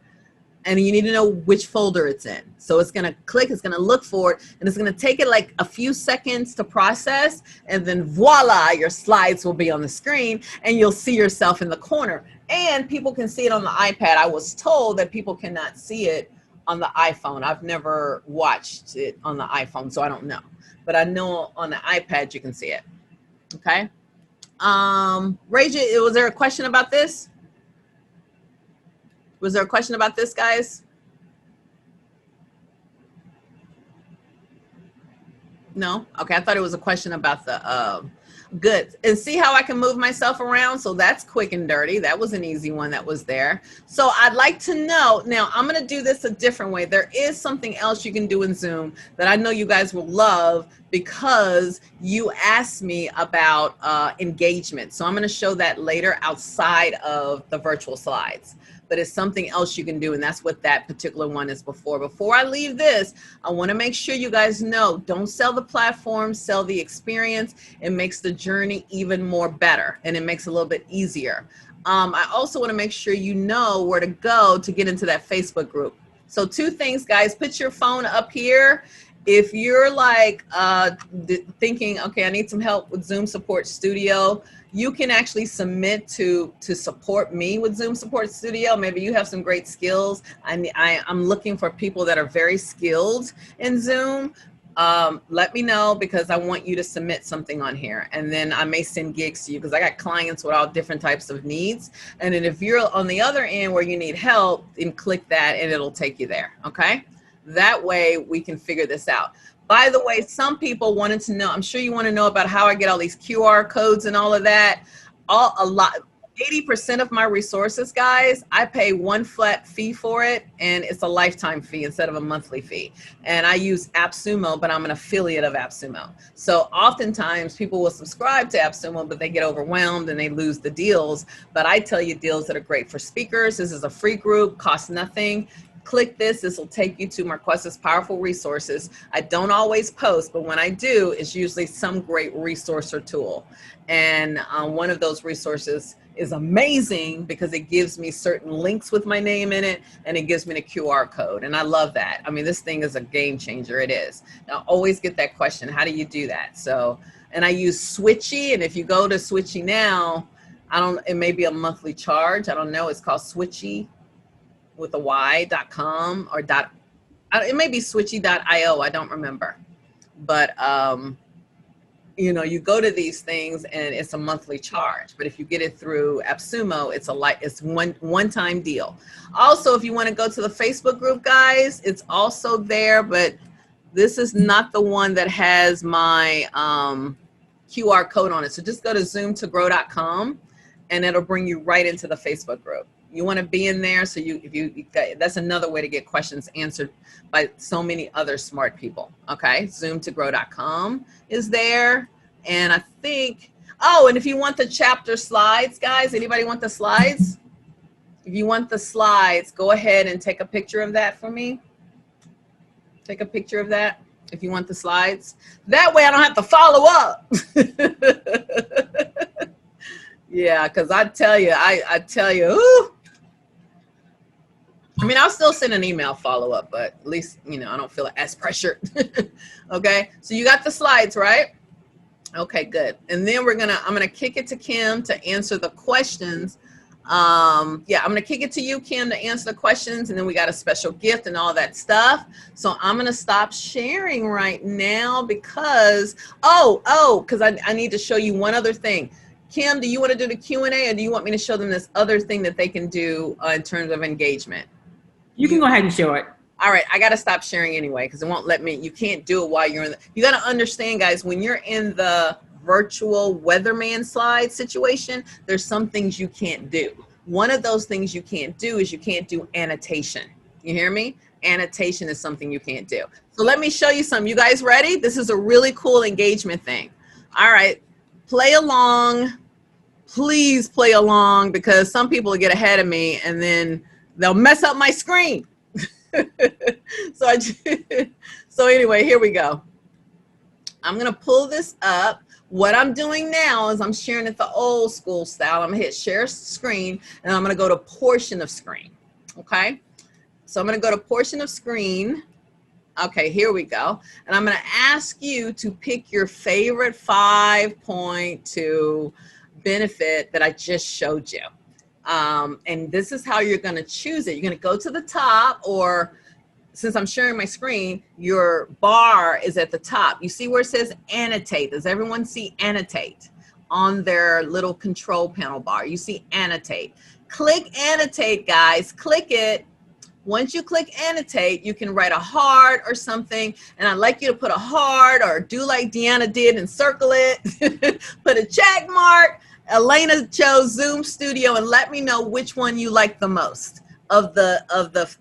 And you need to know which folder it's in. So it's going to click, it's going to look for it, and it's going to take it like a few seconds to process, and then voila, your slides will be on the screen, and you'll see yourself in the corner. And people can see it on the iPad. I was told that people cannot see it on the iPhone. I've never watched it on the iPhone, so I don't know. But I know on the iPad you can see it. Okay. Raja, was there a question about this? Was there a question about this, guys? No? Okay, I thought it was a question about the good. And see how I can move myself around? So that's quick and dirty. That was an easy one that was there. So I'd like to know, now I'm going to do this a different way. There is something else you can do in Zoom that I know you guys will love because you asked me about engagement. So I'm going to show that later outside of the virtual slides. But it's something else you can do, and that's what that particular one is before. Before I leave this, I want to make sure you guys know, don't sell the platform, sell the experience. It makes the journey even more better, and it makes it a little bit easier. I also want to make sure you know where to go to get into that Facebook group. So 2 things, guys. Put your phone up here, If you're like thinking, okay, I need some help with Zoom Support Studio, you can actually submit to support me with Zoom Support Studio. Maybe you have some great skills. I'm looking for people that are very skilled in Zoom. Let me know, because I want you to submit something on here, and then I may send gigs to you, because I got clients with all different types of needs. And then if you're on the other end where you need help, then click that and it'll take you there. Okay. That way we can figure this out. By the way, some people wanted to know, I'm sure you want to know about how I get all these QR codes and all of that. 80% of my resources, guys, I pay one flat fee for it, and it's a lifetime fee instead of a monthly fee. And I use AppSumo, but I'm an affiliate of AppSumo. So oftentimes people will subscribe to AppSumo, but they get overwhelmed and they lose the deals. But I tell you deals that are great for speakers. This is a free group, costs nothing. Click this. This will take you to Marquesa's powerful resources. I don't always post, but when I do, it's usually some great resource or tool. And one of those resources is amazing because it gives me certain links with my name in it, and it gives me the QR code. And I love that. I mean, this thing is a game changer. It is. Now, always get that question. How do you do that? So, and I use Switchy. And if you go to Switchy now, it may be a monthly charge. I don't know. It's called Switchy with a y.com or it may be switchy.io. I don't remember. But, you know, you go to these things and it's a monthly charge. But if you get it through AppSumo, it's one-time deal. Also, if you want to go to the Facebook group, guys, it's also there, but this is not the one that has my QR code on it. So just go to zoomtogrow.com and it'll bring you right into the Facebook group. You want to be in there, so that's another way to get questions answered by so many other smart people. Okay, zoomtogrow.com is there, and I think, and if you want the chapter slides, guys, anybody want the slides? If you want the slides, go ahead and take a picture of that for me. Take a picture of that if you want the slides. That way I don't have to follow up. Yeah, because I tell you, ooh. I mean, I'll still send an email follow-up, but at least, you know, I don't feel as pressured. Okay, so you got the slides, right? Okay, good. And then I'm gonna kick it to Kim to answer the questions. I'm gonna kick it to you, Kim, to answer the questions, and then we got a special gift and all that stuff. So I'm gonna stop sharing right now because, because I need to show you one other thing. Kim, do you want to do the Q&A, or do you want me to show them this other thing that they can do in terms of engagement? You can go ahead and show it. All right, I got to stop sharing anyway because it won't let me. You can't do it while you're in you got to understand, guys, when you're in the virtual weatherman slide situation, there's some things you can't do. One of those things you can't do is you can't do annotation. You hear me? Annotation is something you can't do. So let me show you some. You guys ready? This is a really cool engagement thing. All right, play along. Please play along, because some people get ahead of me and then they'll mess up my screen. So anyway, here we go. I'm going to pull this up. What I'm doing now is I'm sharing it the old school style. I'm going to hit share screen, and I'm going to go to portion of screen. Okay. So I'm going to go to portion of screen. Okay, here we go. And I'm going to ask you to pick your favorite 5.2 benefit that I just showed you. And this is how you're going to choose it. You're going to go to the top, or since I'm sharing my screen, your bar is at the top. You see where it says annotate. Does everyone see annotate on their little control panel bar? You see annotate. Click annotate, guys. Click it. Once you click annotate, you can write a heart or something. And I'd like you to put a heart, or do like Deanna did and circle it. Put a check mark. Elena chose Zoom Studio, and let me know which one you like the most of the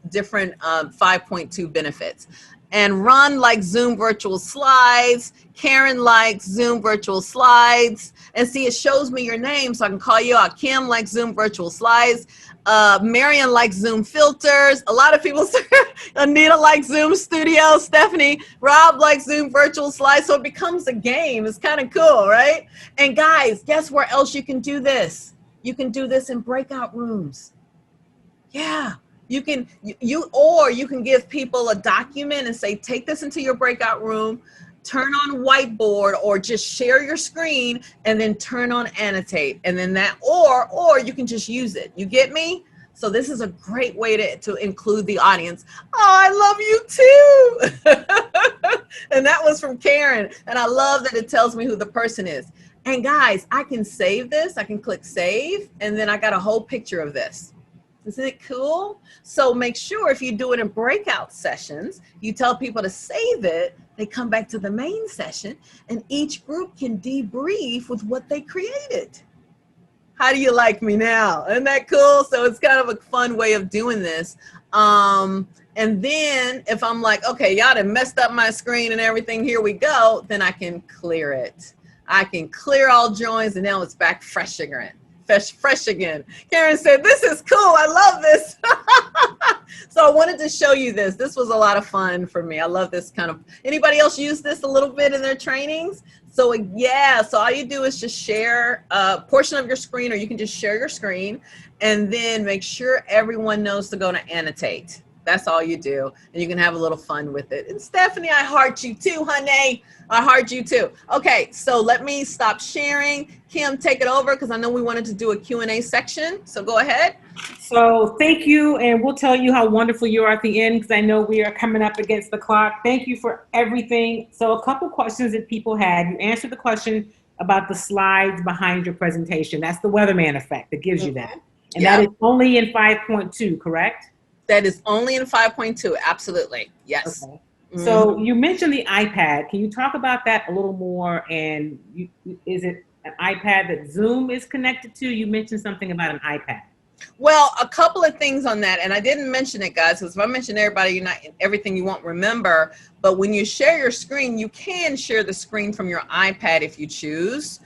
different 5.2 benefits. And Ron likes Zoom virtual slides. Karen likes Zoom virtual slides. And see, it shows me your name so I can call you out. Kim likes Zoom virtual slides. Marion likes Zoom filters. A lot of people say Anita likes Zoom Studio. Stephanie, Rob likes Zoom virtual slides. So it becomes a game. It's kind of cool, right? And guys, guess where else you can do this? You can do this in breakout rooms. Yeah, You can or you can give people a document and say, take this into your breakout room, turn on whiteboard, or just share your screen and then turn on annotate. And then that, or you can just use it. You get me? So this is a great way to include the audience. Oh, I love you too. And that was from Karen. And I love that it tells me who the person is. And guys, I can save this. I can click save. And then I got a whole picture of this. Isn't it cool? So make sure if you do it in breakout sessions, you tell people to save it, they come back to the main session, and each group can debrief with what they created. How do you like me now? Isn't that cool? So it's kind of a fun way of doing this. And then if I'm like, okay, y'all done messed up my screen and everything, here we go, then I can clear it. I can clear all joins, and now it's back fresh again. Fresh again. Karen said, this is cool. I love this. So I wanted to show you this. This was a lot of fun for me. I love this kind of, anybody else use this a little bit in their trainings? So yeah, so all you do is just share a portion of your screen, or you can just share your screen and then make sure everyone knows to go to annotate. That's all you do. And you can have a little fun with it. And Stephanie, I heart you too, honey. I heart you too. Okay, so let me stop sharing. Kim, take it over, because I know we wanted to do a Q&A section. So go ahead. So thank you, and we'll tell you how wonderful you are at the end, because I know we are coming up against the clock. Thank you for everything. So a couple questions that people had. You answered the question about the slides behind your presentation. That's the weatherman effect that gives you that. And that is only in 5.2, correct? That is only in 5.2, absolutely, yes. Okay. So you mentioned the iPad. Can you talk about that a little more? And is it an iPad that Zoom is connected to? You mentioned something about an iPad. Well, a couple of things on that, and I didn't mention it, guys, because if I mention everybody, you're not everything you won't remember. But when you share your screen, you can share the screen from your iPad if you choose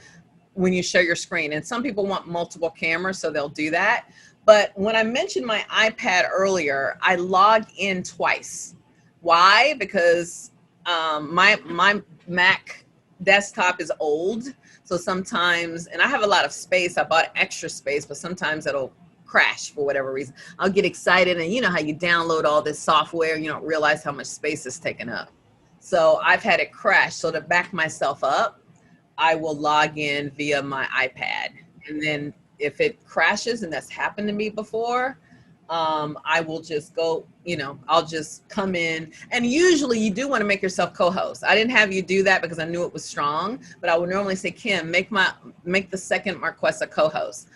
when you share your screen. And some people want multiple cameras, so they'll do that. But when I mentioned my iPad earlier, I log in twice. Why? Because my Mac desktop is old. So sometimes, and I have a lot of space. I bought extra space, but sometimes it'll crash for whatever reason. I'll get excited, and you know how you download all this software, you don't realize how much space is taken up. So I've had it crash. So to back myself up, I will log in via my iPad. And then if it crashes, and that's happened to me before, I will just go, I'll just come in. And usually you do want to make yourself co-host. I didn't have you do that because I knew it was strong, but I would normally say, Kim, make the second Marquesa co-host.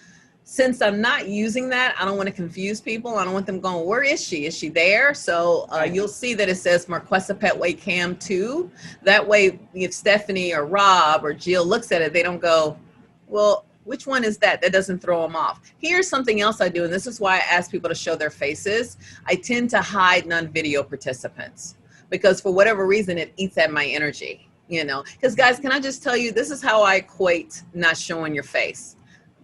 Since I'm not using that, I don't want to confuse people. I don't want them going, where is she? Is she there? So you'll see that it says Marquesa Pettway Cam 2. That way, if Stephanie or Rob or Jill looks at it, they don't go, well, which one is that? That doesn't throw them off. Here's something else I do, and this is why I ask people to show their faces. I tend to hide non-video participants because for whatever reason, it eats at my energy, Because guys, can I just tell you, this is how I equate not showing your face.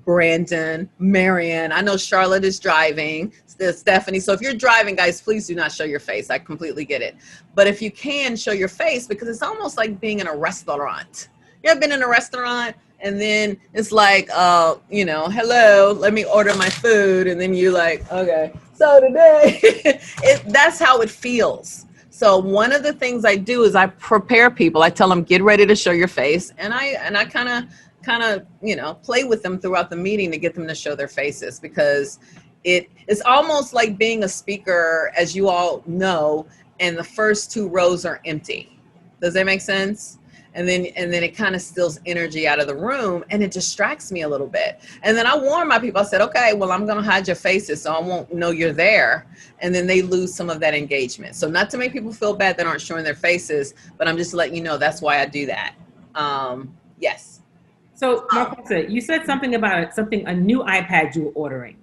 Brandon, Marion, I know Charlotte is driving, Stephanie. So if you're driving, guys, please do not show your face. I completely get it. But if you can, show your face, because it's almost like being in a restaurant. You ever been in a restaurant? And then it's like, hello, let me order my food. And then you're like, okay, so today, that's how it feels. So one of the things I do is I prepare people. I tell them, get ready to show your face. And I kind of, play with them throughout the meeting to get them to show their faces, because it's almost like being a speaker, as you all know, and the first 2 rows are empty. Does that make sense? And then it kind of steals energy out of the room, and it distracts me a little bit. And then I warn my people. I said, okay, well, I'm going to hide your faces so I won't know you're there. And then they lose some of that engagement. So not to make people feel bad that aren't showing their faces, but I'm just letting you know that's why I do that. Yes. So Marquesa, you said something about a new iPad you were ordering.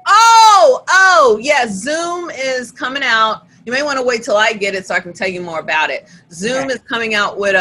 Oh, yeah. Zoom is coming out. You may want to wait till I get it so I can tell you more about it. Zoom is coming out with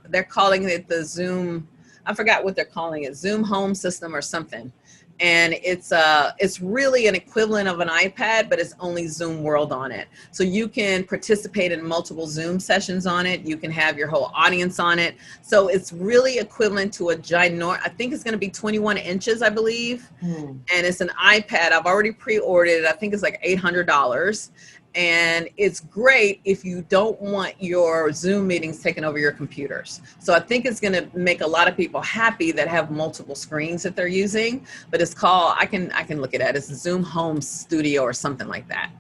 they're calling it the Zoom, I forgot what they're calling it, Zoom Home System or something. And it's really an equivalent of an iPad, but it's only Zoom World on it. So you can participate in multiple Zoom sessions on it. You can have your whole audience on it. So it's really equivalent to a I think it's going to be 21 inches, I believe. And it's an iPad. I've already pre-ordered it. I think it's like $800. And it's great if you don't want your Zoom meetings taking over your computers. So I think it's going to make a lot of people happy that have multiple screens that they're using. But it's called, I can look it at, it's Zoom Home Studio or something like that.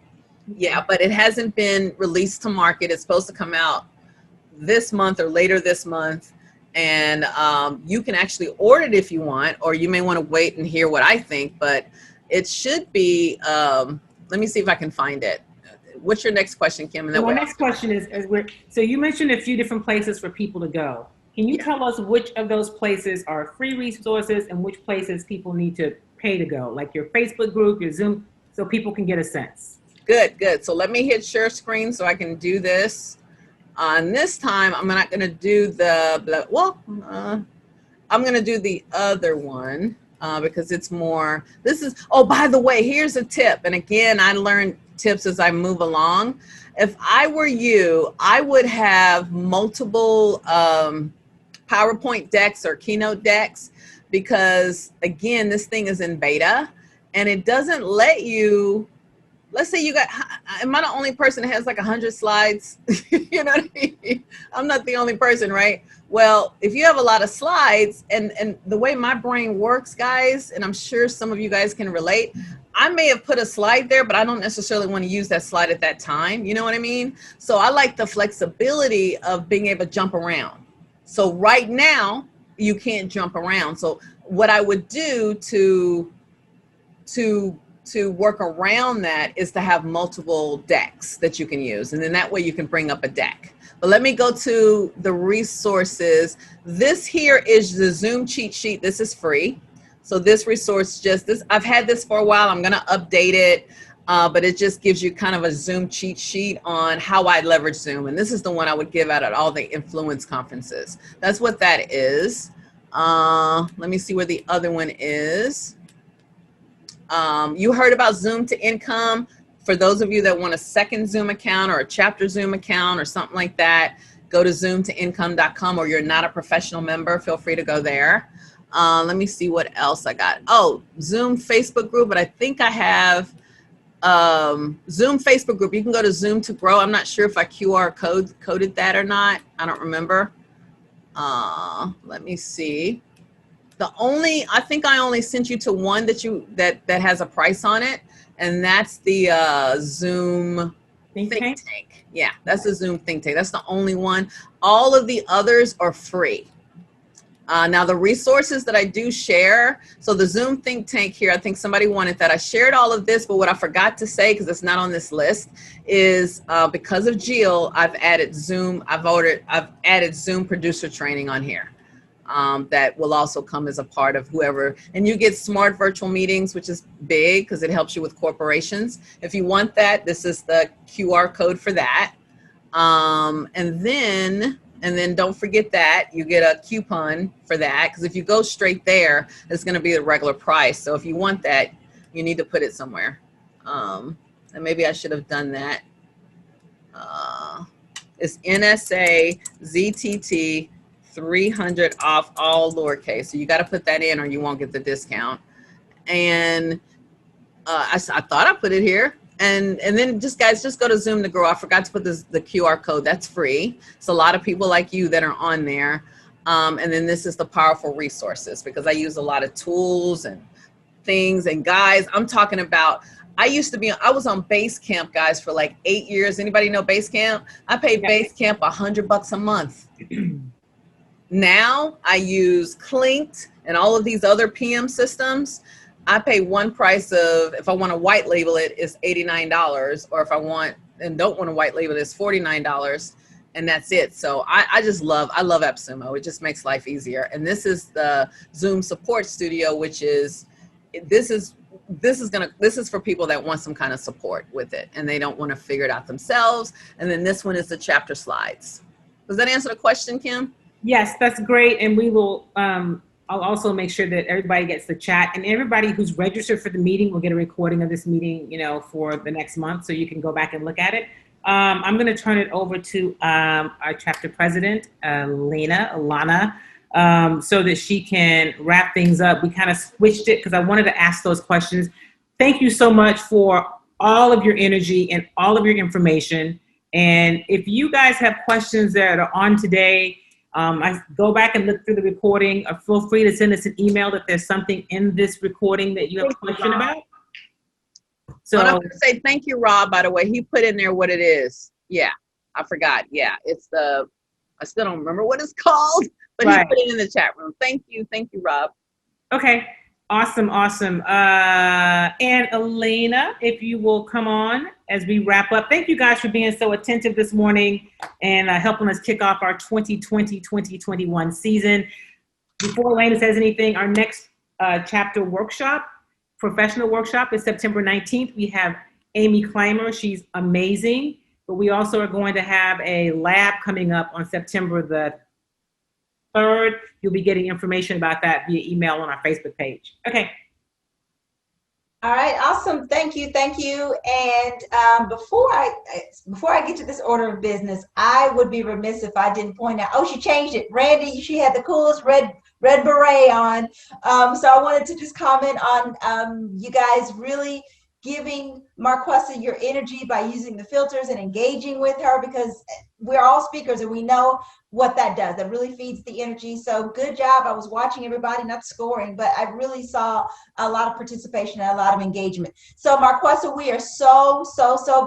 Yeah, but it hasn't been released to market. It's supposed to come out this month or later this month. And you can actually order it if you want, or you may want to wait and hear what I think. But it should be, let me see if I can find it. What's your next question, Kim? And So my next question is so you mentioned a few different places for people to go. Can you tell us which of those places are free resources and which places people need to pay to go, like your Facebook group, your Zoom, so people can get a sense? Good, good. So let me hit share screen so I can do this. This time, I'm not going to do I'm going to do the other one because it's more, oh, by the way, here's a tip. And again, I learned tips as I move along. If I were you, I would have multiple PowerPoint decks or Keynote decks, because again, this thing is in beta and it doesn't let you, let's say you got, am I the only person that has like 100 slides? You know what I mean? I'm not the only person, right? Well, if you have a lot of slides, and the way my brain works, guys, and I'm sure some of you guys can relate, I may have put a slide there, but I don't necessarily want to use that slide at that time. You know what I mean? So I like the flexibility of being able to jump around. So right now, you can't jump around. So what I would do to work around that is to have multiple decks that you can use. And then that way you can bring up a deck. But let me go to the resources. This here is the Zoom cheat sheet. This is free. So this resource I've had this for a while. I'm going to update it. But it just gives you kind of a Zoom cheat sheet on how I leverage Zoom. And this is the one I would give out at all the influence conferences. That's what that is. Let me see where the other one is. You heard about Zoom to Income. For those of you that want a second Zoom account or a chapter Zoom account or something like that, go to zoomtoincome.com, or you're not a professional member, feel free to go there. Let me see what else I got. Oh, Zoom Facebook group, but I think I have Zoom Facebook group. You can go to Zoom to Grow. I'm not sure if I QR coded that or not. I don't remember. Let me see. I think I only sent you to one that has a price on it, and that's the Zoom Think Tank. Yeah, that's the Zoom Think Tank. That's the only one. All of the others are free. Now the resources that I do share, so the Zoom Think Tank here, I think somebody wanted that. I shared all of this, but what I forgot to say, because it's not on this list, is because of Jill, I've added Zoom producer training on here. That will also come as a part of whoever, and you get smart virtual meetings, which is big because it helps you with corporations. If you want that, this is the QR code for that. And then don't forget that you get a coupon for that, because if you go straight there, it's going to be the regular price. So if you want that, you need to put it somewhere. And maybe I should have done that. It's NSA ZTT 300 off, all lowercase. So you got to put that in or you won't get the discount. And I thought I put it here. And then just go to Zoom to Grow. I forgot to put the QR code. That's free. It's a lot of people like you that are on there. And then this is the powerful resources, because I use a lot of tools and things. And guys, I'm talking about, I was on Basecamp, guys, for like 8 years. Anybody know Basecamp? I paid Basecamp $100 a month. Now I use Clinked and all of these other PM systems. I pay one price of, if I want to white label it, is $89, or if I want and don't want to white label it, it's $49, and that's it. So I love AppSumo. It just makes life easier. And this is the Zoom Support Studio, which is, this is for people that want some kind of support with it and they don't want to figure it out themselves. And then this one is the chapter slides. Does that answer the question, Kim? Yes, that's great. And we will I'll also make sure that everybody gets the chat, and everybody who's registered for the meeting will get a recording of this meeting, for the next month, so you can go back and look at it. I'm going to turn it over to our chapter president, Alana, so that she can wrap things up. We kind of switched it because I wanted to ask those questions. Thank you so much for all of your energy and all of your information. And if you guys have questions that are on today, I go back and look through the recording, or feel free to send us an email if there's something in this recording that you have a question about. So I'm going to say thank you, Rob, by the way. He put in there what it is. Yeah, I forgot. Yeah, it's I still don't remember what it's called, but He put it in the chat room. Thank you, Rob. Okay, awesome. And Elena, if you will come on as we wrap up. Thank you guys for being so attentive this morning and helping us kick off our 2020-2021 season. Before Elena says anything, our next chapter workshop, professional workshop, is September 19th. We have Amy Clymer. She's amazing. But we also are going to have a lab coming up on September the 3rd. You'll be getting information about that via email on our Facebook page. Okay. All right, awesome. Thank you. And before I get to this order of business, I would be remiss if I didn't point out. Oh, she changed it. Randy, she had the coolest red beret on. So I wanted to just comment on you guys really giving Marquesa your energy by using the filters and engaging with her, because we're all speakers and we know what that does. That really feeds the energy. So good job. I was watching everybody, not scoring, but I really saw a lot of participation and a lot of engagement. So Marquesa, we are so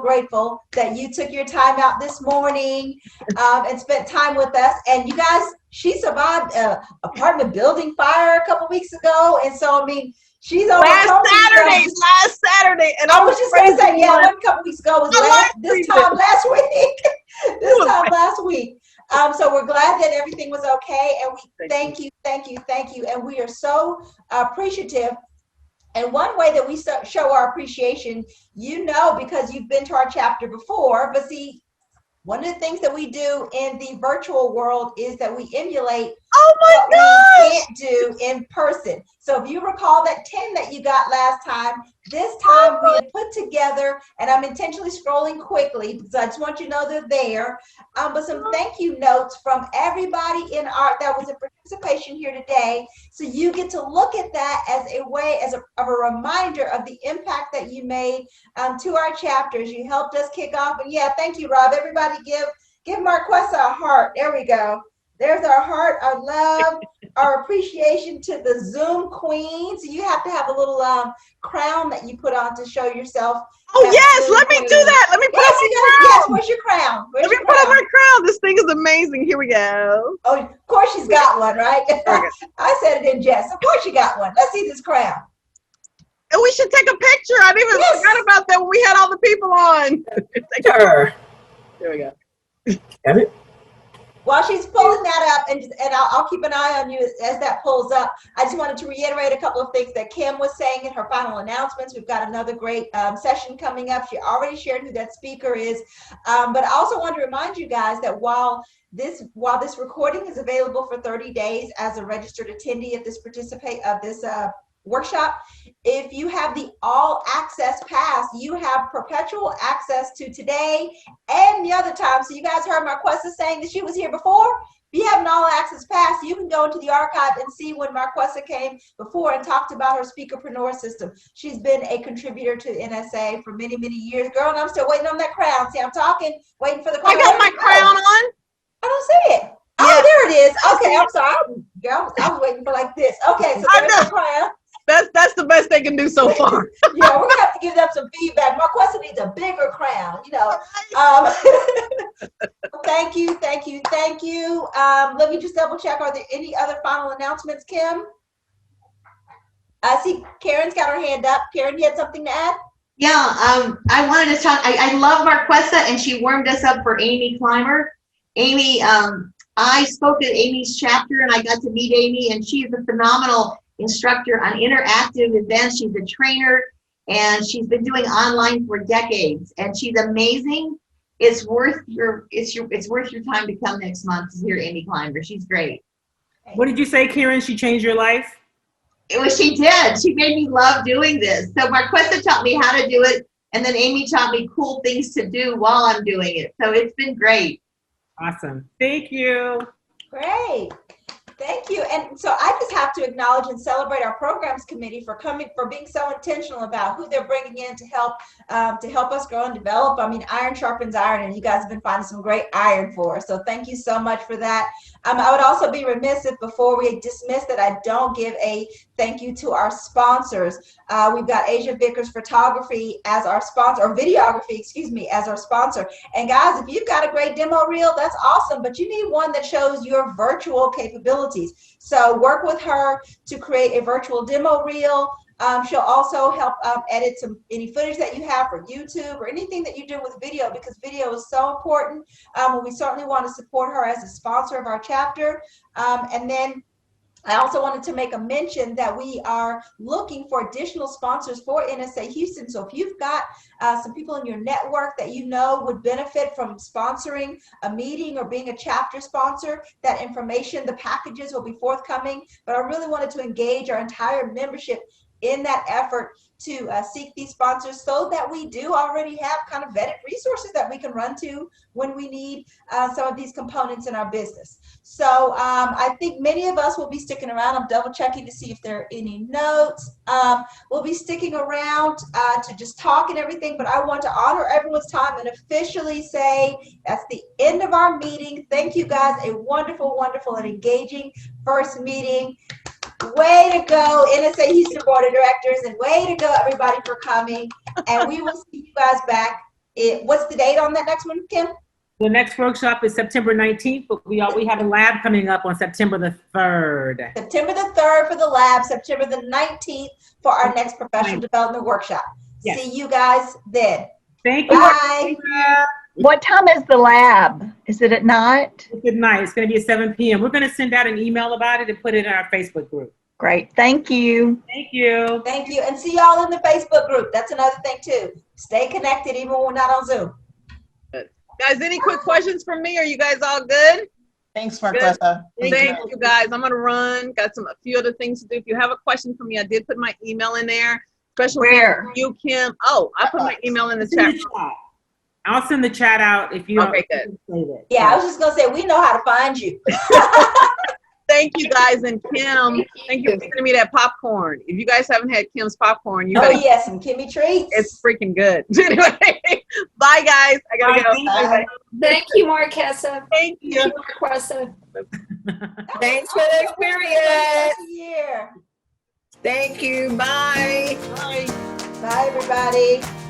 grateful that you took your time out this morning and spent time with us. And you guys, she survived an apartment building fire a couple weeks ago. And so, I mean, she's last Saturday, and I was just going to say, yeah, one couple weeks ago was this time last week. So we're glad that everything was okay, and we thank you, and we are so appreciative. And one way that we show our appreciation, because you've been to our chapter before, but see, one of the things that we do in the virtual world is that we emulate what we can't do in person. So if you recall that 10 that you got last time, this time we had put together, and I'm intentionally scrolling quickly because I just want you to know they're there, but some thank you notes from everybody that was in participation here today. So you get to look at that as a way, of a reminder of the impact that you made to our chapters. You helped us kick off, and yeah, thank you, Rob. Everybody give Marquesa a heart. There we go. There's our heart, our love, our appreciation to the Zoom queen. So you have to have a little crown that you put on to show yourself. Oh, yes. Let me do that. Let me put on my crown. Yes, where's your crown? Let me put on my crown. This thing is amazing. Here we go. Oh, of course she's got one, right? I said it in jest. Of course you got one. Let's see this crown. And we should take a picture. I didn't even forgot about that when we had all the people on. Sure. There we go. Got it. While she's pulling that up, and I'll keep an eye on you as that pulls up, I just wanted to reiterate a couple of things that Kim was saying in her final announcements. We've got another great session coming up. She already shared who that speaker is. But I also want to remind you guys that while this recording is available for 30 days as a registered attendee of this workshop, if you have the all access pass, you have perpetual access to today and the other time. So you guys heard Marquesa saying that she was here before. If you have an all access pass, you can go into the archive and see when Marquesa came before and talked about her speakerpreneur system. She's been a contributor to NSA for many years. Girl, and I'm still waiting on that crown. See, I'm talking, waiting for the crown. I got my crown on. I don't see it. Oh, there it is. Okay, I'm sorry. I was waiting for like this. Okay, so there's the crown. That's the best they can do so far. Yeah, we're gonna have to give them some feedback. Marquesa needs a bigger crown, Thank you. Let me just double check. Are there any other final announcements, Kim? I see Karen's got her hand up. Karen, you had something to add? Yeah, I wanted to talk. I love Marquesa, and she warmed us up for Amy Clymer. Amy, I spoke at Amy's chapter, and I got to meet Amy, and she is a phenomenal instructor on interactive events. She's a trainer, and she's been doing online for decades, and she's amazing. It's worth your time to come next month to hear Amy Clymer. She's great. What did you say, Karen? She changed your life? She did. She made me love doing this. So Marquesa taught me how to do it, and then Amy taught me cool things to do while I'm doing it. So it's been great. Awesome. Thank you. Great. Thank you. And so I just have to acknowledge and celebrate our programs committee for being so intentional about who they're bringing in to help us grow and develop. I mean, iron sharpens iron, and you guys have been finding some great iron for us. So thank you so much for that. I would also be remiss if before we dismiss that I don't give a thank you to our sponsors. We've got Asia Vickers Photography as our sponsor, or videography, excuse me, as our sponsor. And guys, if you've got a great demo reel, that's awesome, but you need one that shows your virtual capabilities. So work with her to create a virtual demo reel. She'll also help edit any footage that you have for YouTube or anything that you do with video, because video is so important. We certainly want to support her as a sponsor of our chapter. And then I also wanted to make a mention that we are looking for additional sponsors for NSA Houston. So if you've got some people in your network that you know would benefit from sponsoring a meeting or being a chapter sponsor, that information, the packages will be forthcoming. But I really wanted to engage our entire membership in that effort to seek these sponsors, so that we do already have kind of vetted resources that we can run to when we need some of these components in our business. So I think many of us will be sticking around. I'm double checking to see if there are any notes. We'll be sticking around to just talk and everything, but I want to honor everyone's time and officially say that's the end of our meeting. Thank you guys. A wonderful, wonderful and engaging first meeting. Way to go, NSA Houston Board of Directors, and way to go, everybody, for coming. And we will see you guys back. What's the date on that next one, Kim? The next workshop is September 19th, but we have a lab coming up on September the 3rd. September the 3rd for the lab, September the 19th for our next professional development workshop. Yes. See you guys then. Thank you. Bye. What time is the lab? Is it at night? It's at night. It's going to be at 7 p.m. We're going to send out an email about it and put it in our Facebook group. Great. Thank you. Thank you. Thank you. And see y'all in the Facebook group. That's another thing, too. Stay connected even when we're not on Zoom. Good. Guys, any quick questions from me? Are you guys all good? Thanks, Marquesa. Thank you, guys. I'm going to run. Got a few other things to do. If you have a question for me, I did put my email in there. Especially where? You, Kim. Oh, I put my email in the chat. I'll send the chat out if you okay, good. Yeah, I was just going to say, we know how to find you. Thank you, guys. And Kim, thank you for sending me that popcorn. If you guys haven't had Kim's popcorn, you gotta yes, some Kimmy treats. It's freaking good. Anyway, bye, guys. I gotta go. Bye. Thank you, Marquesa. Thank you, Marquesa. Thanks for the experience. Yeah. Thank you. Bye. Bye. Bye, everybody.